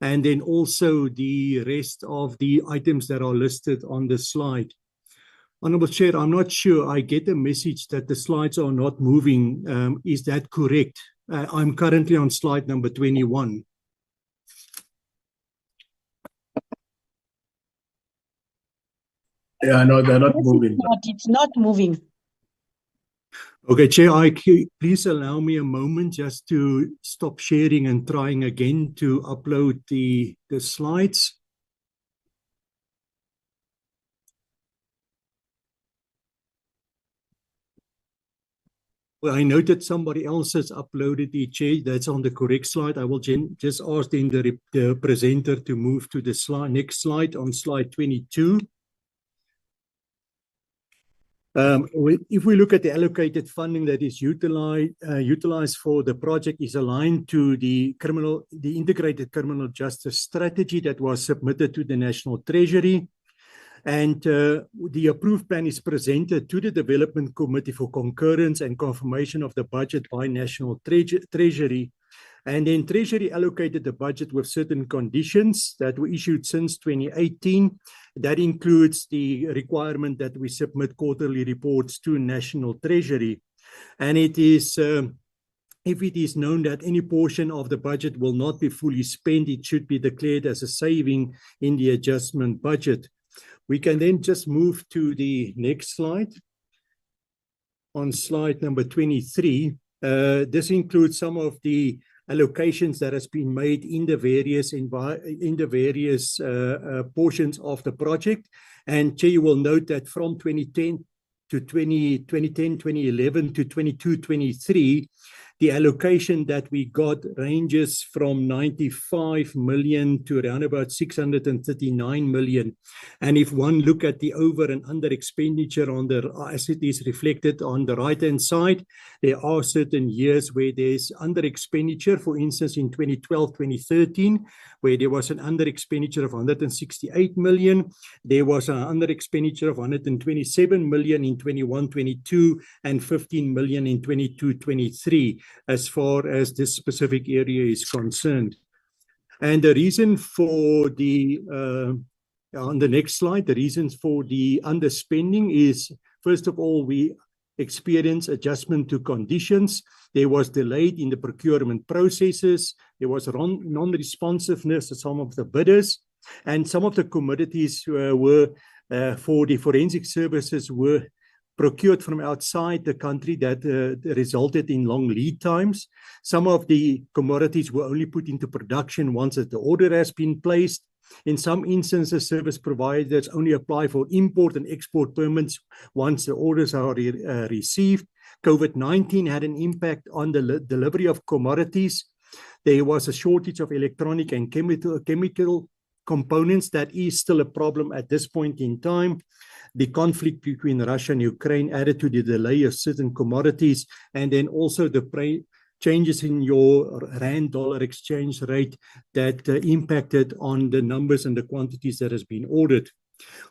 then also the rest of the items that are listed on the slide. Honourable Chair, I'm not sure. I get a message that the slides are not moving. Is that correct? I'm currently on slide number 21. Yeah, no, they're not moving. It's not moving. Okay, Chair, please allow me a moment just to stop sharing and trying again to upload the slides. Well, I noted somebody else has uploaded the Chair. That's on the correct slide. I will just ask then the presenter to move to the next slide, on slide 22. If we look at the allocated funding that is utilized for the project, is aligned to the integrated criminal justice strategy that was submitted to the National Treasury. And the approved plan is presented to the Development Committee for concurrence and confirmation of the budget by National Treasury. And then Treasury allocated the budget with certain conditions that were issued since 2018. That includes the requirement that we submit quarterly reports to National Treasury. And it is, if it is known that any portion of the budget will not be fully spent, it should be declared as a saving in the adjustment budget. We can then just move to the next slide. On slide number 23, this includes some of the allocations that has been made in the various portions of the project. And Chair, you will note that from 2010 to 2011 to 22-23, the allocation that we got ranges from 95 million to around about 639 million. And if one look at the over and under expenditure as it is reflected on the right-hand side, there are certain years where there's under expenditure. For instance, in 2012-2013, where there was an under expenditure of 168 million, there was an under expenditure of 127 million in 21-22 and 15 million in 22-23. As far as this specific area is concerned. And the reason for the, on the next slide, the reasons for the underspending is, first of all, we experienced adjustment to conditions. There was delayed in the procurement processes. There was non-responsiveness of some of the bidders, and some of the commodities were for the forensic services were procured from outside the country that resulted in long lead times. Some of the commodities were only put into production once the order has been placed. In some instances, service providers only apply for import and export permits once the orders are received. COVID-19 had an impact on the delivery of commodities. There was a shortage of electronic and chemical components that is still a problem at this point in time. The conflict between Russia and Ukraine added to the delay of certain commodities, and then also the changes in your rand-dollar exchange rate that impacted on the numbers and the quantities that has been ordered.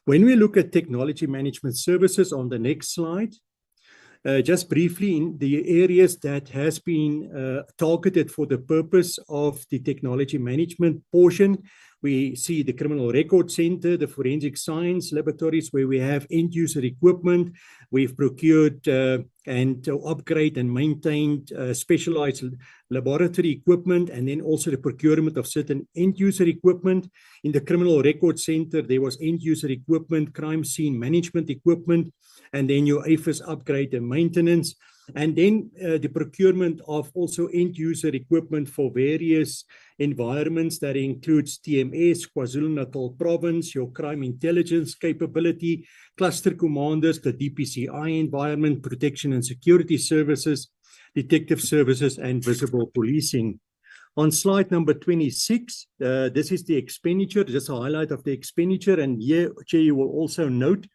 When we look at technology management services on the next slide, just briefly, in the areas that has been targeted for the purpose of the technology management portion, we see the Criminal Record Center, the Forensic Science Laboratories, where we have end-user equipment. We've procured and upgrade and maintained specialized laboratory equipment, and then also the procurement of certain end-user equipment. In the Criminal Record Center, there was end-user equipment, crime scene management equipment, and then your AFIS upgrade and maintenance. And then the procurement of also end-user equipment for various environments that includes TMS, KwaZulu-Natal province, your crime intelligence capability, cluster commanders, the DPCI environment, protection and security services, detective services, and visible policing. On slide number 26, this is the expenditure, just a highlight of the expenditure. And here, Chair, you will also note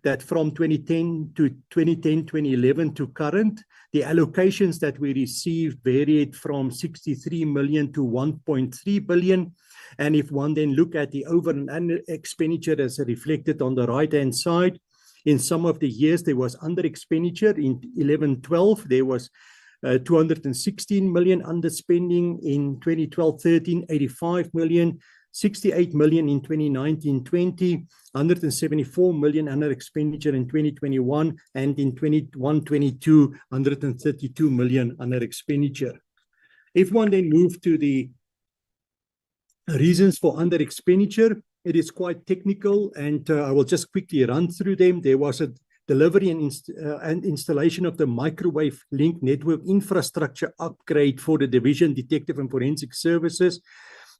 that from 2011 to current, the allocations that we received varied from 63 million to 1.3 billion. And if one then look at the over and under expenditure as reflected on the right-hand side, in some of the years there was under expenditure. In 11-12, there was 216 million underspending. In 2012-13, 85 million. 68 million in 2019-20, 174 million under expenditure in 2021, and in 21-22, 132 million under expenditure. If one then move to the reasons for under expenditure, it is quite technical, and I will just quickly run through them. There was a delivery and installation of the microwave link network infrastructure upgrade for the division Detective and Forensic Services.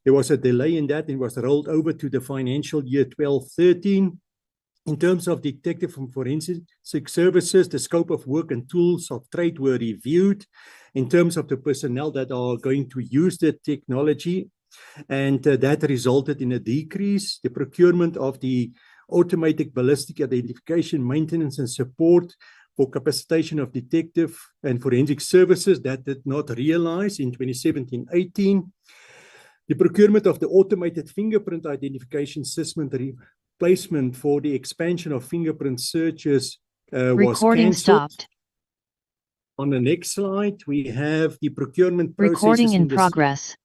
There was a delay in that and was rolled over to the financial year 12-13. In terms of Detective and Forensic Services, the scope of work and tools of trade were reviewed in terms of the personnel that are going to use the technology, and that resulted in a decrease. The procurement of the automatic ballistic identification, maintenance and support for capacitation of detective and forensic services, that did not realize in 2017-18. The procurement of the automated fingerprint identification system replacement for the expansion of fingerprint searches was cancelled. On the next slide, we have the procurement processes. Recording in progress.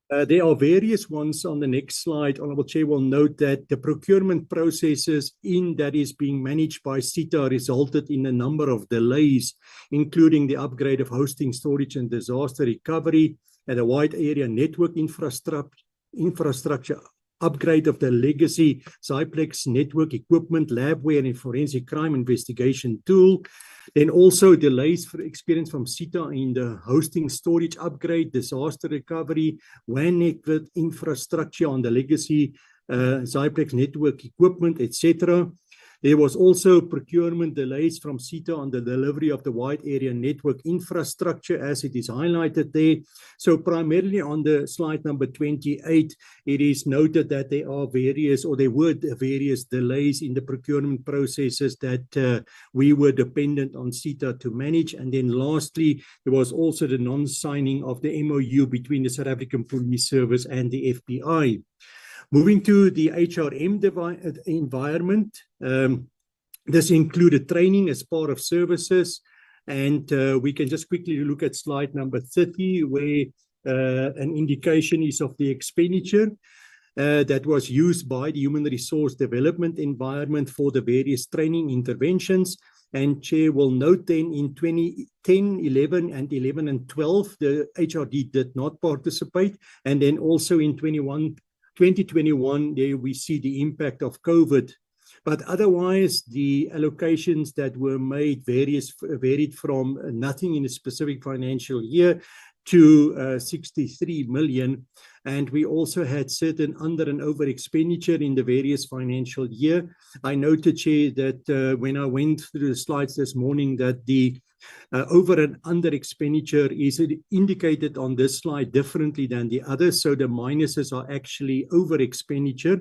There are various ones on the next slide. Honorable Chair will note that the procurement processes that is being managed by CETA resulted in a number of delays, including the upgrade of hosting, storage, and disaster recovery, and a wide area network infrastructure upgrade of the legacy Zyplex network equipment, labware, and forensic crime investigation tool. Then also delays for experience from CETA in the hosting, storage upgrade, disaster recovery, WAN network infrastructure on the legacy Zyplex network equipment, etc. There was also procurement delays from CETA on the delivery of the wide area network infrastructure, as it is highlighted there. So primarily on the slide number 28, it is noted that there were various delays in the procurement processes that we were dependent on CETA to manage. And then lastly, there was also the non-signing of the MOU between the South African Police Service and the FBI. Moving to the HRM environment, this included training as part of services, and we can just quickly look at slide number 30, where an indication is of the expenditure that was used by the human resource development environment for the various training interventions. And Chair will note then in 2010, 11, and 11 and 12, the HRD did not participate, and then also in 2021, there we see the impact of COVID. But otherwise, the allocations that were made varied from nothing in a specific financial year to 63 million. And we also had certain under and over expenditure in the various financial year. I noted, Chair, that when I went through the slides this morning, that the over and under expenditure is indicated on this slide differently than the others. So the minuses are actually over expenditure.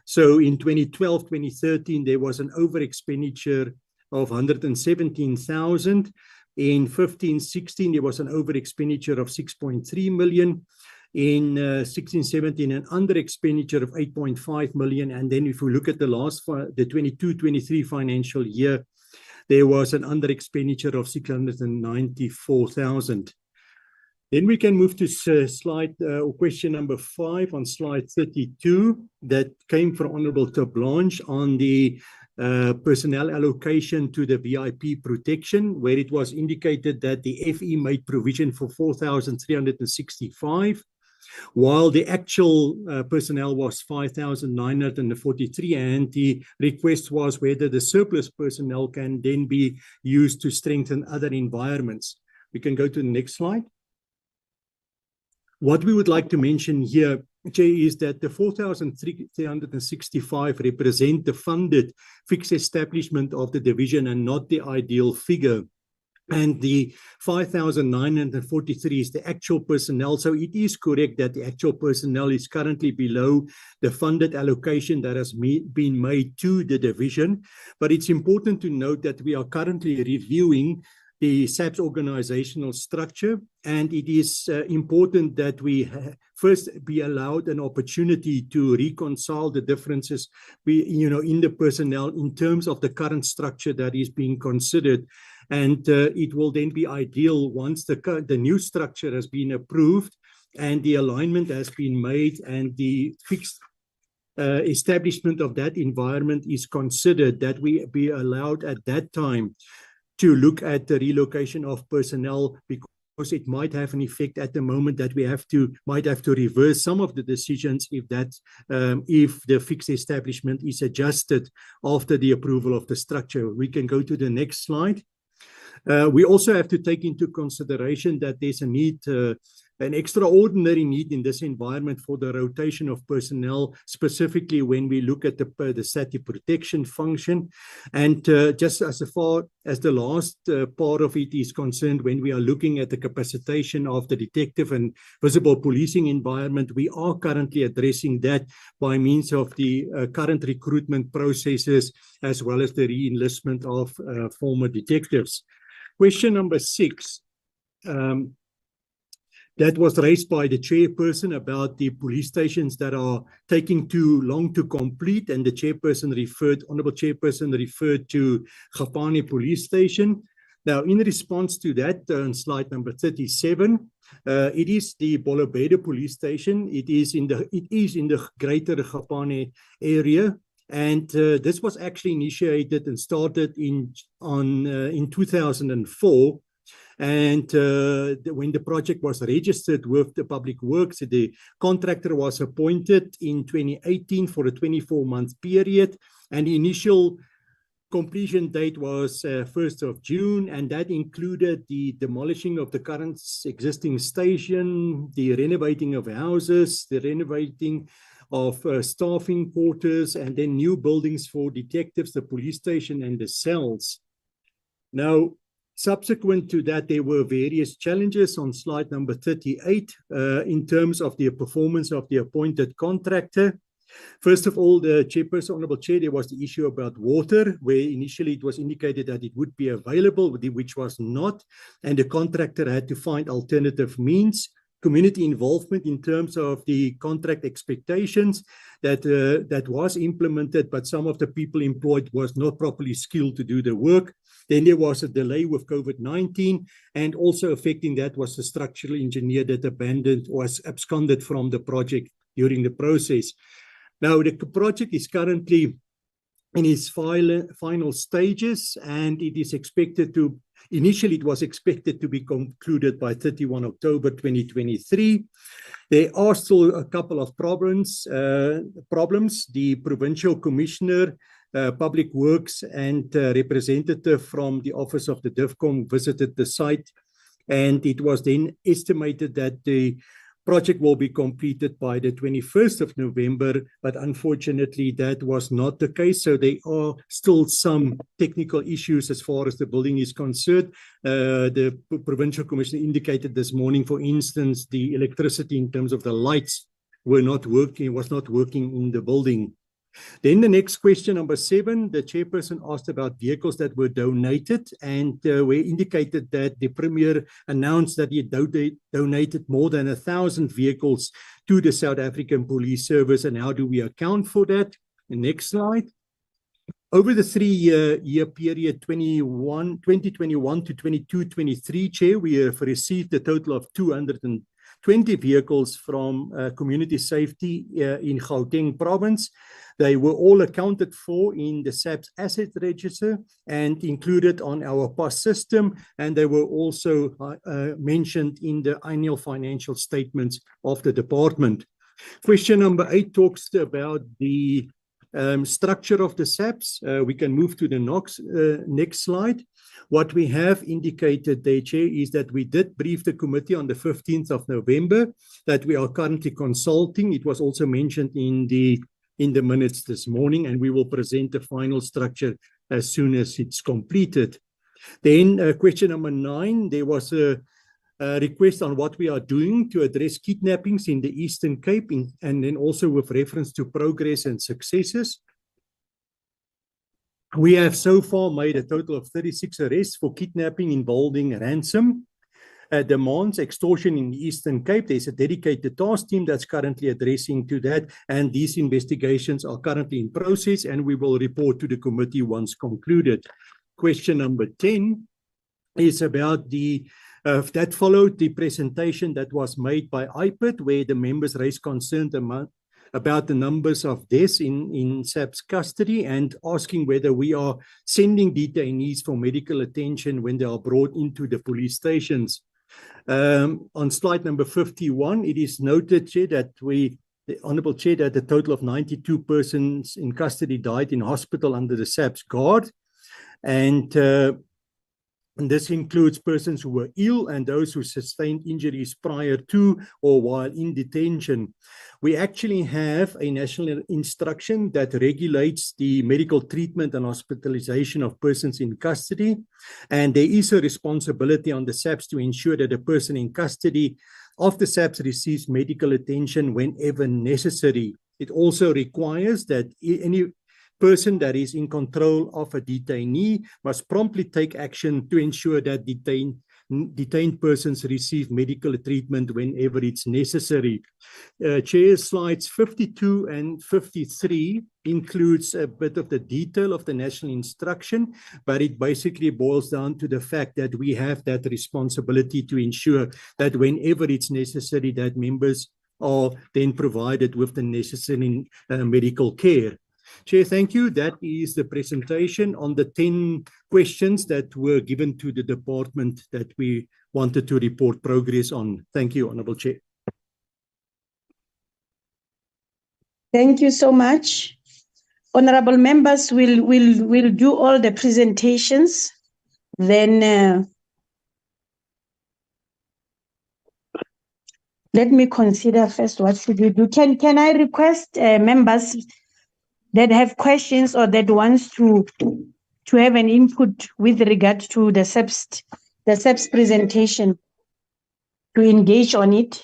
So in 2012-2013, there was an over expenditure of 117,000. In 15-16, there was an over expenditure of 6.3 million. In 16-17, an under expenditure of 8.5 million. And then if we look at the 22-23 financial year, there was an under expenditure of 694,000. Then we can move to slide or question number 5 on slide 32 that came from Honorable Blanche on the personnel allocation to the VIP protection, where it was indicated that the FE made provision for 4,365. While the actual personnel was 5,943, and the request was whether the surplus personnel can then be used to strengthen other environments. We can go to the next slide. What we would like to mention here, Jay, is that the 4,365 represent the funded fixed establishment of the division and not the ideal figure. And the 5,943 is the actual personnel. So it is correct that the actual personnel is currently below the funded allocation that has been made to the division. But it's important to note that we are currently reviewing the SAP's organizational structure, and it is important that we first be allowed an opportunity to reconcile the differences in the personnel in terms of the current structure that is being considered. And it will then be ideal once the new structure has been approved and the alignment has been made and the fixed establishment of that environment is considered, that we be allowed at that time to look at the relocation of personnel, because it might have an effect at the moment that we might have to reverse some of the decisions if the fixed establishment is adjusted after the approval of the structure. We can go to the next slide. We also have to take into consideration that there's a need, an extraordinary need in this environment for the rotation of personnel, specifically when we look at the static protection function. And just as far as the last part of it is concerned, when we are looking at the capacitation of the detective and visible policing environment, we are currently addressing that by means of the current recruitment processes, as well as the re-enlistment of former detectives. Question number 6. That was raised by the chairperson about the police stations that are taking too long to complete, and the honorable chairperson referred to Gapane police station. Now, in response to that, on slide number 37, it is the Bolobedo police station. It is in the greater Gapane area. And this was actually initiated and started in 2004. And when the project was registered with the Public Works, the contractor was appointed in 2018 for a 24-month period. And the initial completion date was 1st of June, and that included the demolishing of the current existing station, the renovating of houses, the renovating of staffing quarters, and then new buildings for detectives, the police station, and the cells. Now, subsequent to that, there were various challenges on slide number 38 in terms of the performance of the appointed contractor. First of all, the chairperson, Honorable Chair, there was the issue about water, where initially it was indicated that it would be available, which was not, and the contractor had to find alternative means. Community involvement in terms of the contract expectations that was implemented, but some of the people employed was not properly skilled to do the work. Then there was a delay with COVID-19, and also affecting that was the structural engineer that was absconded from the project during the process. Now, the project is currently in its final stages, and it is expected to, initially it was expected to be concluded by 31 October 2023. There are still a couple of problems. The provincial commissioner, Public Works, and representative from the office of the DIVCOM visited the site, and it was then estimated that the project will be completed by the 21st of November, but unfortunately that was not the case. So there are still some technical issues as far as the building is concerned. The provincial commissioner indicated this morning, for instance, the electricity in terms of the lights was not working in the building. Then the next question, number 7, the chairperson asked about vehicles that were donated, and we indicated that the Premier announced that he donated more than 1,000 vehicles to the South African Police Service. And how do we account for that? The next slide. Over the 3-year period, 2021 to 22-23, Chair, we have received a total of 220 vehicles from community safety in Gauteng province. They were all accounted for in the SAPS asset register and included on our PAS system, and they were also mentioned in the annual financial statements of the department. Question number 8 talks about the structure of the SAPS. We can move to the next slide. What we have indicated there, Chair, is that we did brief the committee on the 15th of November that we are currently consulting. It was also mentioned in the minutes this morning, and we will present the final structure as soon as it's completed. Then question number 9, there was a request on what we are doing to address kidnappings in the Eastern Cape, and then also with reference to progress and successes. We have so far made a total of 36 arrests for kidnapping involving ransom, demands, extortion in the Eastern Cape. There's a dedicated task team that's currently addressing to that, and these investigations are currently in process, and we will report to the committee once concluded. Question number 10 is about that followed the presentation that was made by IPID, where the members raised concern about the numbers of deaths in SAPS custody, and asking whether we are sending detainees for medical attention when they are brought into the police stations. On slide number 51, it is noted, Chair, that the Honourable Chair, that a total of 92 persons in custody died in hospital under the SAPS guard. And this includes persons who were ill and those who sustained injuries prior to or while in detention. We actually have a national instruction that regulates the medical treatment and hospitalization of persons in custody. And there is a responsibility on the SAPS to ensure that a person in custody of the SAPS receives medical attention whenever necessary. It also requires that any person that is in control of a detainee must promptly take action to ensure that detained persons receive medical treatment whenever it's necessary. Chair, slides 52 and 53 includes a bit of the detail of the national instruction, but it basically boils down to the fact that we have that responsibility to ensure that whenever it's necessary, that members are then provided with the necessary medical care. Chair, thank you. That is the presentation on the 10 questions that were given to the department that we wanted to report progress on. Thank you, Honourable Chair. Thank you so much. Honourable members will do all the presentations. Then let me consider first what should we do. Can I request members that have questions or that wants to have an input with regard to the SAPS presentation to engage on it?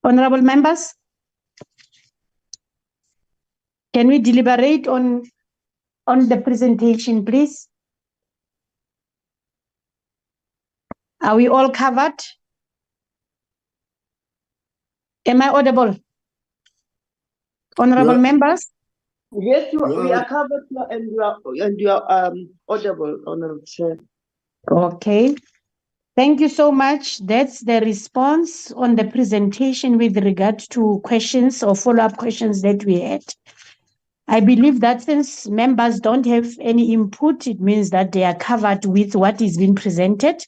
Honorable members, can we deliberate on the presentation, please? Are we all covered? Am I audible? Honorable members? Yes, we are covered and you are audible, Honorable Chair. Okay. Thank you so much. That's the response on the presentation with regard to questions or follow-up questions that we had. I believe that since members don't have any input, it means that they are covered with what is being presented.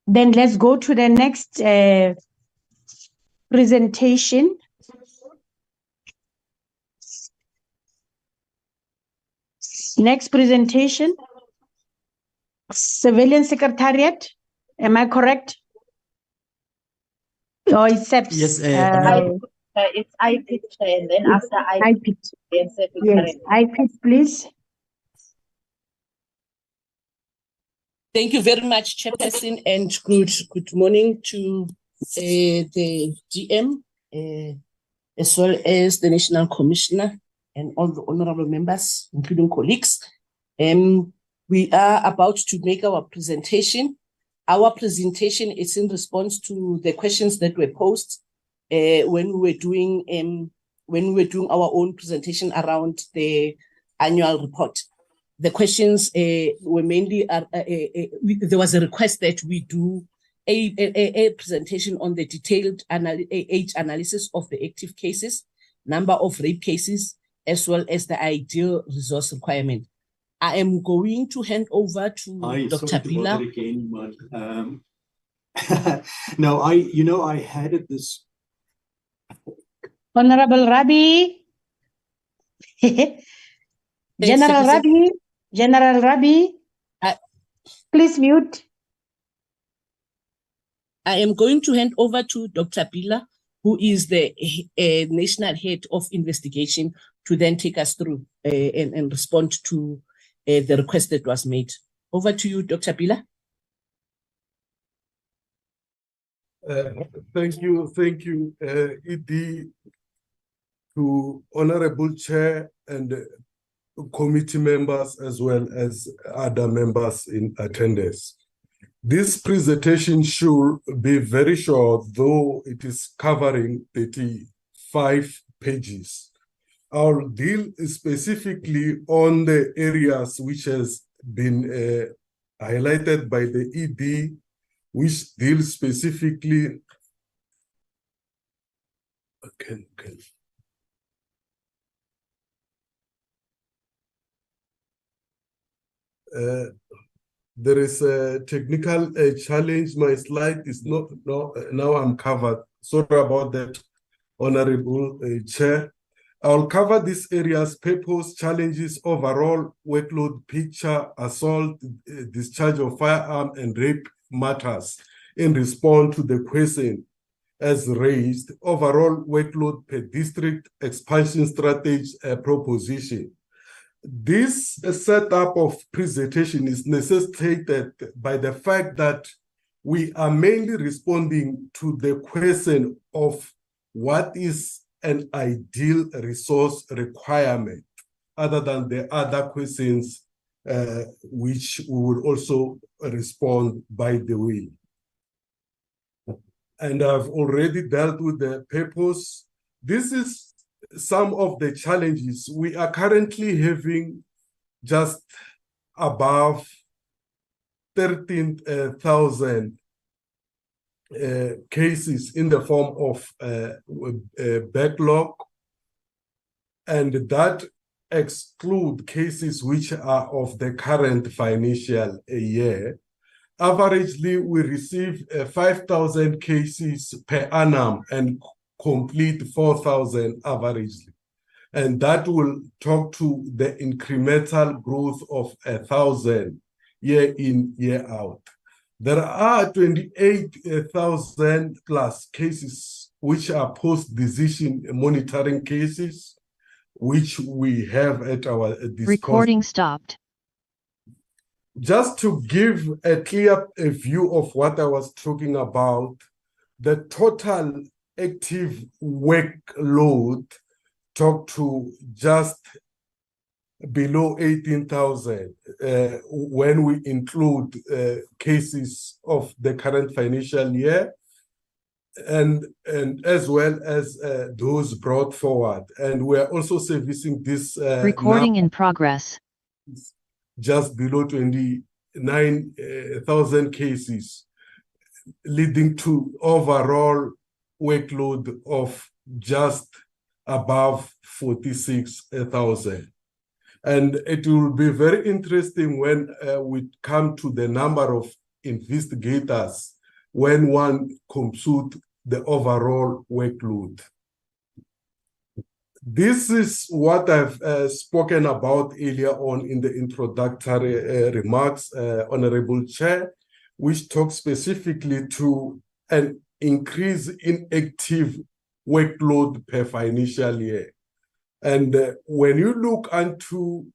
Then let's go to the next presentation. Next presentation. Civilian Secretariat. Am I correct? Or it's SAPS? Yes, it's IPIT, and then after IPIT. Yes, IPIT, please. Thank you very much, Chairperson, and good morning to the GM, as well as the National Commissioner and all the honorable members, including colleagues. We are about to make our presentation. Our presentation is in response to the questions that were posed when we were doing our own presentation around the annual report. The questions were mainly, there was a request that we do a presentation on the detailed age analysis of the active cases, number of rape cases, as well as the ideal resource requirement. I am going to hand over to Dr. Pila. No, I had it this. Honorable Rabi. General Rabi. Please mute. I am going to hand over to Dr. Pila, who is the National Head of Investigation, to then take us through and respond to the request that was made. Over to you, Dr. Pila. Thank you, ED, to Honorable Chair and committee members, as well as other members in attendance. This presentation should be very short, though it is covering 35 pages. I'll deal specifically on the areas which has been highlighted by the ED, which deals specifically. There is a technical challenge. My slide is not, now I'm covered. Sorry about that, Honorable Chair. I'll cover these areas: purpose, challenges, overall workload picture, assault, discharge of firearm, and rape matters in response to the question as raised, overall workload per district, expansion strategy proposition. This setup of presentation is necessitated by the fact that we are mainly responding to the question of what is an ideal resource requirement, other than the other questions which we will also respond by the way. And I've already dealt with the purpose. This is some of the challenges. We are currently having just above 13,000 cases in the form of backlog, and that exclude cases which are of the current financial year. Averagely, we receive 5,000 cases per annum and complete 4,000 averagely. And that will talk to the incremental growth of 1,000 year in, year out. There are 28,000 plus cases which are post-decision monitoring cases, which we have at our disposal. Recording stopped. Just to give a clear view of what I was talking about, the total active workload talked to just below 18,000 when we include cases of the current financial year, and as well as those brought forward. And we're also servicing this recording in progress. Just below 29,000 cases, leading to overall workload of just above 46,000. And it will be very interesting when we come to the number of investigators when one computes the overall workload. This is what I've spoken about earlier on in the introductory remarks, Honorable Chair, which talks specifically to an increase in active workload per financial year. And when you look into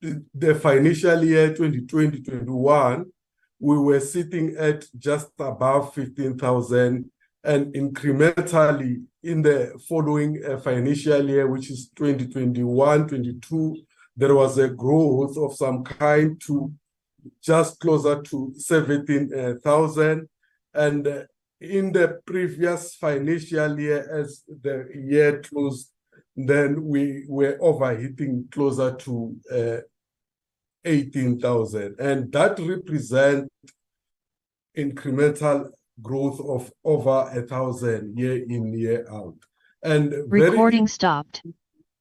the financial year 2020-21, we were sitting at just above 15,000, and incrementally in the following financial year, which is 2021-22, there was a growth of some kind to just closer to 17,000. And in the previous financial year, as the year closed, then we were overheating closer to 18,000. And that represents incremental growth of over 1,000 year in, year out. And recording stopped.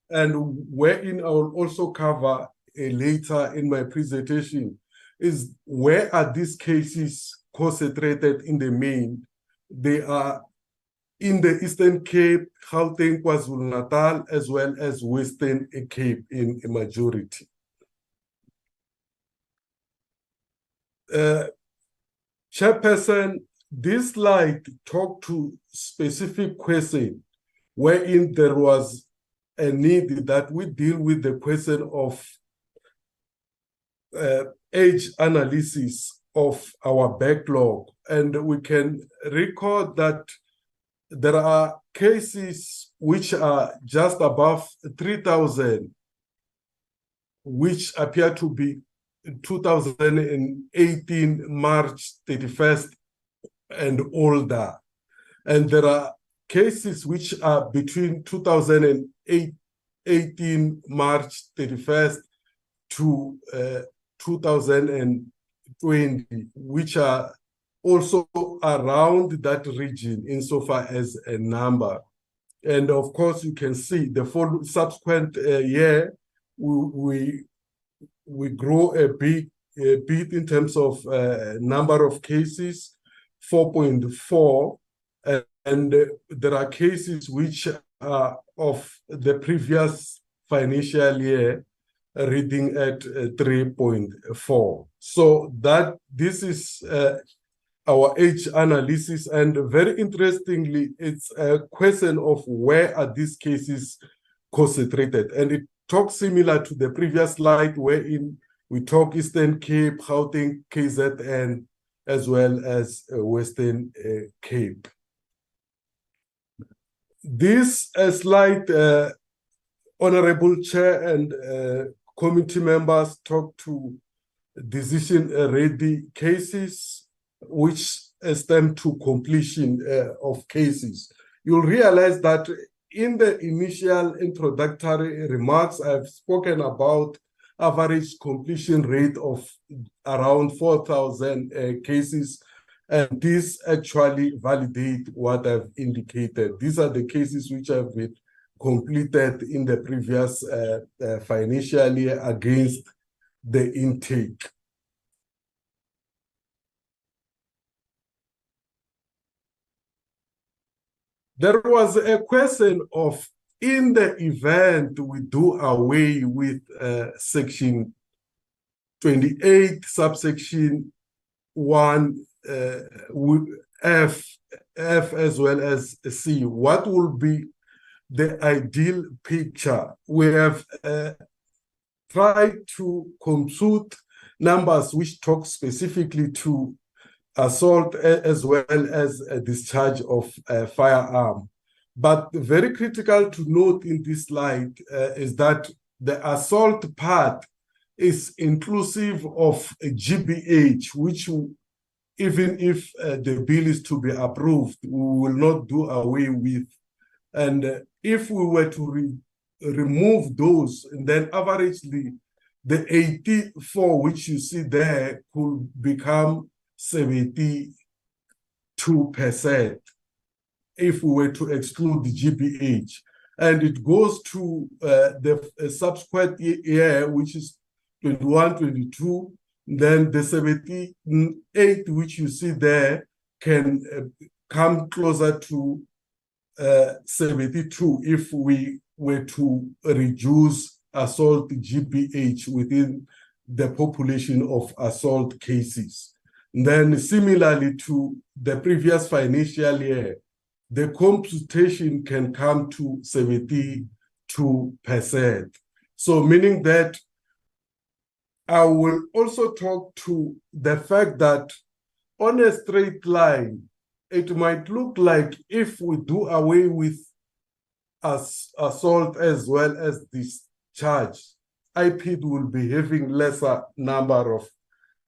And wherein I will also cover later in my presentation is where are these cases concentrated in the main. They are in the Eastern Cape, Gauteng, KwaZulu-Natal, as well as Western Cape in a majority. Chairperson, this slide talked to specific question wherein there was a need that we deal with the question of age analysis of our backlog. And we can record that there are cases which are just above 3,000, which appear to be 2018 March 31st and older. And there are cases which are between 2018 March 31st to 2020, which are also around that region insofar as a number. And of course, you can see the subsequent year, we we grow a bit in terms of number of cases, 4.4, and there are cases which are of the previous financial year, reading at 3.4. So that this is our age analysis, and very interestingly, it's a question of where are these cases concentrated, and it talks similar to the previous slide wherein we talk Eastern Cape, Gauteng, KZN, as well as Western Cape. This slide, Honorable Chair and committee members, talk to decision-ready cases, which stem to completion of cases. You'll realize that in the initial introductory remarks, I've spoken about average completion rate of around 4,000 cases, and this actually validate what I've indicated. These are the cases which have been completed in the previous financial year against the intake. There was a question of, in the event we do away with section 28, subsection 1, F as well as C, what will be the ideal picture? We have tried to compute numbers which talk specifically to assault as well as a discharge of a firearm. But very critical to note in this slide is that the assault part is inclusive of a GBH, which even if the bill is to be approved, we will not do away with. And if we were to remove those, then averagely the 84 which you see there could become 72% if we were to exclude the GBH. And it goes to the subsequent year, which is 21, 22, then the 78 which you see there can come closer to 72 if we were to reduce assault GBH within the population of assault cases. Then similarly to the previous financial year, the computation can come to 72%. So meaning that I will also talk to the fact that on a straight line, it might look like if we do away with assault as well as discharge, IPID will be having lesser number of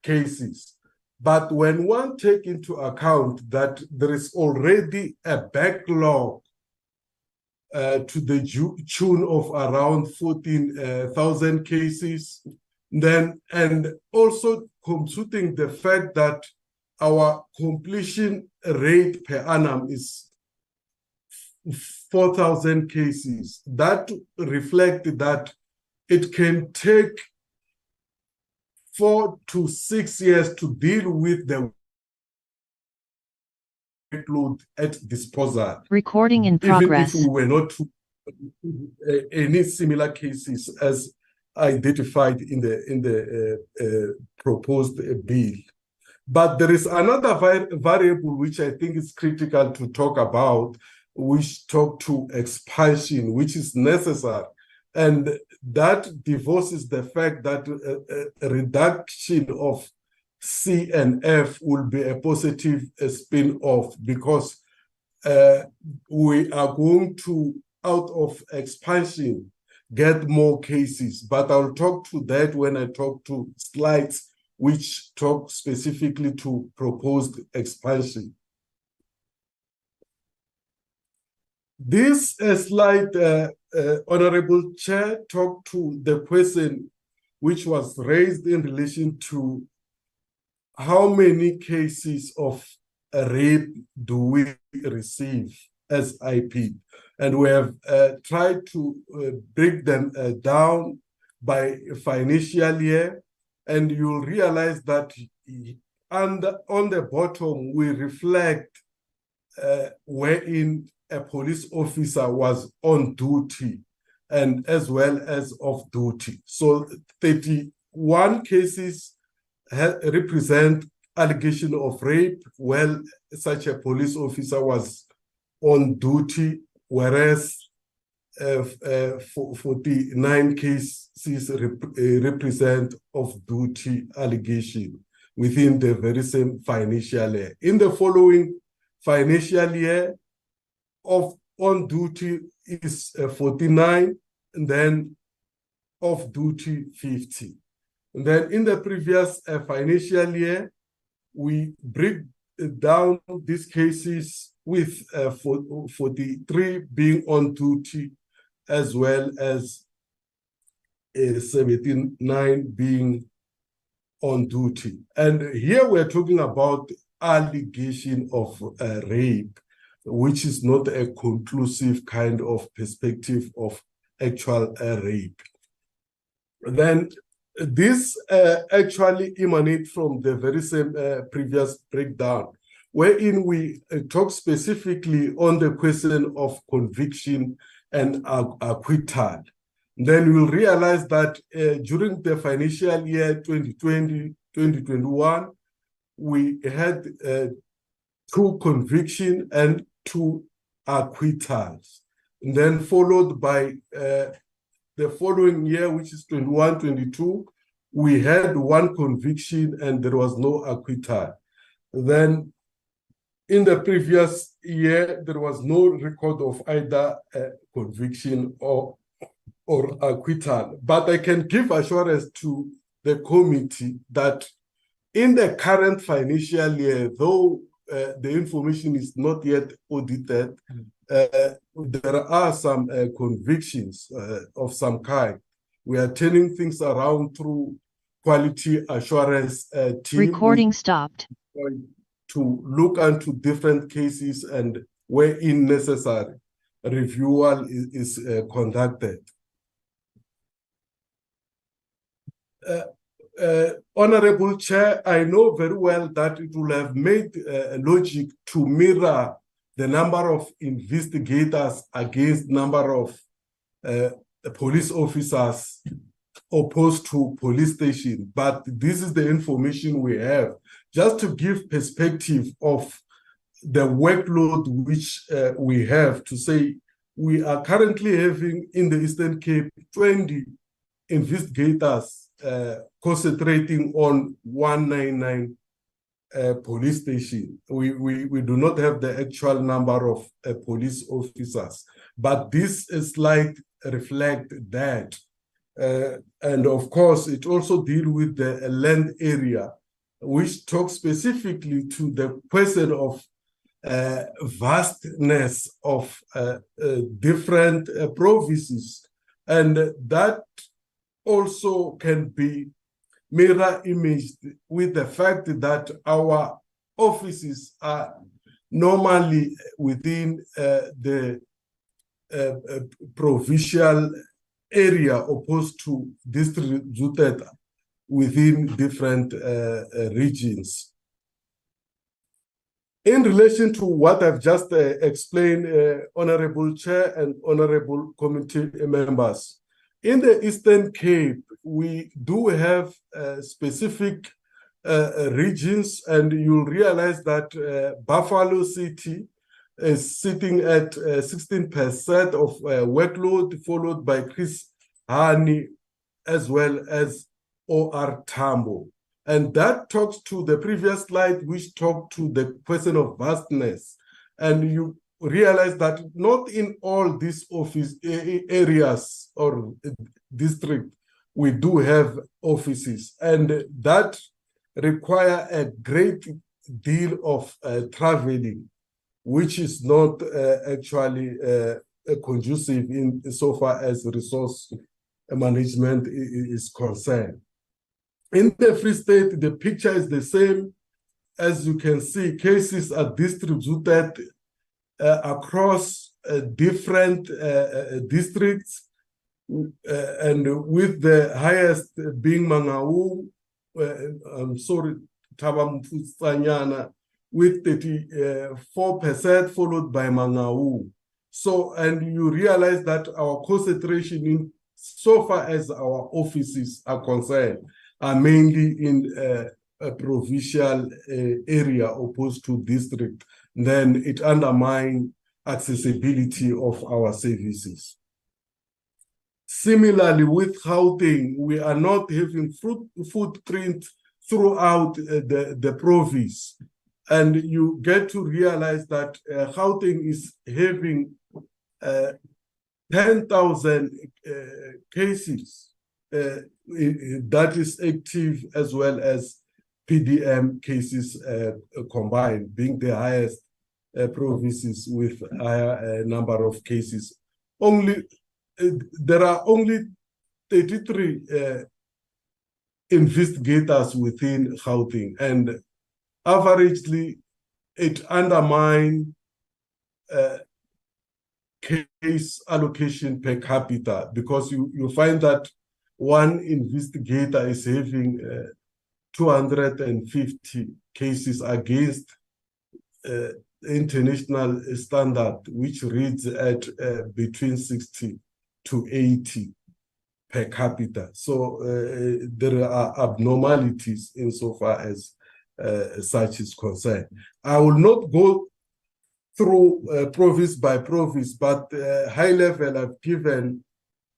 cases. But when one take into account that there is already a backlog to the tune of around 14,000 cases, then, and also computing the fact that our completion rate per annum is 4,000 cases, that reflects that it can take 4 to 6 years to deal with the workload at disposal. Recording in progress. Even if we were not to any similar cases as identified in the proposed bill. But there is another variable which I think is critical to talk about, which talk to expansion, which is necessary. And that divorces the fact that a reduction of C and F will be a positive spin-off, because we are going to, out of expansion, get more cases. But I'll talk to that when I talk to slides which talk specifically to proposed expansion. This slide, Honorable Chair, talked to the question which was raised in relation to how many cases of rape do we receive as IP. And we have tried to break them down by financial year, and you'll realize that on the bottom we reflect wherein a police officer was on duty and as well as off duty. So 31 cases represent allegation of rape, while such a police officer was on duty, whereas 49 cases represent off-duty allegation within the very same financial year. In the following financial year, on duty is 49, and then off duty 50. And then in the previous financial year, we break down these cases with 43 being on duty, as well as 79 being on duty. And here we're talking about allegation of rape, which is not a conclusive kind of perspective of actual rape. Then this actually emanates from the very same previous breakdown, wherein we talk specifically on the question of conviction and acquittal. Then we'll realize that during the financial year 2020-2021, we had 2 convictions and 2 acquittals. And then followed by the following year, which is 21-22, we had 1 conviction and there was no acquittal. Then in the previous year, there was no record of either conviction or acquittal. But I can give assurance to the committee that in the current financial year, though the information is not yet audited, there are some convictions of some kind. We are turning things around through quality assurance team. Recording stopped. To look into different cases and wherein necessary, reviewal is conducted. Honorable Chair, I know very well that it will have made logic to mirror the number of investigators against number of police officers opposed to police station, but this is the information we have. Just to give perspective of the workload which we have, to say we are currently having in the Eastern Cape 20 investigators concentrating on 199 police station. We do not have the actual number of police officers, but this slide reflects that. And of course, it also deals with the land area, which talks specifically to the question of vastness of different provinces. And that also can be mirror imaged with the fact that our offices are normally within the provincial area opposed to distributed within different regions. In relation to what I've just explained, Honorable Chair and Honorable Committee members, in the Eastern Cape, we do have specific regions, and you'll realize that Buffalo City is sitting at 16% of workload, followed by Chris Hani, as well as OR Tambo. And that talks to the previous slide, which talked to the question of vastness. And you realize that not in all these office areas or district, we do have offices. And that require a great deal of traveling, which is not actually conducive in so far as resource management is concerned. In the Free State, the picture is the same. As you can see, cases are distributed across different districts, and with the highest being Mangaung, I'm sorry, Thaba Mputsanyana, with 34%, followed by Mangaung. So, and you realize that our concentration in, so far as our offices are concerned, are mainly in a provincial area opposed to district. Then it undermines accessibility of our services. Similarly, with Gauteng, we are not having footprint throughout the province. And you get to realize that Gauteng is having 10,000 cases that is active, as well as PDM cases combined, being the highest provinces with higher number of cases. There are only 33 investigators within Gauteng, and averagely it undermines case allocation per capita, because you find that one investigator is having 250 cases against international standard, which reads at between 60 to 80 per capita. So there are abnormalities insofar as such is concerned. I will not go through province by province, but high level I've given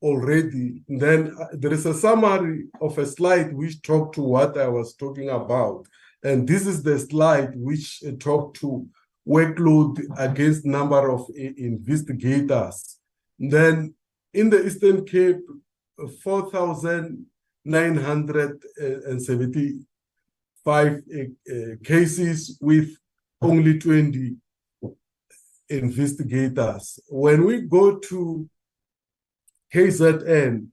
already. Then there is a summary of a slide which talked to what I was talking about. And this is the slide which talked to workload against number of investigators. Then in the Eastern Cape, 4,975 cases with only 20 investigators. When we go to KZN,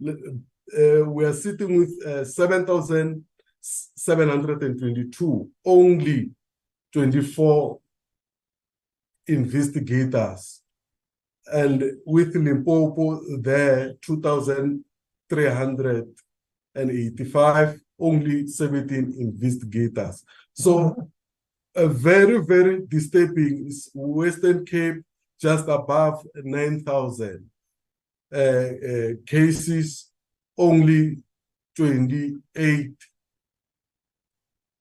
we are sitting with 7,722, only 24 investigators. And with Limpopo, there 2,385, only 17 investigators. So a very, very disturbing is Western Cape, just above 9,000 cases, only 28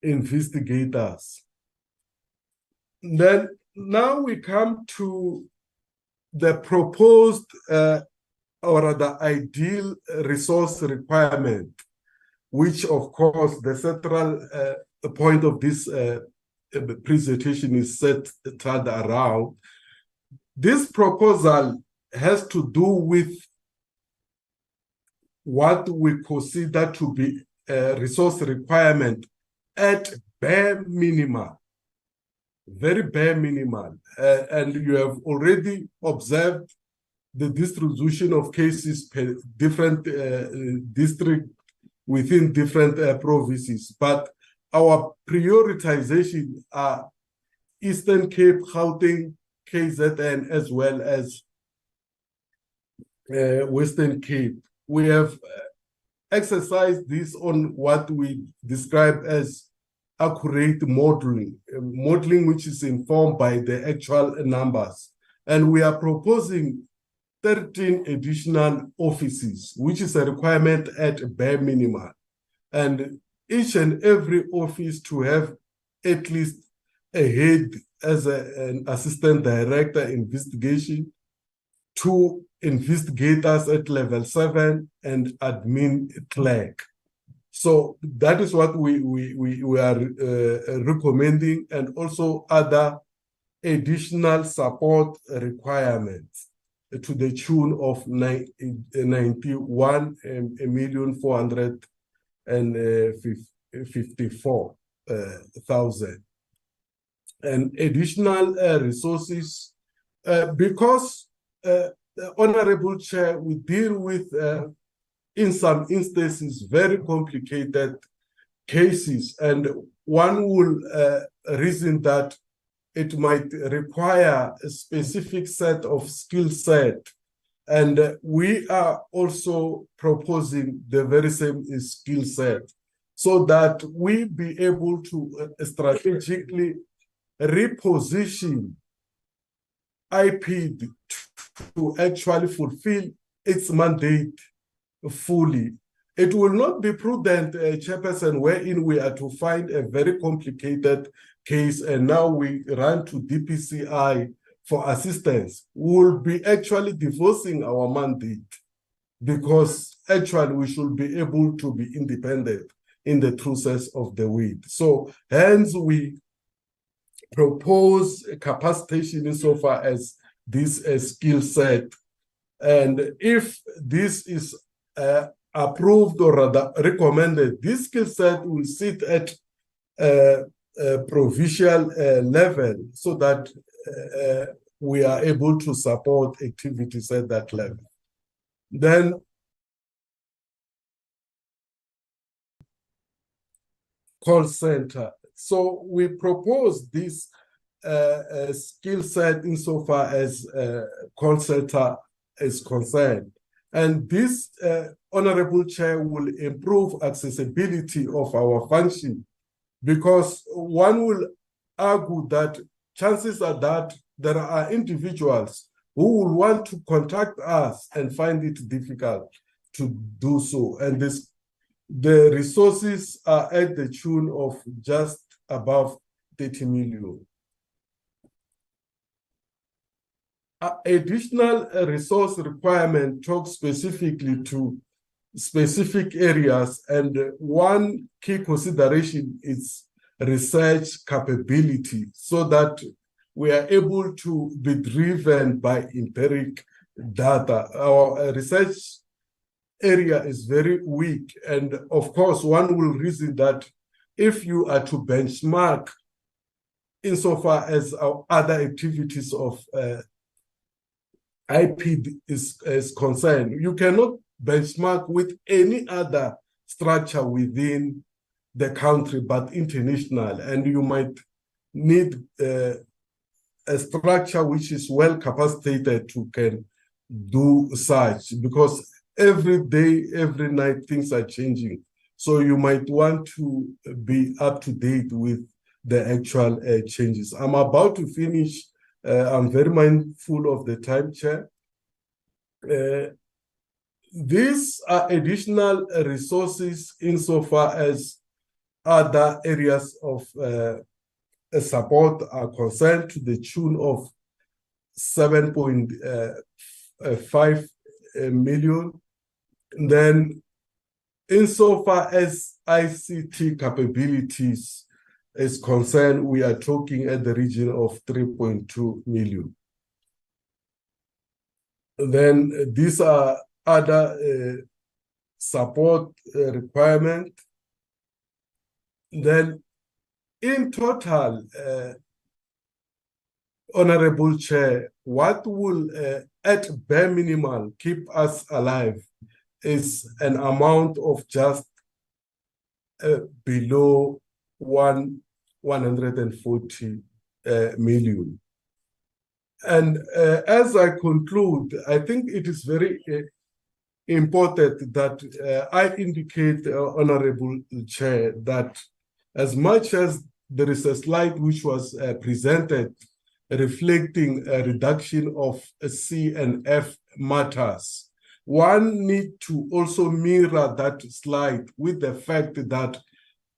investigators. Then now we come to the proposed or the ideal resource requirement, which of course the central point of this presentation is centered around. This proposal has to do with what we consider to be a resource requirement at bare minimum, very bare minimum. And you have already observed the distribution of cases per different district within different provinces. But our prioritization are Eastern Cape, Gauteng, KZN, as well as Western Cape. We have exercised this on what we describe as accurate modeling, modeling which is informed by the actual numbers. And we are proposing 13 additional offices, which is a requirement at bare minimum. And each and every office to have at least a head as an assistant director investigation, 2 investigators at level 7, and admin clerk. So that is what we are recommending, and also other additional support requirements to the tune of 91,454,000. And additional resources, because the Honorable Chair, we deal with, in some instances, very complicated cases, and one will reason that it might require a specific set of skill set And we are also proposing the very same skill set so that we be able to strategically reposition IPID to actually fulfill its mandate fully. It will not be prudent, Chairperson, wherein we are to find a very complicated case and now we run to DPCI for assistance. We will be actually divorcing our mandate because actually we should be able to be independent in the true sense of the word. So hence we propose capacitation insofar as this skill set. And if this is approved or rather recommended, this skill set will sit at a provincial level so that we are able to support activities at that level. Then call center. So we propose this skill set insofar as call center is concerned. And this, Honorable Chair, will improve accessibility of our function because one will argue that chances are that there are individuals who will want to contact us and find it difficult to do so. And the resources are at the tune of just above 30 million. Additional resource requirement talks specifically to specific areas, and one key consideration is research capability so that we are able to be driven by empiric data. Our research area is very weak, and of course one will reason that if you are to benchmark insofar as our other activities of IPID is concerned, you cannot benchmark with any other structure within the country but international, and you might need a structure which is well capacitated to can do such, because every day, every night, things are changing. So you might want to be up to date with the actual changes. I'm about to finish. I'm very mindful of the time, Chair. These are additional resources insofar as other areas of support are concerned to the tune of 7.5 million. Then insofar as ICT capabilities is concerned, we are talking at the region of 3.2 million. Then these are other support requirement. Then in total, Honorable Chair, what will at bare minimal keep us alive is an amount of just below 140 million. And as I conclude, I think it is very important that I indicate, Honorable Chair, that as much as there is a slide which was presented reflecting a reduction of C and F matters, one need to also mirror that slide with the fact that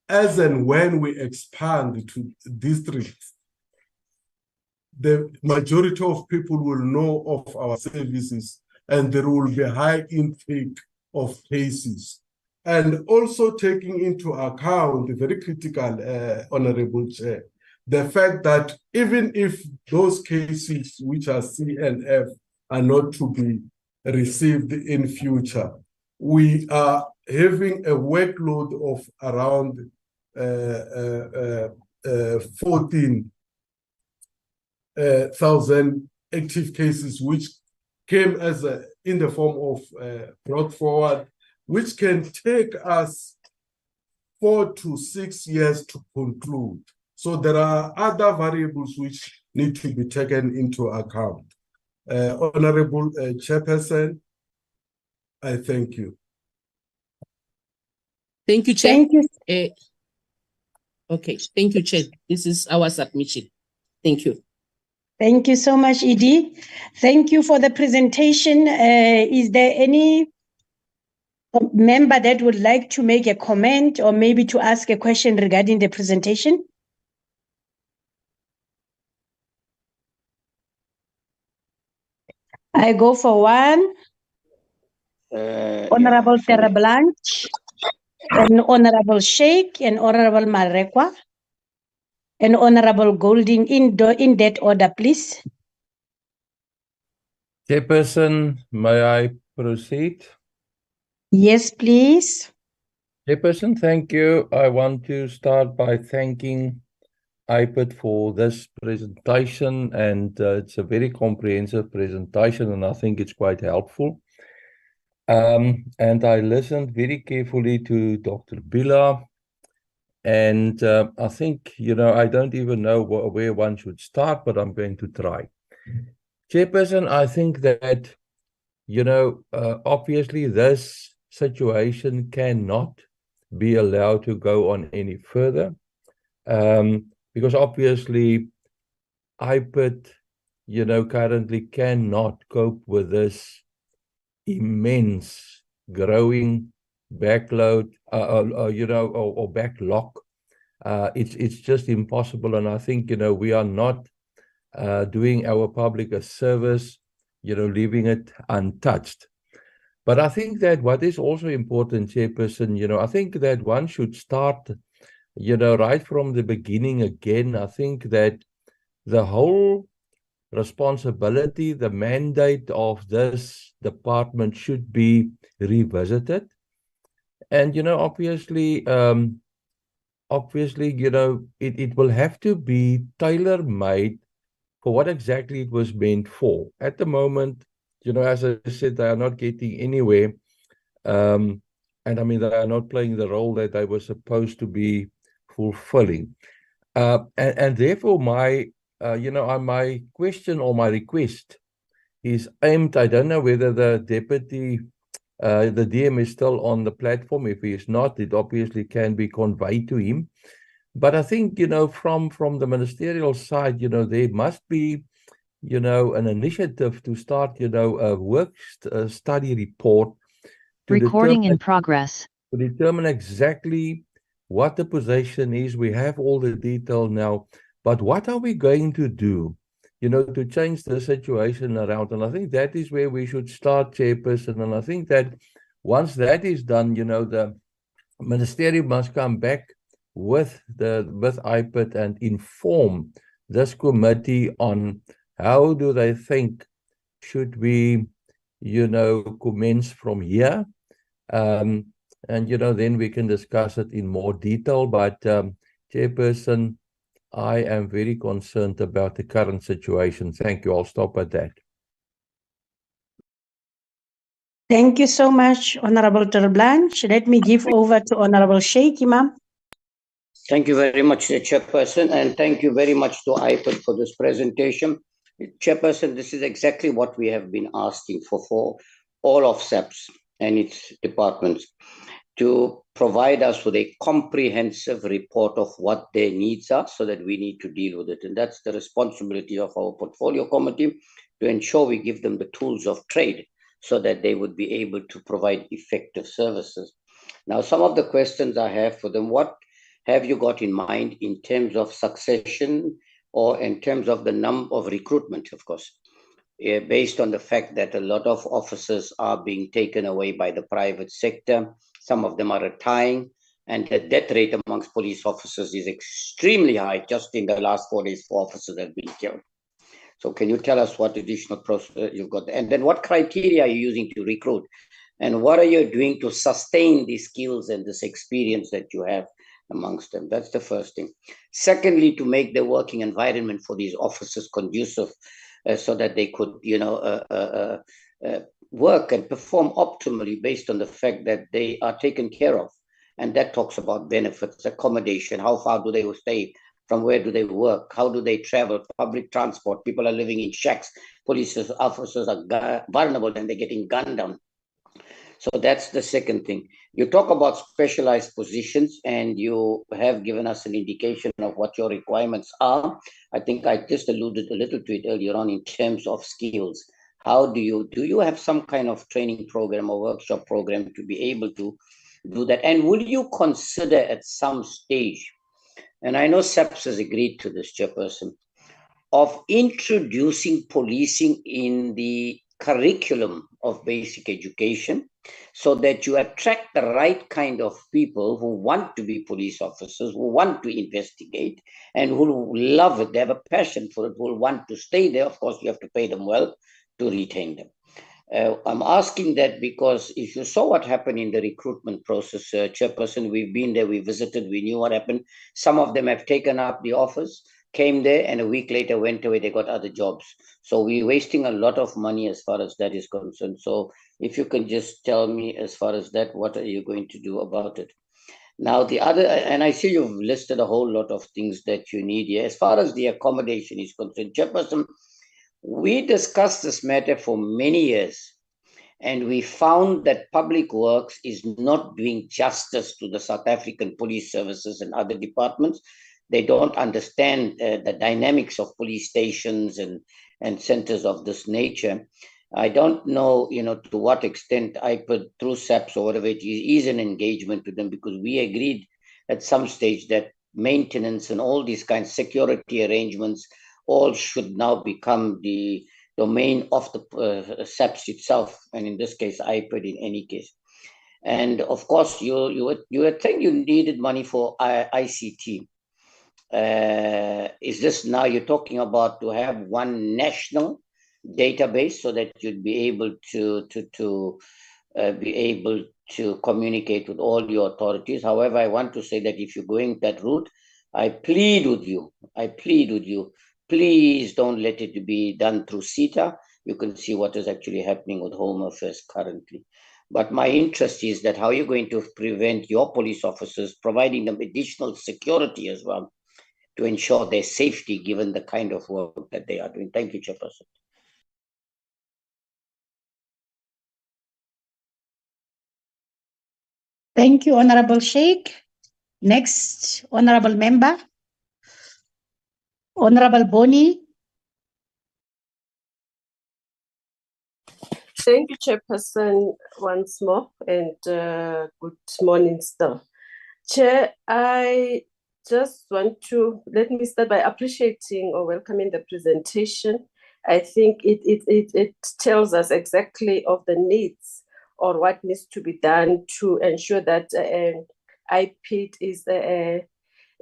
as and when we expand to districts, the majority of people will know of our services and there will be a high intake of cases. And also taking into account, very critical, Honorable Chair, the fact that even if those cases which are C and F are not to be received in future, we are having a workload of around 14,000 active cases, which came as in the form of brought forward, which can take us 4 to 6 years to conclude. So there are other variables which need to be taken into account. Honorable Chairperson, I thank you. Thank you, Chair. Thank you. Okay, thank you, Chair. This is our submission. Thank you. Thank you so much, Edie. Thank you for the presentation. Is there any member that would like to make a comment or maybe to ask a question regarding the presentation? I go for one. Honorable Terra Blanche, and Honorable Sheikh, and Honorable Marekwa, and Honorable Golding in that order, please. Chairperson, may I proceed? Yes, please. Chairperson, thank you. I want to start by thanking IPID for this presentation, and it's a very comprehensive presentation, and I think it's quite helpful. And I listened very carefully to Dr. Bila, and I think, I don't even know where one should start, but I'm going to try. Chairperson, I think that, obviously this situation cannot be allowed to go on any further, because obviously IPID, currently cannot cope with this immense growing backload, or backlog. It's just impossible, and I think, we are not doing our public a service, leaving it untouched. But I think that what is also important, Chairperson, I think that one should start, right from the beginning again. I think that the whole responsibility, the mandate of this department should be revisited. And, obviously, it will have to be tailor-made for what exactly it was meant for. At the moment, as I said, they are not getting anywhere. And I mean, they are not playing the role that they were supposed to be fulfilling. And therefore, my question or my request is aimed, I don't know whether the deputy, the DM is still on the platform. If he is not, it obviously can be conveyed to him. But I think, from the ministerial side, there must be, an initiative to start, a work study report. Recording in progress. To determine exactly what the position is. We have all the detail now, but what are we going to do, to change the situation around? And I think that is where we should start, Chairperson. And I think that once that is done, the ministerium must come back with IPID and inform this committee on how do they think should we, commence from here. And, then we can discuss it in more detail. But, Chairperson, I am very concerned about the current situation. Thank you. I'll stop at that. Thank you so much, Honorable Terblanche. Let me give over to Honorable Sheikh, Imam. Thank you very much, Chairperson, and thank you very much to IPID for this presentation. Chairperson, this is exactly what we have been asking for all of SAPS and its departments, to provide us with a comprehensive report of what their needs are so that we need to deal with it. And that's the responsibility of our portfolio committee, to ensure we give them the tools of trade so that they would be able to provide effective services. Now, some of the questions I have for them: what have you got in mind in terms of succession, or in terms of the number of recruitment, of course, based on the fact that a lot of officers are being taken away by the private sector? Some of them are retiring, and the death rate amongst police officers is extremely high. Just in the last 4 days, 4 officers have been killed. So can you tell us what additional process you've got? And then what criteria are you using to recruit? And what are you doing to sustain these skills and this experience that you have amongst them? That's the first thing. Secondly, to make the working environment for these officers conducive, so that they could, work and perform optimally based on the fact that they are taken care of. And that talks about benefits, accommodation, how far do they stay From where do they work? How do they travel? Public transport. People are living in shacks. Police officers are vulnerable and they're getting gunned down. So that's the second thing. You talk about specialized positions and you have given us an indication of what your requirements are. I think I just alluded a little to it earlier on in terms of skills. How do you have some kind of training program or workshop program to be able to do that? And would you consider at some stage, and I know SAPS has agreed to this, Chairperson, of introducing policing in the curriculum of basic education so that you attract the right kind of people who want to be police officers, who want to investigate, and who love it, they have a passion for it, who will want to stay there. Of course, you have to pay them well to retain them. I'm asking that because if you saw what happened in the recruitment process, Chairperson, we've been there, we visited, we knew what happened. Some of them have taken up the offers, came there, and a week later went away, they got other jobs. So we're wasting a lot of money as far as that is concerned. So if you can just tell me as far as that, what are you going to do about it? Now, the other, and I see you've listed a whole lot of things that you need here. As far as the accommodation is concerned, Chairperson, we discussed this matter for many years, and we found that Public Works is not doing justice to the South African police services and other departments. They don't understand the dynamics of police stations and centers of this nature. I don't know, to what extent I put through SAPS or whatever it is an engagement with them, because we agreed at some stage that maintenance and all these kinds of security arrangements all should now become the domain of the SAPS itself, and in this case, IPID in any case. And of course, you were saying you needed money for ICT. Is this now you're talking about to have one national database so that you'd be able to communicate with all your authorities? However, I want to say that if you're going that route, I plead with you, please don't let it be done through CETA. You can see what is actually happening with Home Affairs currently. But my interest is that how you're going to prevent your police officers, providing them additional security as well, to ensure their safety given the kind of work that they are doing. Thank you, Chairperson. Thank you, Honorable Sheikh. Next, Honorable Member. Honorable Boni. Thank you, Chairperson, once more, and good morning still. Chair, I just want to, let me start by appreciating or welcoming the presentation. I think it tells us exactly of the needs or what needs to be done to ensure that IPID is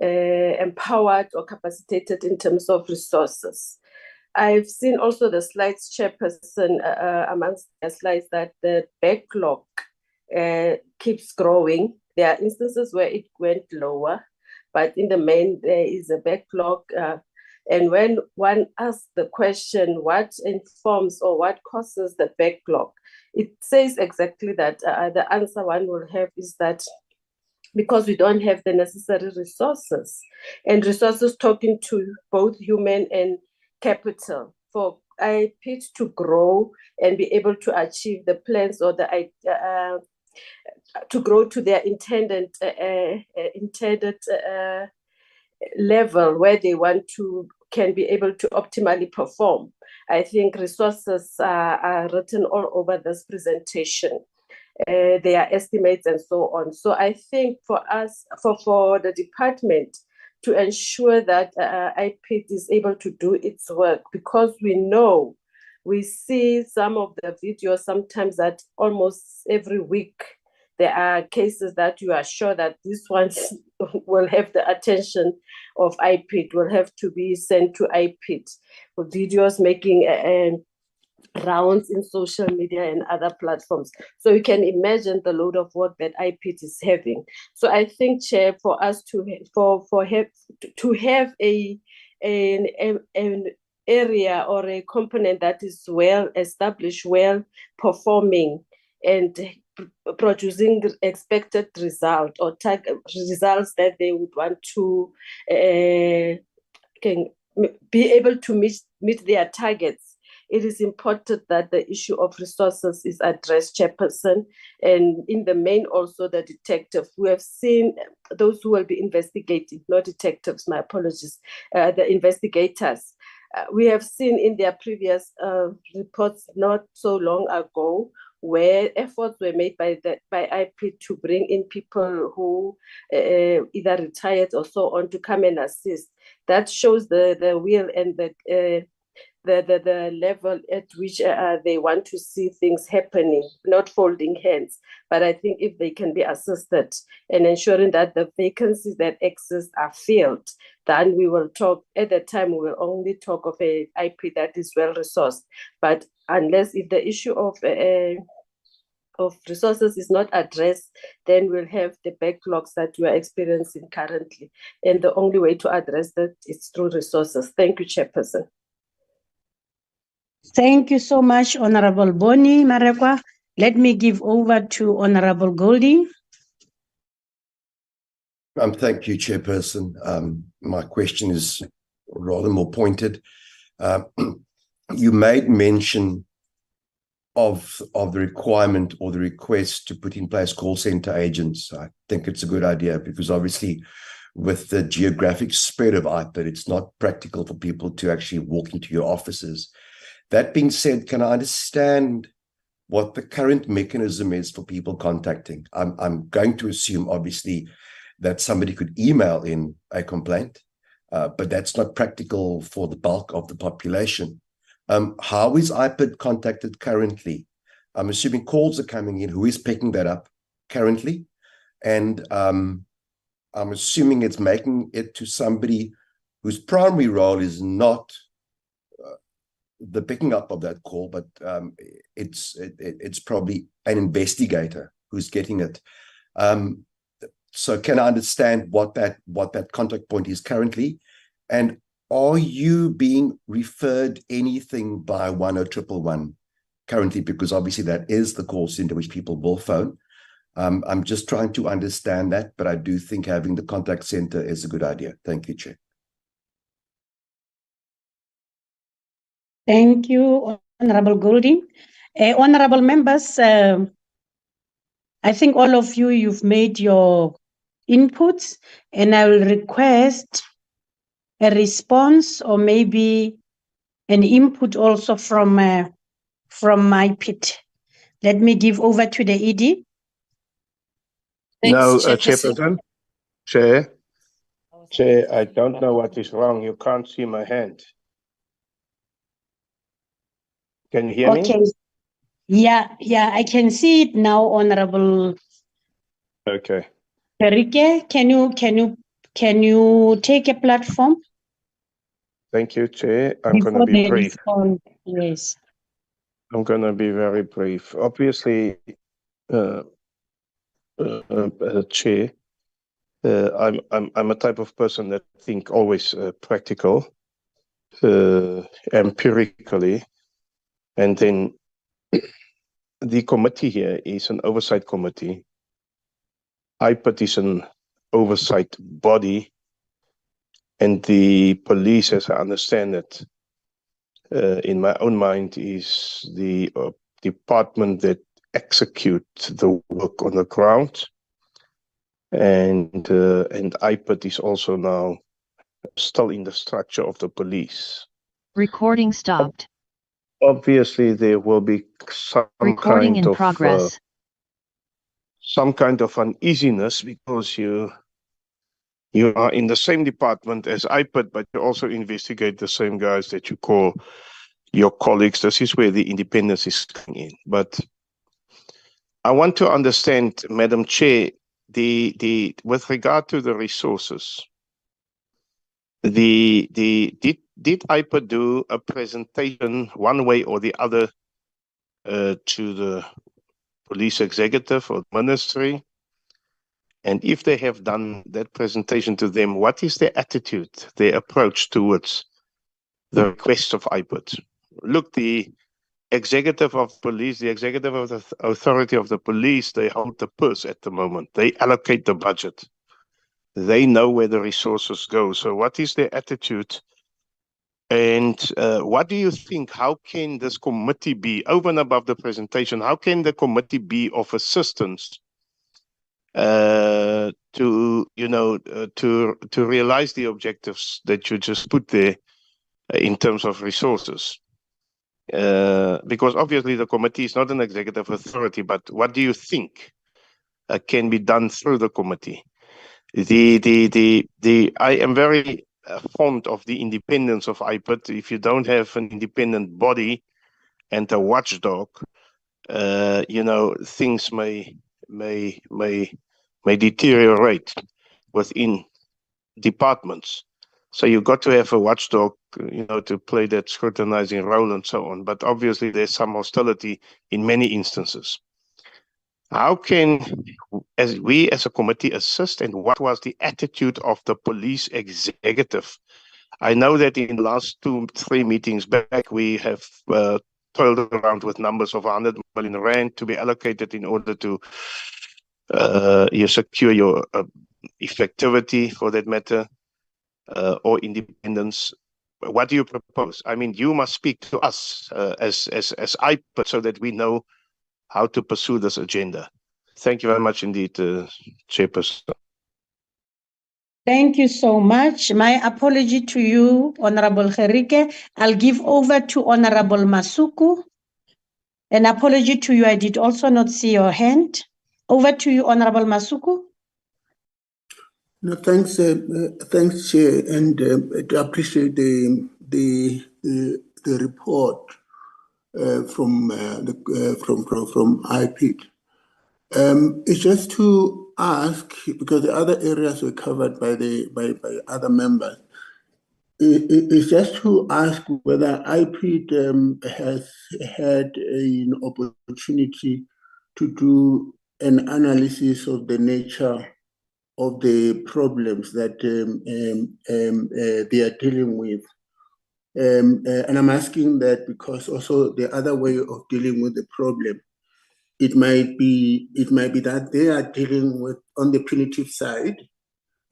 empowered or capacitated in terms of resources. I've seen also the slides, Chairperson, amongst the slides, that the backlog keeps growing. There are instances where it went lower, but in the main, there is a backlog. And when one asks the question, what informs or what causes the backlog, it says exactly that the answer one will have is that because we don't have the necessary resources, and resources talking to both human and capital for IPID to grow and be able to achieve the plans or the to grow to their intended level where they want to can be able to optimally perform. I think resources are written all over this presentation. There are estimates and so on. So I think for us, for the department to ensure that IPID is able to do its work, because we see some of the videos sometimes that almost every week there are cases that you are sure that these ones will have the attention of IPID, will have to be sent to IPID, with videos making rounds in social media and other platforms. So you can imagine the load of work that IPID is having. So I think, Chair, for us to have an area or a component that is well established, well performing, and producing expected result or results that they would want to can be able to meet their targets. It is important that the issue of resources is addressed, Chairperson, and in the main also the detective. We have seen those who will be investigating, not detectives, my apologies, the investigators. We have seen in their previous reports not so long ago where efforts were made by IP to bring in people who either retired or so on to come and assist. That shows the will and the level at which they want to see things happening, not folding hands. But I think if they can be assisted and ensuring that the vacancies that exist are filled, then we will talk, at that time we will only talk of a IP that is well resourced. But unless if the issue of resources is not addressed, then we'll have the backlogs that we are experiencing currently. And the only way to address that is through resources. Thank you, Chairperson. Thank you so much, Honorable Bonnie Marekwa. Let me give over to Honorable Goldie. Thank you, Chairperson. My question is rather more pointed. You made mention of the requirement or the request to put in place call center agents. I think it's a good idea because obviously with the geographic spread of IPID, it's not practical for people to actually walk into your offices. That being said, can I understand what the current mechanism is for people contacting? I'm going to assume, obviously, that somebody could email in a complaint, but that's not practical for the bulk of the population. How is IPID contacted currently? I'm assuming calls are coming in. Who is picking that up currently? And I'm assuming it's making it to somebody whose primary role is not the picking up of that call, but it's probably an investigator who's getting it. So can I understand what that contact point is currently? And are you being referred anything by 10111 currently? Because obviously that is the call center which people will phone. I'm just trying to understand that, but I do think having the contact center is a good idea. Thank you, Chair. Thank you, Honorable Goldie. Honorable members, I think all of you've made your inputs, and I will request a response or maybe an input also from my pit. Let me give over to the ED. No, Thanks, Chairperson. Chair, I don't know what is wrong. You can't see my hand. Can you hear me? Okay. Yeah, I can see it now, Honorable Okay. Perike. Can you take a platform? Thank you, Chair. I'm going to be brief. Yes. I'm going to be very brief. Obviously, Chair, I'm a type of person that think always practical, empirically, and then the committee here is an oversight committee. IPID is an oversight body, and the police, as I understand it, in my own mind, is the department that executes the work on the ground. And IPID is also now still in the structure of the police. Recording stopped. Obviously, there will be some Recording kind in of progress. some kind of uneasiness because you are in the same department as IPID, but you also investigate the same guys that you call your colleagues. This is where the independence is coming in. But I want to understand, Madam Chair, with regard to the resources, did IPID do a presentation one way or the other to the police executive or ministry? And if they have done that presentation to them, what is their attitude, their approach towards the request of IPID? Look, the executive of police, the executive of the authority of the police, they hold the purse at the moment. They allocate the budget. They know where the resources go. So what is their attitude? And what do you think? How can this committee be, over and above the presentation, how can the committee be of assistance to realize the objectives that you just put there in terms of resources? Because obviously the committee is not an executive authority, but what do you think can be done through the committee? I am very fond of the independence of IPID. If you don't have an independent body and a watchdog, things may deteriorate within departments. So you've got to have a watchdog, to play that scrutinizing role and so on. But obviously there's some hostility in many instances. How can we as a committee assist, and what was the attitude of the police executive? I know that in the last 2-3 meetings back, we have toiled around with numbers of 100 million rand to be allocated in order to secure your effectivity, for that matter, or independence. What do you propose? I mean, you must speak to us as IPID so that we know how to pursue this agenda. Thank you very much indeed, Chairperson. Thank you so much. My apology to you, Honorable Gerike. I'll give over to Honorable Masuku. An apology to you. I did also not see your hand. Over to you, Honorable Masuku. No, thanks, Chair, and I appreciate the report from IPID. It's just to ask, because the other areas were covered by other members. It's just to ask whether IPID has had an opportunity to do an analysis of the nature of the problems that they are dealing with. And I'm asking that because also the other way of dealing with the problem, it might be that they are dealing with on the punitive side,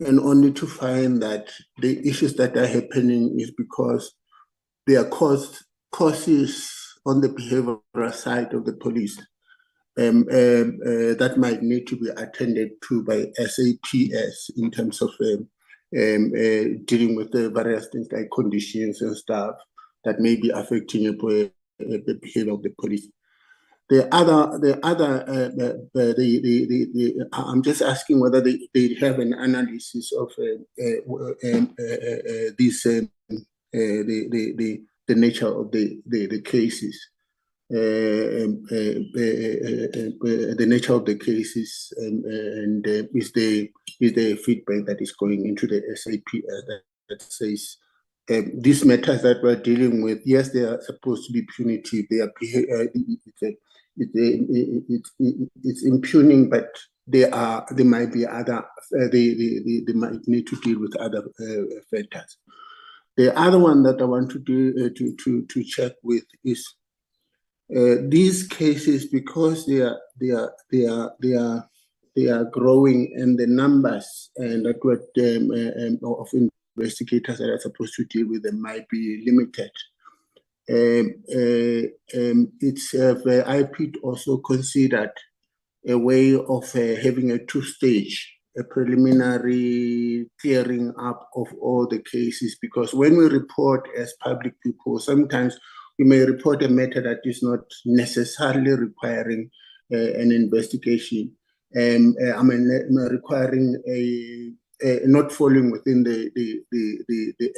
and only to find that the issues that are happening is because there are causes on the behavioral side of the police. That might need to be attended to by SAPS in terms of dealing with the various things like conditions and stuff that may be affecting the behavior of the police. I'm just asking whether they have an analysis of the nature of the cases. The nature of the cases, and is the feedback that is going into the SAP that says these matters that we're dealing with, yes, they are supposed to be punitive. They are it's impugning, but there might be other. They might need to deal with other factors. The other one that I want to do to check with is. These cases, because they are growing, and the numbers and that of investigators that are supposed to deal with them might be limited. It's IPID also considered a way of having a two-stage, a preliminary clearing up of all the cases, because when we report as public people, sometimes we may report a matter that is not necessarily requiring an investigation, requiring not falling within the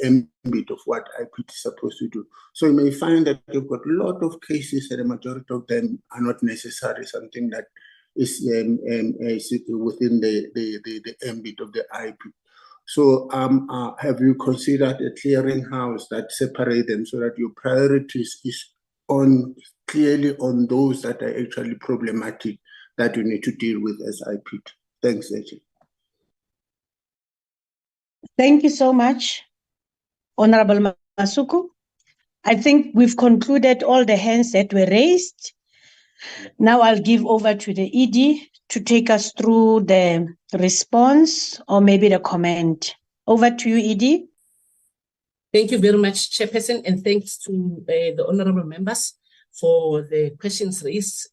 ambit of what IPID is supposed to do. So you may find that you've got a lot of cases, and the majority of them are not necessarily something that is within the ambit of the IPID. So have you considered a clearinghouse that separates them so that your priorities is clearly on those that are actually problematic that you need to deal with as IPID? Thanks, Eji. Thank you so much, Honorable Masuku. I think we've concluded all the hands that were raised. Now I'll give over to the ED to take us through the response or maybe the comment. Over to you, ED. Thank you very much, Chairperson, and thanks to the honorable members for the questions raised.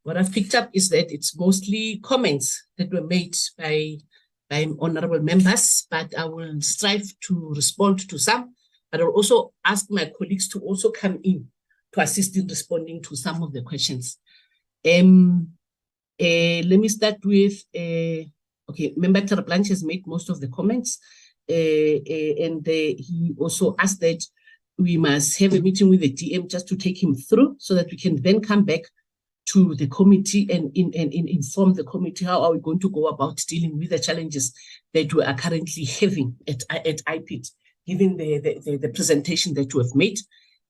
What I've picked up is that it's mostly comments that were made by honorable members, but I will strive to respond to some, but I'll also ask my colleagues to also come in to assist in responding to some of the questions. Let me start with, okay, Member Teraplanch has made most of the comments, and he also asked that we must have a meeting with the DM just to take him through so that we can then come back to the committee and inform the committee how are we going to go about dealing with the challenges that we are currently having at IPID, given the presentation that we have made.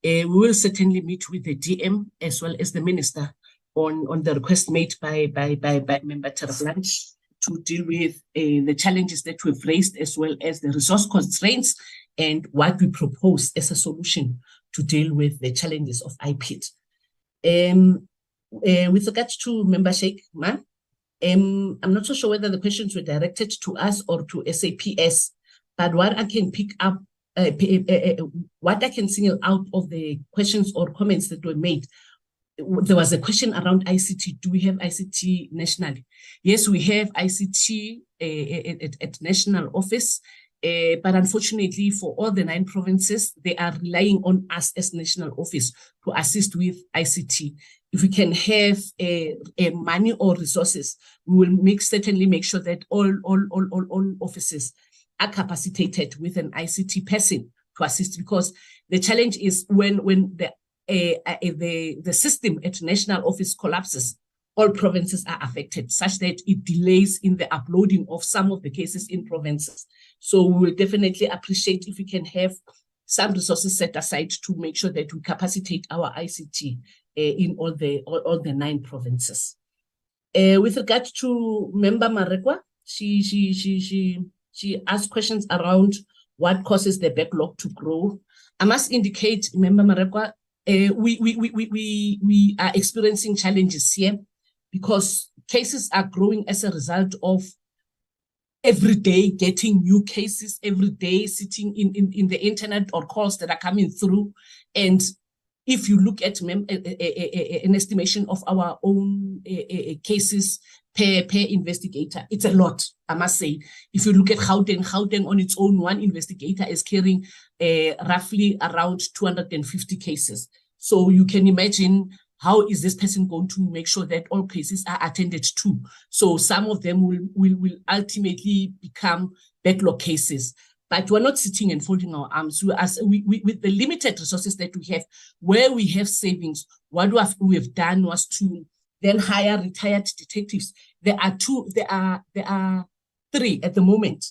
We will certainly meet with the DM as well as the minister on the request made by Member Teraplanch to deal with the challenges that we've raised, as well as the resource constraints and what we propose as a solution to deal with the challenges of IPID. With regards to Member Sheikh Man, I'm not so sure whether the questions were directed to us or to SAPS, but what I can pick up, what I can single out of the questions or comments that were made, there was a question around ICT. Do we have ICT nationally? Yes, we have ICT at national office, but unfortunately for all the 9 provinces, they are relying on us as national office to assist with ICT. If we can have money or resources, we will certainly make sure that all offices are capacitated with an ICT person to assist, because the challenge is when the system at national office collapses, all provinces are affected, such that it delays in the uploading of some of the cases in provinces. So we will definitely appreciate if we can have some resources set aside to make sure that we capacitate our ICT in all the 9 provinces. With regard to Member Marekwa, she asked questions around what causes the backlog to grow. I must indicate, Member Marekwa, we are experiencing challenges here because cases are growing as a result of every day getting new cases, every day sitting in the internet or calls that are coming through. And if you look at an estimation of our own cases per investigator, it's a lot, I must say. If you look at Gauteng on its own, one investigator is carrying roughly around 250 cases. So you can imagine how is this person going to make sure that all cases are attended to. So some of them will ultimately become backlog cases. But we're not sitting and folding our arms. With the limited resources that we have, where we have savings, what we have done was to then hire retired detectives. There are 3 at the moment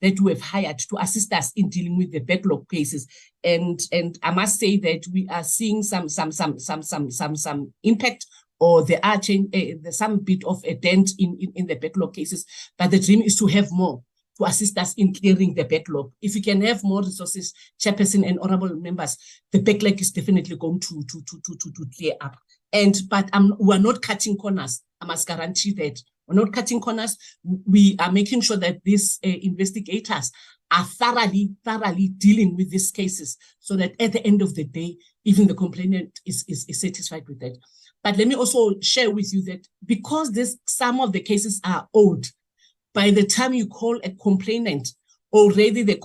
that we have hired to assist us in dealing with the backlog cases. And I must say that we are seeing some impact, or there are some bit of a dent in the backlog cases. But the dream is to have more to assist us in clearing the backlog. If we can have more resources, Chairperson and honorable members, the backlog is definitely going to clear up. But we're not cutting corners. I must guarantee that. We're not cutting corners. We are making sure that these investigators are thoroughly dealing with these cases, so that at the end of the day, even the complainant is satisfied with that. But let me also share with you that because some of the cases are old, by the time you call a complainant, already the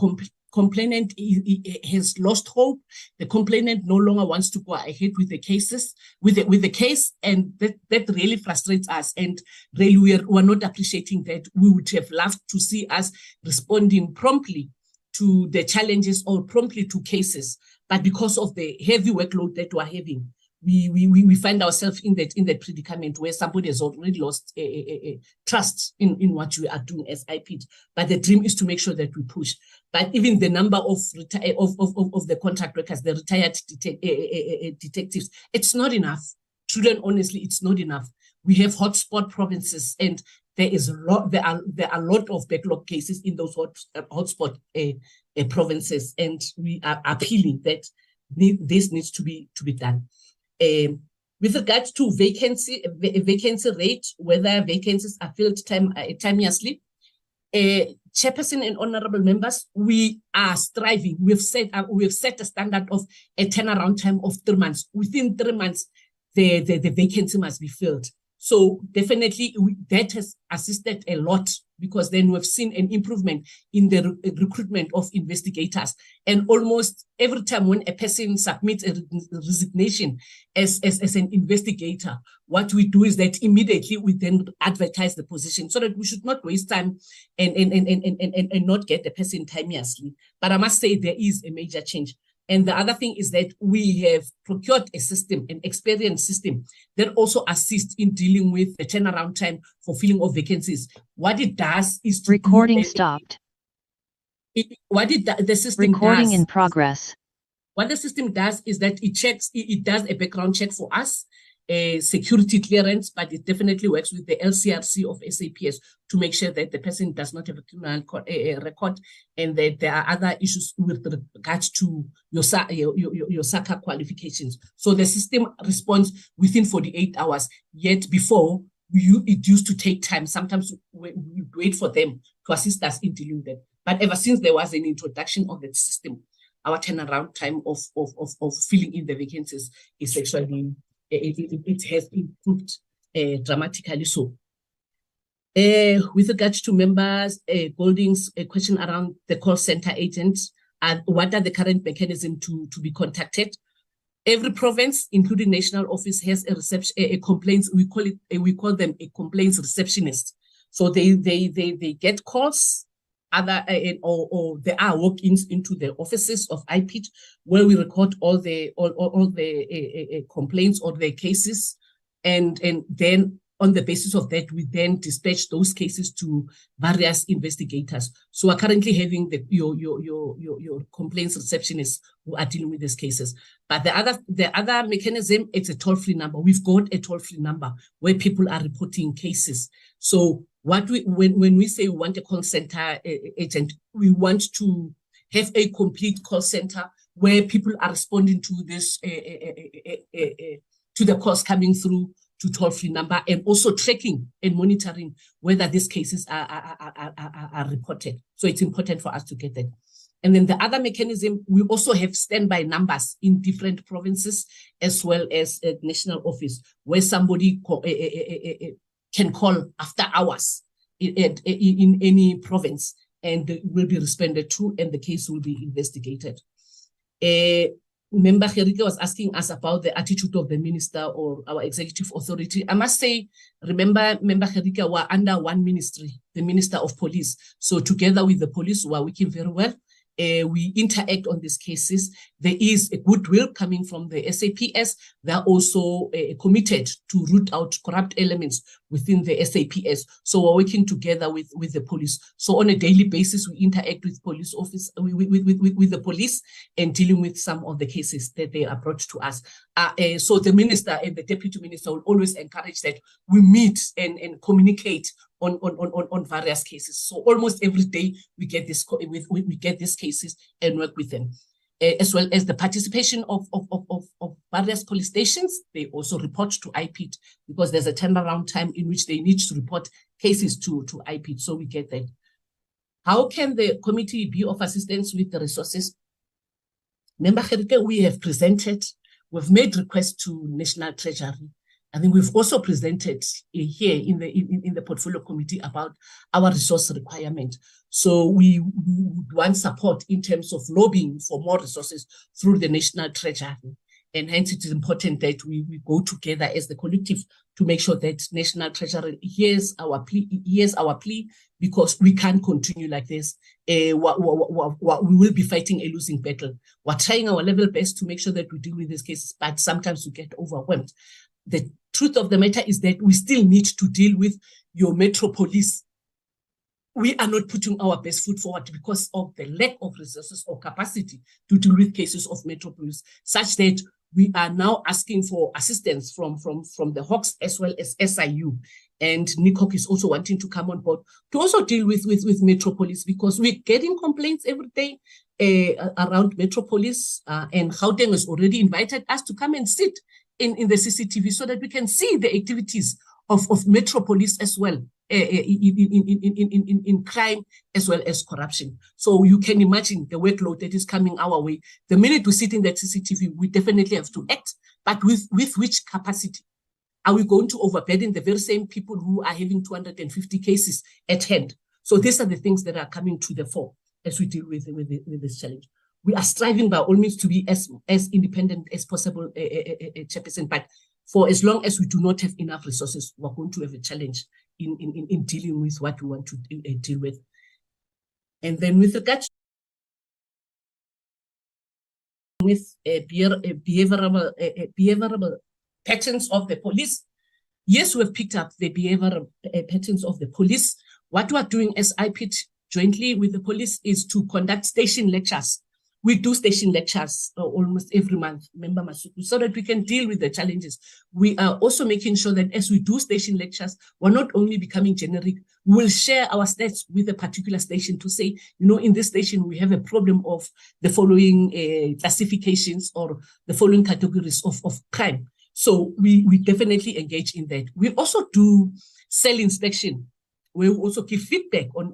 complainant has lost hope. The complainant no longer wants to go ahead with the cases, with the case, and that really frustrates us. And really, we're not appreciating that. We would have loved to see us responding promptly to the challenges or promptly to cases, but because of the heavy workload that we're having, we find ourselves in that predicament where somebody has already lost trust in what we are doing as IPID. But the dream is to make sure that we push. But even the number of the contract workers, the retired detectives, it's not enough. Truly and honestly, it's not enough. We have hotspot provinces, and there are a lot of backlog cases in those hotspot provinces, and we are appealing that this needs to be done. With regards to vacancy rate, whether vacancies are filled timeously, Chairperson and honorable members, we are striving. We have set a standard of a turnaround time of 3 months. Within 3 months, the vacancy must be filled. So definitely that has assisted a lot, because then we've seen an improvement in the recruitment of investigators. And almost every time when a person submits a resignation as an investigator, what we do is that immediately we then advertise the position, so that we should not waste time and not get the person timeously. But I must say there is a major change. And the other thing is that we have procured a system, an experienced system, that also assists in dealing with the turnaround time for filling of vacancies. What it does is to Recording stopped. The system Recording does, in progress. What the system does is that it does a background check for us, a security clearance, but it definitely works with the LCRC of SAPS to make sure that the person does not have a criminal record, and that there are other issues with regards to your SACA qualifications. So the system responds within 48 hours, yet before it used to take time. Sometimes we wait for them to assist us in dealing with it. But ever since there was an introduction of that system, our turnaround time of filling in the vacancies is actually it has improved dramatically. So, with regards to members, Golding's question around the call center agents, what are the current mechanisms to be contacted? Every province, including national office, has a complaints. We call them a complaints receptionist. So they get calls. Or there are walk-ins into the offices of IPIT, where we record all the complaints or the cases, and then on the basis of that, we then dispatch those cases to various investigators. So we're currently having your complaints receptionists who are dealing with these cases. But the other mechanism, it's a toll-free number. We've got a toll-free number where people are reporting cases. So when we say we want a call center agent, we want to have a complete call center where people are responding to this to the calls coming through to toll-free number, and also tracking and monitoring whether these cases are reported. So it's important for us to get that. And then the other mechanism, we also have standby numbers in different provinces, as well as a national office, where somebody can call after hours in any province, and will be responded to, and the case will be investigated. Member Gerike was asking us about the attitude of the minister or our executive authority. I must say, remember, Member Gerike, we're under one ministry, the Minister of Police. So together with the police, we are working very well. We interact on these cases. There is a goodwill coming from the SAPS. They're also committed to root out corrupt elements within the SAPS. So we're working together with the police. So on a daily basis, we interact with police office, with the police, and dealing with some of the cases that they are brought to us. So the minister and the deputy minister will always encourage that we meet and communicate on various cases. So almost every day we get these cases and work with them, as well as the participation of various police stations. They also report to IPIT, because there's a turnaround time in which they need to report cases to IPIT. So we get that. How can the committee be of assistance with the resources? Member Gerike, we have presented, we've made requests to National Treasury. I think we've also presented here in the portfolio committee about our resource requirement. So we want support in terms of lobbying for more resources through the National Treasury. And hence it is important that we go together as the collective to make sure that National Treasury hears our plea, because we can't continue like this. We will be fighting a losing battle. We're trying our level best to make sure that we deal with these cases, but sometimes we get overwhelmed. The truth of the matter is that we still need to deal with your metropolis. We are not putting our best foot forward because of the lack of resources or capacity to deal with cases of metropolis, such that we are now asking for assistance from the Hawks as well as SIU. And NICOC is also wanting to come on board to also deal with Metropolis, because we're getting complaints every day around Metropolis, and Gauteng has already invited us to come and sit in the CCTV so that we can see the activities of Metropolis as well, in crime as well as corruption. So you can imagine the workload that is coming our way. The minute we sit in that CCTV, we definitely have to act, but with which capacity? Are we going to overburden the very same people who are having 250 cases at hand? So these are the things that are coming to the fore as we deal with this challenge. We are striving by all means to be as independent as possible, Chairperson, but for as long as we do not have enough resources, we're going to have a challenge in dealing with what we want to deal with. And then with regard to behavioral patterns of the police, yes, we have picked up the behavioral patterns of the police. What we are doing as IPIT jointly with the police is to conduct station lectures. We do station lectures almost every month, Member Masuku, so that we can deal with the challenges. We are also making sure that as we do station lectures, we're not only becoming generic, we'll share our stats with a particular station to say, you know, in this station, we have a problem of the following classifications or the following categories of crime. So we definitely engage in that. We also do cell inspection, where we also give feedback on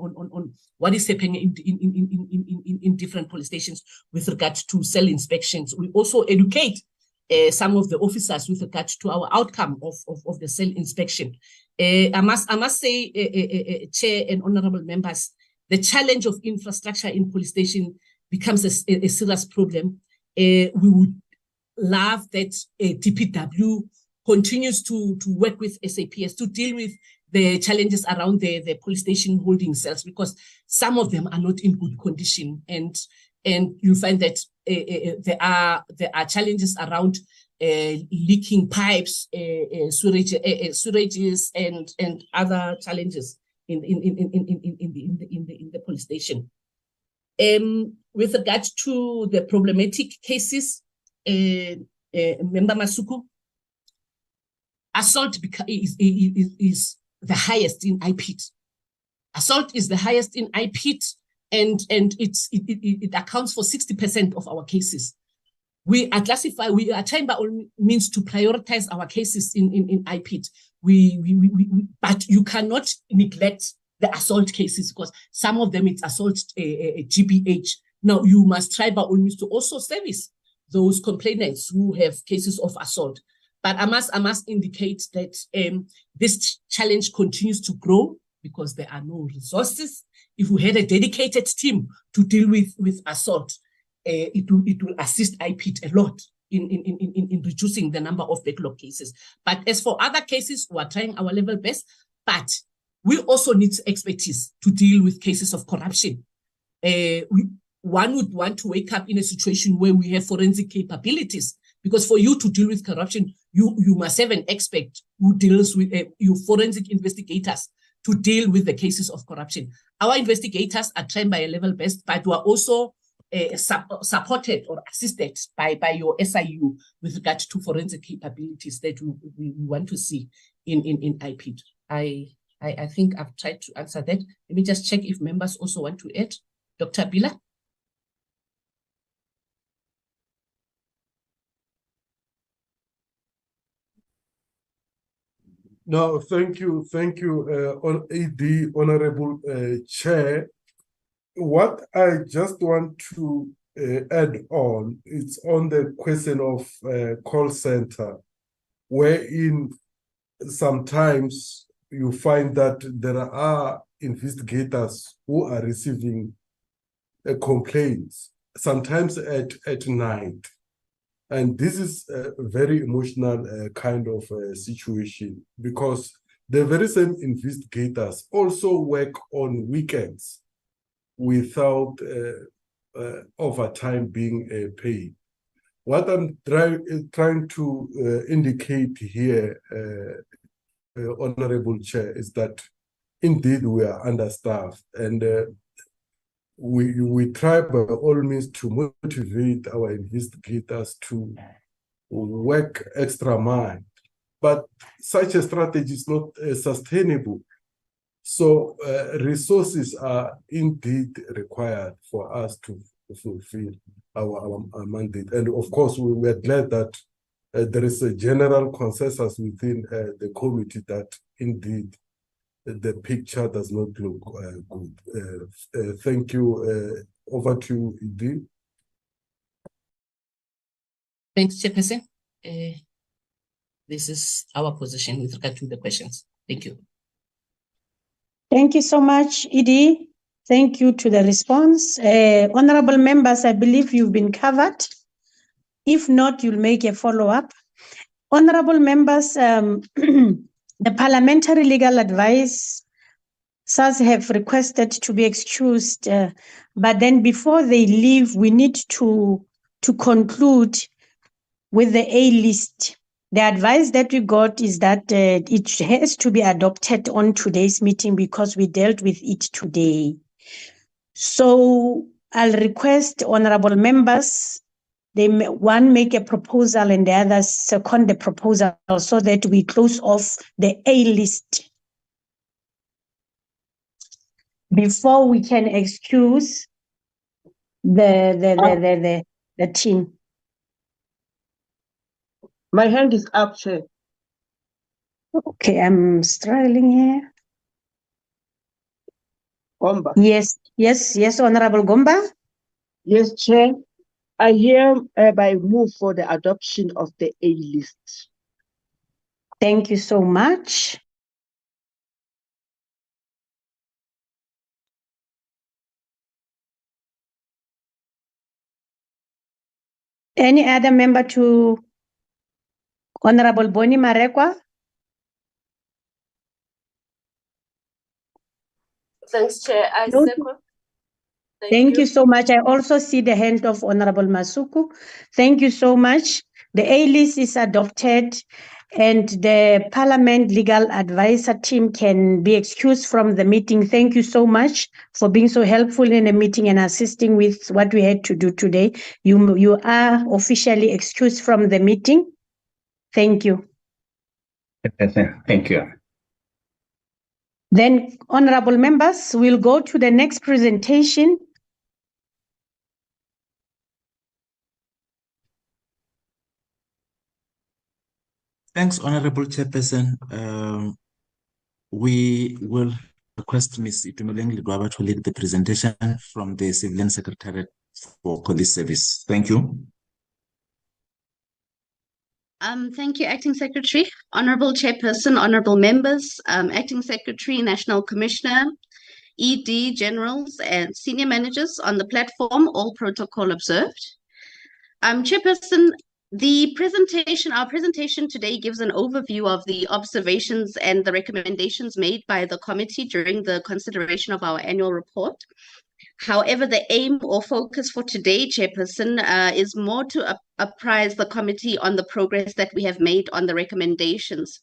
what is happening in different police stations with regard to cell inspections. We also educate some of the officers with regard to our outcome of the cell inspection. I must say, Chair and honorable members, the challenge of infrastructure in police station becomes a serious problem. We would love that DPW continues to work with SAPS to deal with the challenges around the police station holding cells, because some of them are not in good condition, and you find that there are challenges around leaking pipes, sewages, and other challenges in the police station. With regard to the problematic cases, Member Masuku, assault is the highest in IPIT. Assault is the highest in IPIT, and it accounts for 60% of our cases. We are trying by all means to prioritize our cases in IPIT. But you cannot neglect the assault cases, because some of them it's assault GBH. Now you must try by all means to also service those complainants who have cases of assault. But I must indicate that this challenge continues to grow because there are no resources. If we had a dedicated team to deal with assault, it will assist IPIT a lot in reducing the number of backlog cases. But as for other cases, we are trying our level best, but we also need expertise to deal with cases of corruption. One would want to wake up in a situation where we have forensic capabilities, because for you to deal with corruption, you must have an expert who deals with you forensic investigators to deal with the cases of corruption. Our investigators are trained by a level best, but we are also supported or assisted by your SIU with regard to forensic capabilities that we want to see in IPIT. I think I've tried to answer that. Let me just check if members also want to add. Dr. Bila? No, thank you, AD, Honorable Chair. What I just want to add on is on the question of call center, wherein sometimes you find that there are investigators who are receiving complaints, sometimes at night. And this is a very emotional kind of situation, because the very same investigators also work on weekends without overtime being paid. What I'm trying to indicate here, Honorable Chair, is that indeed we are understaffed, and we try by all means to motivate our investigators to work extra mile. But such a strategy is not sustainable. So resources are indeed required for us to fulfill our mandate. And of course, we are glad that there is a general consensus within the committee that indeed the picture does not look good. Thank you. Over to you, Edie. Thanks, Chairperson. This is our position with regard to the questions. Thank you. Thank you so much, Edie. Thank you to the response. Honorable members, I believe you've been covered. If not, you'll make a follow-up. Honorable members, the parliamentary legal advice have requested to be excused, but then before they leave, we need to conclude with the A list. The advice that we got is that it has to be adopted on today's meeting because we dealt with it today. So I'll request honorable members, one make a proposal and the other second the proposal so that we close off the A list before we can excuse the team. My hand is up, Chair. Okay, I'm struggling here. Gomba. Yes, Honorable Gomba. Yes, Chair. I hereby move for the adoption of the A list. Thank you so much. Any other member to Honorable Boni Marekwa? Thanks, Chair. I No. second. Thank you so much. I also see the hand of Honorable Masuku. Thank you so much. The A list is adopted and the Parliament Legal Advisor team can be excused from the meeting. Thank you so much for being so helpful in the meeting and assisting with what we had to do today. You are officially excused from the meeting. Thank you. Thank you. Then, honorable members, we'll go to the next presentation. Thanks, Honorable Chairperson. We will request Ms. Itumeleng Ligwaba to lead the presentation from the Civilian Secretariat for Police Service. Thank you. Thank you, Acting Secretary. Honorable Chairperson, honorable members, Acting Secretary, National Commissioner, ED, generals, and senior managers on the platform, all protocol observed. Chairperson, our presentation today gives an overview of the observations and the recommendations made by the committee during the consideration of our annual report. However, the aim or focus for today, Chairperson, is more to apprise the committee on the progress that we have made on the recommendations.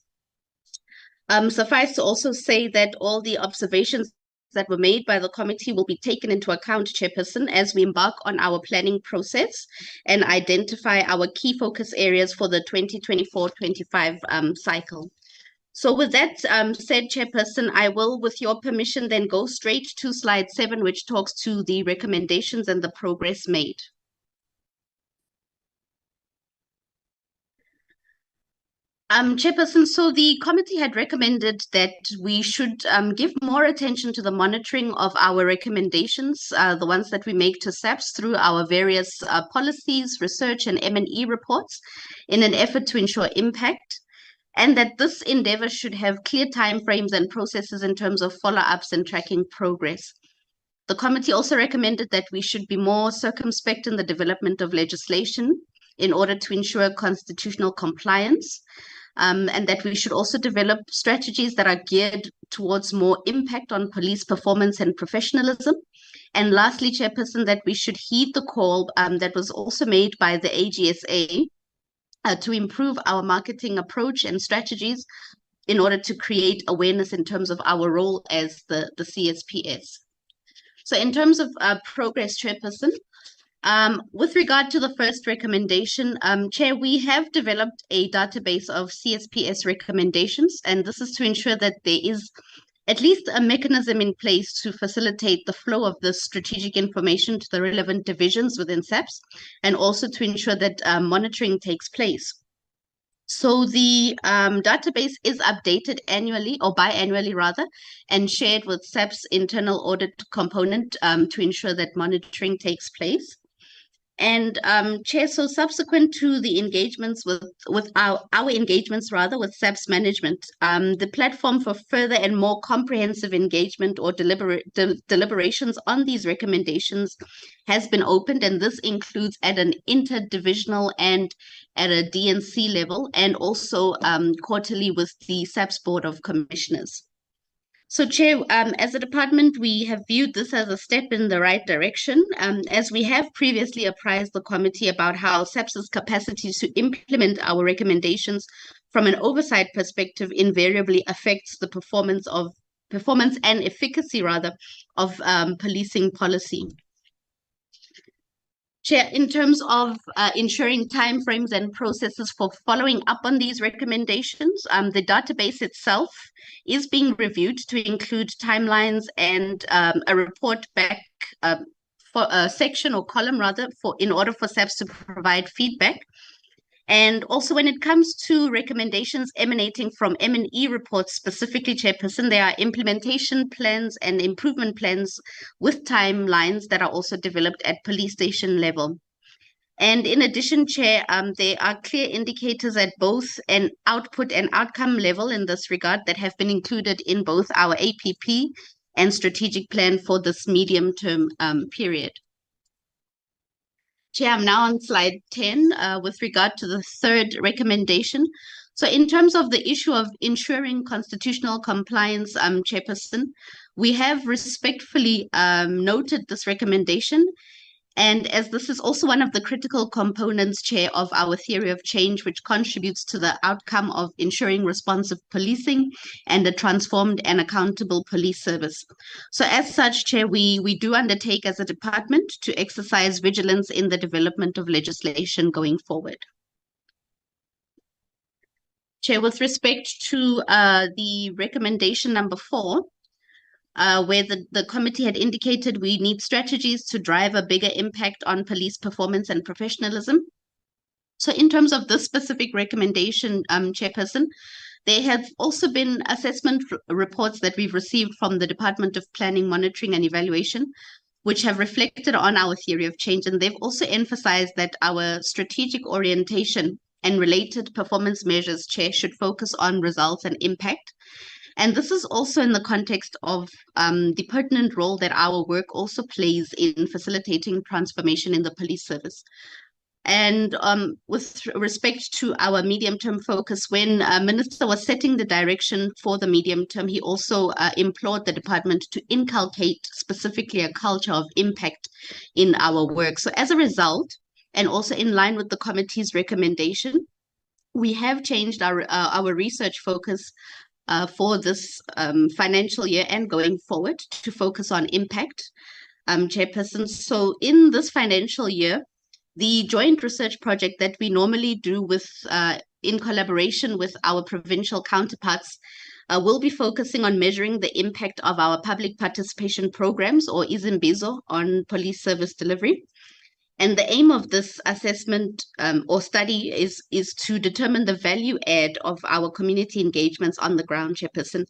Suffice to also say that all the observations that were made by the committee will be taken into account, Chairperson, as we embark on our planning process and identify our key focus areas for the 2024-25 cycle. So with that said, Chairperson, I will, with your permission, then go straight to slide 7, which talks to the recommendations and the progress made. Chairperson, so the committee had recommended that we should give more attention to the monitoring of our recommendations, the ones that we make to SAPS through our various policies, research, and M&E reports in an effort to ensure impact, and that this endeavor should have clear timeframes and processes in terms of follow-ups and tracking progress. The committee also recommended that we should be more circumspect in the development of legislation in order to ensure constitutional compliance, and that we should also develop strategies that are geared towards more impact on police performance and professionalism. And lastly, Chairperson, that we should heed the call that was also made by the AGSA to improve our marketing approach and strategies in order to create awareness in terms of our role as the CSPS. So in terms of progress, Chairperson, With regard to the first recommendation, Chair, we have developed a database of CSPS recommendations, and this is to ensure that there is at least a mechanism in place to facilitate the flow of this strategic information to the relevant divisions within SAPS, and also to ensure that monitoring takes place. So the database is updated annually or biannually rather, and shared with SAP's internal audit component to ensure that monitoring takes place. And Chair, so subsequent to the engagements with our engagements rather with SAP's management, the platform for further and more comprehensive engagement or deliberations on these recommendations has been opened, and this includes at an interdivisional and at a DNC level, and also quarterly with the SAP's Board of Commissioners. So, Chair, as a department, we have viewed this as a step in the right direction, as we have previously apprised the committee about how SAPS's capacity to implement our recommendations from an oversight perspective invariably affects the performance and efficacy, rather, of policing policy. Chair, in terms of ensuring timeframes and processes for following up on these recommendations, the database itself is being reviewed to include timelines and a report back for a section or column rather, in order for SAPS to provide feedback. And also when it comes to recommendations emanating from M&E reports specifically, Chairperson, there are implementation plans and improvement plans with timelines that are also developed at police station level. And in addition, Chair, there are clear indicators at both an output and outcome level in this regard that have been included in both our APP and strategic plan for this medium-term period. Chair, I'm now on slide 10 with regard to the third recommendation. So in terms of the issue of ensuring constitutional compliance, Chairperson, we have respectfully noted this recommendation. And as this is also one of the critical components, Chair, of our theory of change, which contributes to the outcome of ensuring responsive policing and a transformed and accountable police service. So as such, Chair, we do undertake as a department to exercise vigilance in the development of legislation going forward. Chair, with respect to the recommendation number 4, where the committee had indicated we need strategies to drive a bigger impact on police performance and professionalism. So in terms of this specific recommendation, Chairperson, there have also been assessment reports that we've received from the Department of Planning, Monitoring and Evaluation, which have reflected on our theory of change. And they've also emphasized that our strategic orientation and related performance measures, Chair, should focus on results and impact. And this is also in the context of the pertinent role that our work also plays in facilitating transformation in the police service. And with respect to our medium-term focus, when Minister was setting the direction for the medium term, he also implored the department to inculcate specifically a culture of impact in our work. So as a result, and also in line with the committee's recommendation, we have changed our research focus for this financial year and going forward to focus on impact, Chairperson. So in this financial year, the joint research project that we normally do with in collaboration with our provincial counterparts will be focusing on measuring the impact of our public participation programs, or Izimbizo, on police service delivery. And the aim of this assessment or study is to determine the value add of our community engagements on the ground, Chairperson,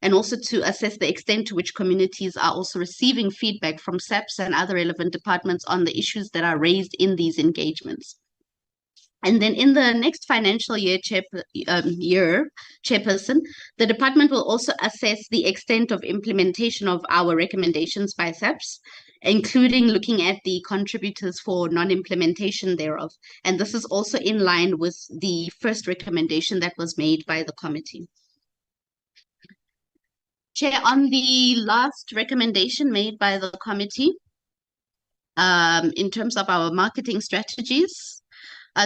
and also to assess the extent to which communities are also receiving feedback from SAPS and other relevant departments on the issues that are raised in these engagements. And then in the next financial year, Chairperson, the department will also assess the extent of implementation of our recommendations by SAPS, including looking at the contributors for non-implementation thereof. And this is also in line with the first recommendation that was made by the committee. Chair, on the last recommendation made by the committee, in terms of our marketing strategies,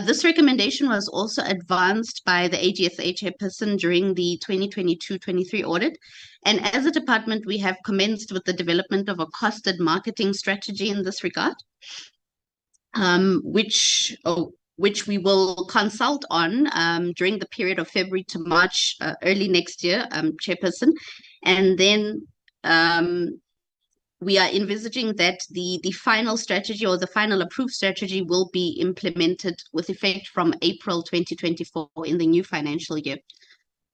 this recommendation was also advanced by the AGSA chairperson during the 2022-23 audit. And as a department, we have commenced with the development of a costed marketing strategy in this regard. which we will consult on during the period of February to March, early next year, Chairperson. And then we are envisaging that the final strategy or the final approved strategy will be implemented with effect from April 2024 in the new financial year.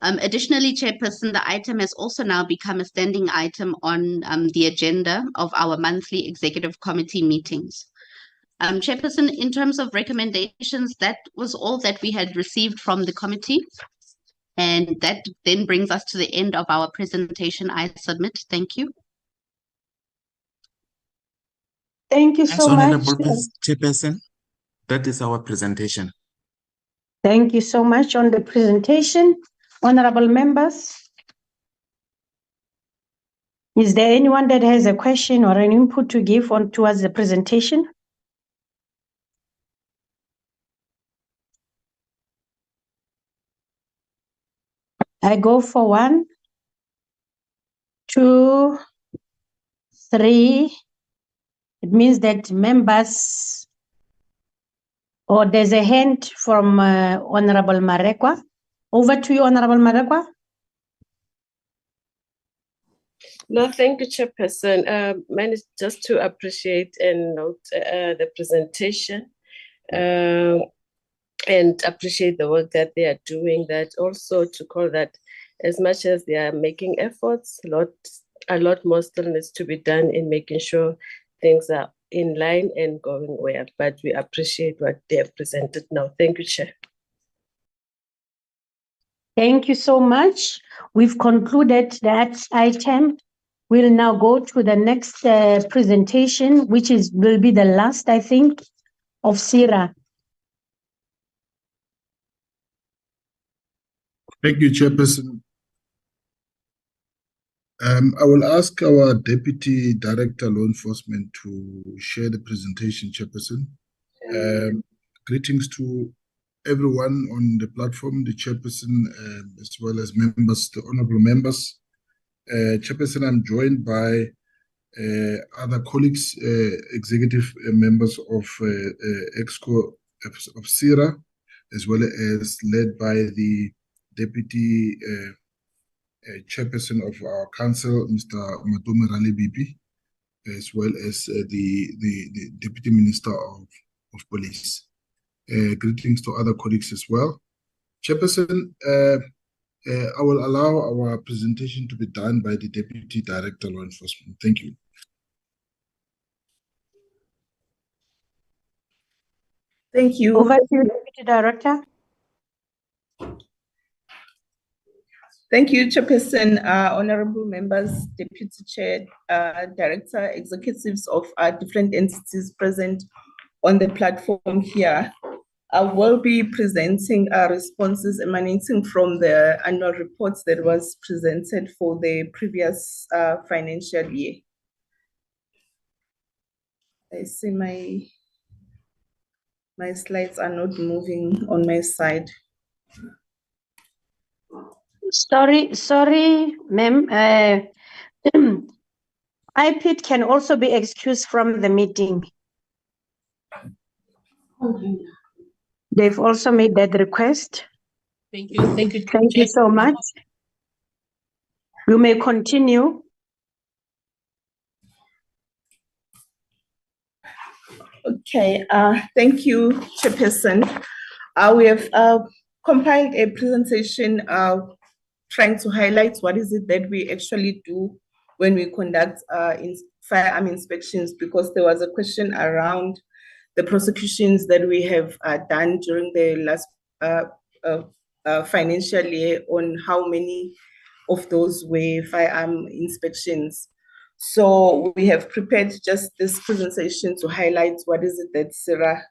Additionally, Chairperson, the item has also now become a standing item on the agenda of our monthly executive committee meetings. Chairperson, in terms of recommendations, that was all that we had received from the committee. And that then brings us to the end of our presentation. I submit. Thank you. Thank you so much. Honorable Chairperson, that is our presentation. Thank you so much on the presentation. Honorable members, is there anyone that has a question or an input to give on towards the presentation? I go for 1, 2, 3. It means that members, or there's a hand from Honorable Marekwa. Over to you, Honorable Marekwa. No, thank you, Chairperson. Managed just to appreciate and note the presentation and appreciate the work that they are doing. That also to call that as much as they are making efforts, a lot more still needs to be done in making sure things are in line and going well. But we appreciate what they have presented now. Thank you, Chair. Thank you so much. We've concluded that item. We'll now go to the next presentation, which will be the last, I think, of SIRA. Thank you, Chairperson. I will ask our Deputy Director Law Enforcement to share the presentation, Chairperson. Greetings to everyone on the platform, the Chairperson, as well as members, the honorable members. Chairperson, I'm joined by other colleagues, executive members of EXCO of SIRA, as well as led by the Deputy Chairperson of our Council, Mr. Matome Rale Bibi, as well as the Deputy Minister of Police. Greetings to other colleagues as well. Chairperson, I will allow our presentation to be done by the Deputy Director Law Enforcement. Thank you. Thank you. Over to you, Deputy Director. Thank you, Chairperson, honorable members, Deputy Chair, Director, executives of different entities present on the platform here. I will be presenting responses emanating from the annual reports that was presented for the previous financial year. I see my slides are not moving on my side. Sorry, ma'am. IPID can also be excused from the meeting. They've also made that request. Thank you. Thank you. Thank you so much. You may continue. Okay, thank you, Chairperson. We have compiled a presentation trying to highlight what is it that we actually do when we conduct firearm inspections, because there was a question around the prosecutions that we have done during the last financial year on how many of those were firearm inspections. So we have prepared just this presentation to highlight what is it that SIRA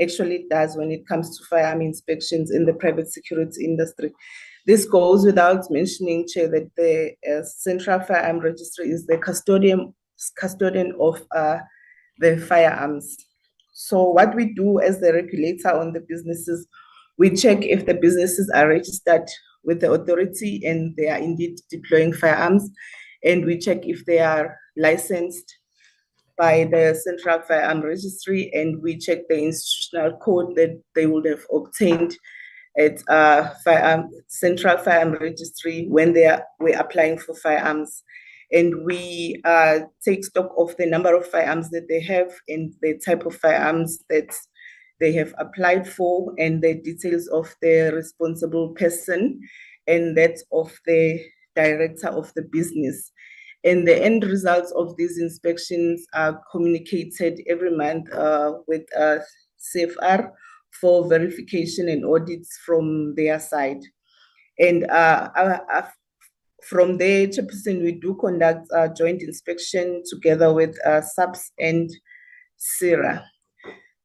actually does when it comes to firearm inspections in the private security industry. This goes without mentioning, Chair, that the Central Firearm Registry is the custodian of the firearms. So what we do as the regulator on the businesses, we check if the businesses are registered with the authority and they are indeed deploying firearms, and we check if they are licensed by the Central Firearm Registry, and we check the institutional code that they would have obtained at Central Firearm Registry when we're applying for firearms. And we take stock of the number of firearms that they have and the type of firearms that they have applied for, and the details of the responsible person and that of the director of the business. And the end results of these inspections are communicated every month with CFR for verification and audits from their side. And from there, Chairperson, we do conduct a joint inspection together with SAPS and CIRA.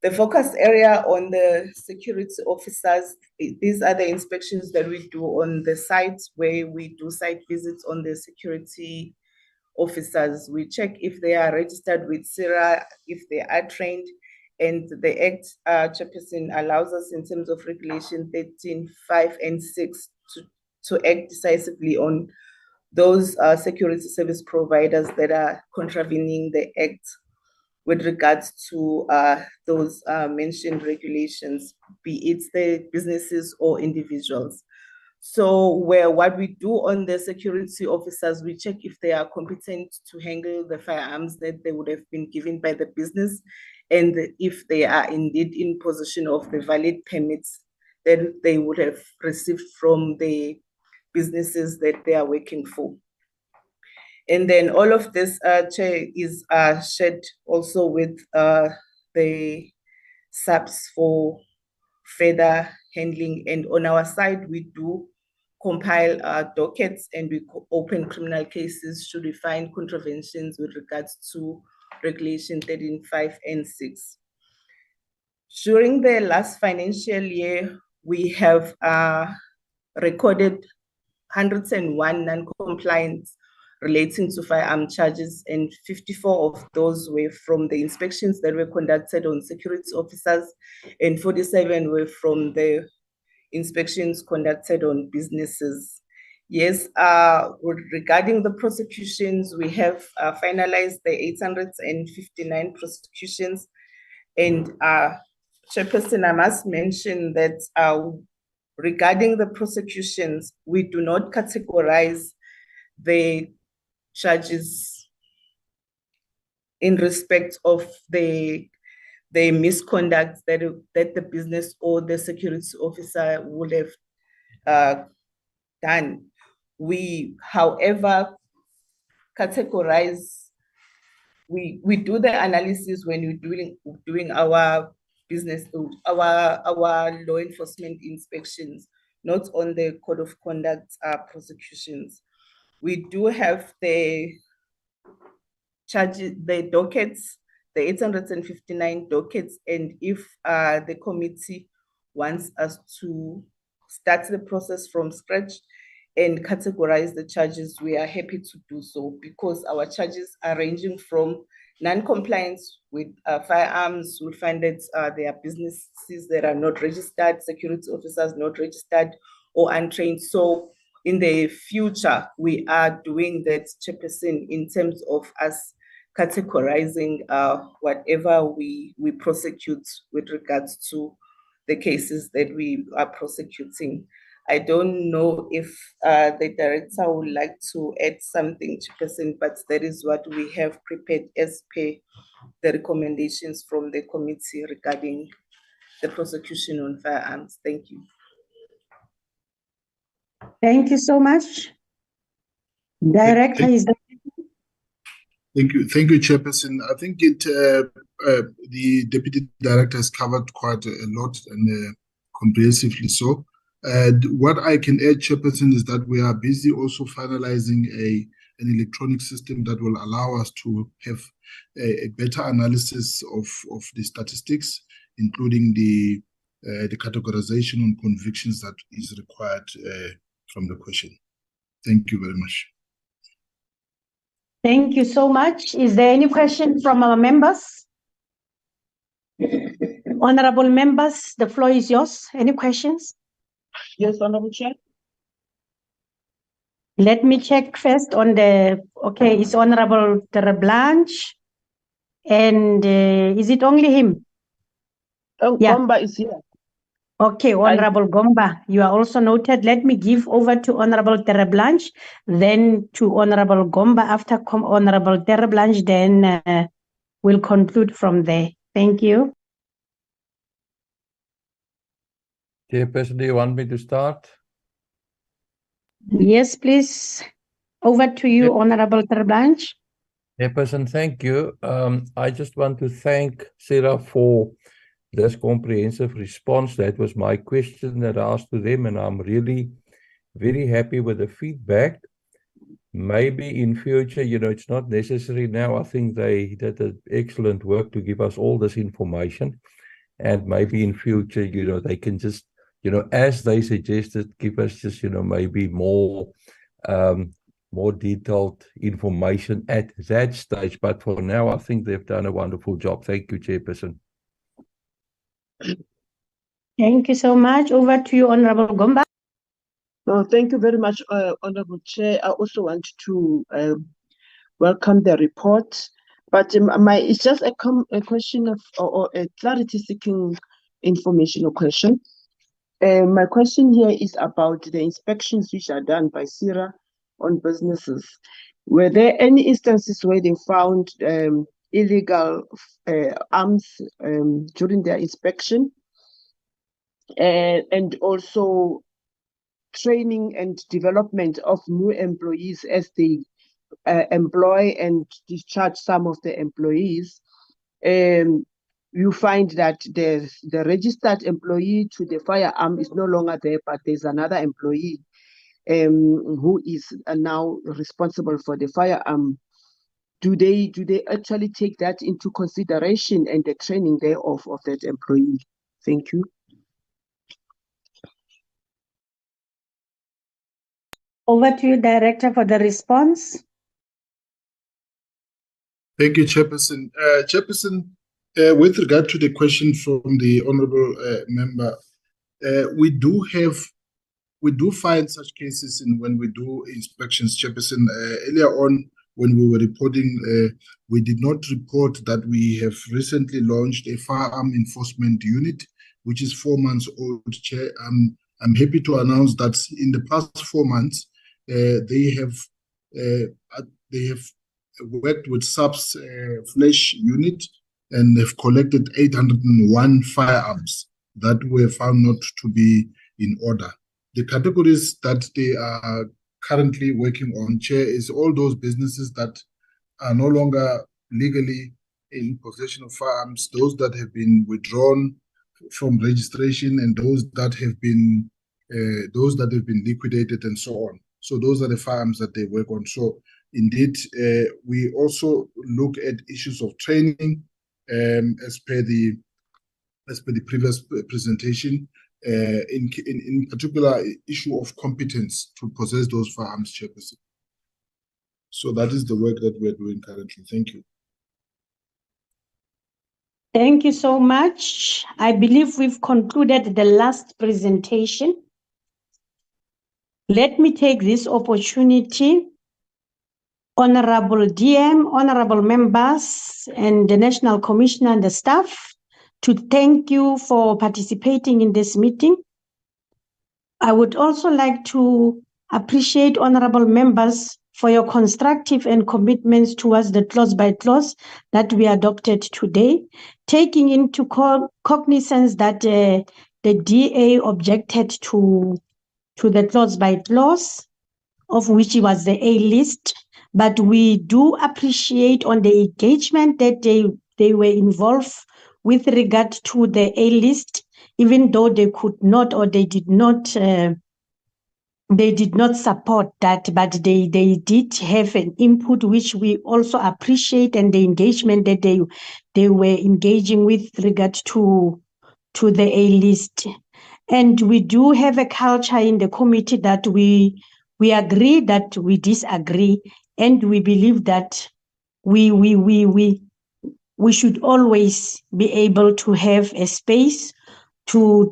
The focus area on the security officers, these are the inspections that we do on the site, where we do site visits on the security officers. We check if they are registered with CIRA, if they are trained, and the Act, Chairperson, allows us in terms of Regulation 13(5) and 6 to act decisively on those security service providers that are contravening the Act with regards to those mentioned regulations, be it the businesses or individuals. So what we do on the security officers, we check if they are competent to handle the firearms that they would have been given by the business, and if they are indeed in possession of the valid permits that they would have received from the businesses that they are working for. And then all of this, Chair, is shared also with the SAPS for further handling. And on our side, we do compile dockets, and we open criminal cases should we find contraventions with regards to Regulation 13(5) and 6. During the last financial year, we have recorded 101 non-compliance relating to firearm charges, and 54 of those were from the inspections that were conducted on security officers, and 47 were from the inspections conducted on businesses. Yes, regarding the prosecutions, we have finalized the 859 prosecutions, and Chairperson, I must mention that regarding the prosecutions, we do not categorize the charges in respect of the misconduct that the business or the security officer would have done. We, however, categorize, we do the analysis when we're doing our business, our law enforcement inspections, not on the code of conduct prosecutions. We do have the charges, the dockets, the 859 dockets, and if the committee wants us to start the process from scratch and categorize the charges, we are happy to do so, because our charges are ranging from non-compliance with firearms. We find that there are businesses that are not registered, security officers not registered or untrained. So in the future, we are doing that, Chairperson, in terms of us categorizing whatever we prosecute with regards to the cases that we are prosecuting. I don't know if the director would like to add something, Chairperson, but that is what we have prepared as per the recommendations from the committee regarding the prosecution on firearms. Thank you. Thank you so much. Director, is that... Thank you, Chairperson. I think the Deputy Director has covered quite a lot and comprehensively so. What I can add, Chairperson, is that we are busy also finalizing an electronic system that will allow us to have a better analysis of the statistics, including the categorization and convictions that is required from the question. Thank you very much. Thank you so much. Is there any question from our members? Honorable members, the floor is yours. Any questions? Yes, Honorable Chair. Let me check first on the, okay, it's Honorable Tereblanche And is it only him? Gomba is here. Okay, Honorable Gomba, you are also noted. Let me give over to Honorable Tereblanche, then to Honorable Gomba. After Honorable Tereblanche, then we'll conclude from there. Thank you. Chairperson, do you want me to start? Yes, please. Over to you, Honorable Tereblanche. Chairperson, thank you. I just want to thank Sarah for this comprehensive response. That was my question that I asked to them, and I'm really very happy with the feedback. Maybe in future, it's not necessary now. I think they did an excellent work to give us all this information. And maybe in future, they can just, as they suggested, give us just, maybe more detailed information at that stage. But for now, I think they've done a wonderful job. Thank you, Chairperson. Thank you so much. Over to you, Honorable Gomba. Thank you very much, Honorable Chair. I also want to welcome the report, but it's just a question of or a clarity-seeking information or question. My question here is about the inspections which are done by CIRA on businesses. Were there any instances where they found illegal arms during their inspection? And also training and development of new employees as they employ and discharge some of the employees. You find that the registered employee to the firearm is no longer there, but there's another employee who is now responsible for the firearm. Do they actually take that into consideration and the training thereof of that employee? Thank you. Over to you, Director, for the response. Thank you, Chairperson. Chairperson, with regard to the question from the honourable member, we do find such cases when we do inspections, Chairperson. Earlier on, when we were reporting, we did not report that we have recently launched a firearm enforcement unit, which is 4 months old, Chair. I'm happy to announce that in the past 4 months, they have worked with SAP's Flash unit and have collected 801 firearms that were found not to be in order. The categories that they are currently working on, Chair, is all those businesses that are no longer legally in possession of firearms, those that have been withdrawn from registration, and those that have been liquidated, and so on. So those are the firearms that they work on. So indeed, we also look at issues of training, as per the previous presentation, in particular issue of competence to possess those firearms, Chairperson. So that is the work that we're doing currently. Thank you. Thank you so much. I believe we've concluded the last presentation. Let me take this opportunity, Honorable DM, honorable members, and the National Commissioner and the staff, to thank you for participating in this meeting. I would also like to appreciate honorable members for your constructive and commitments towards the clause by clause that we adopted today, taking into cognizance that the DA objected to the clause by clause, of which it was the A list, but we do appreciate on the engagement that they were involved with regard to the A list, even though they could not or they did not support that, but they did have an input, which we also appreciate, and the engagement that they were engaging with regard to the A list. And we do have a culture in the committee that we agree that we disagree, and we believe that we should always be able to have a space to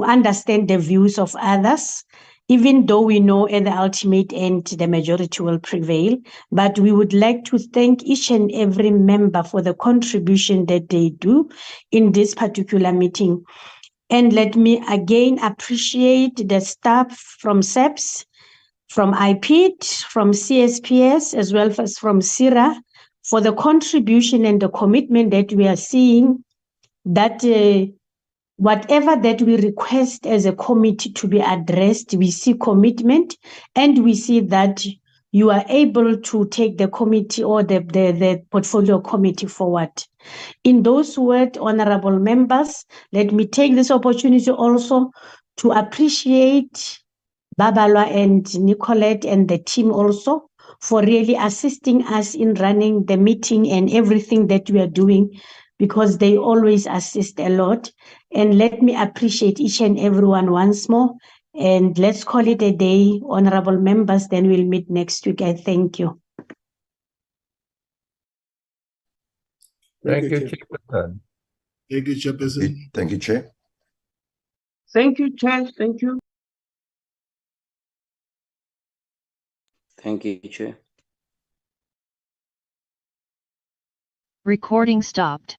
understand the views of others. even though we know at the ultimate end the majority will prevail. But we would like to thank each and every member for the contribution that they do in this particular meeting. And let me again appreciate the staff from SEPS, from IPIT, from CSPS, as well as from CIRA, for the contribution and the commitment that we are seeing that whatever that we request as a committee to be addressed, we see commitment, and we see that you are able to take the committee or the portfolio committee forward. In those words, honorable members, let me take this opportunity also to appreciate Babalwa and Nicolette and the team also for really assisting us in running the meeting and everything that we are doing, because they always assist a lot. And let me appreciate each and everyone once more. And let's call it a day, honorable members. Then we'll meet next week. I thank you. Thank you, Chairperson. Thank you, Chairperson. Thank you, Chair. Thank you, Chair. Thank you. Thank you, Chair. Recording stopped.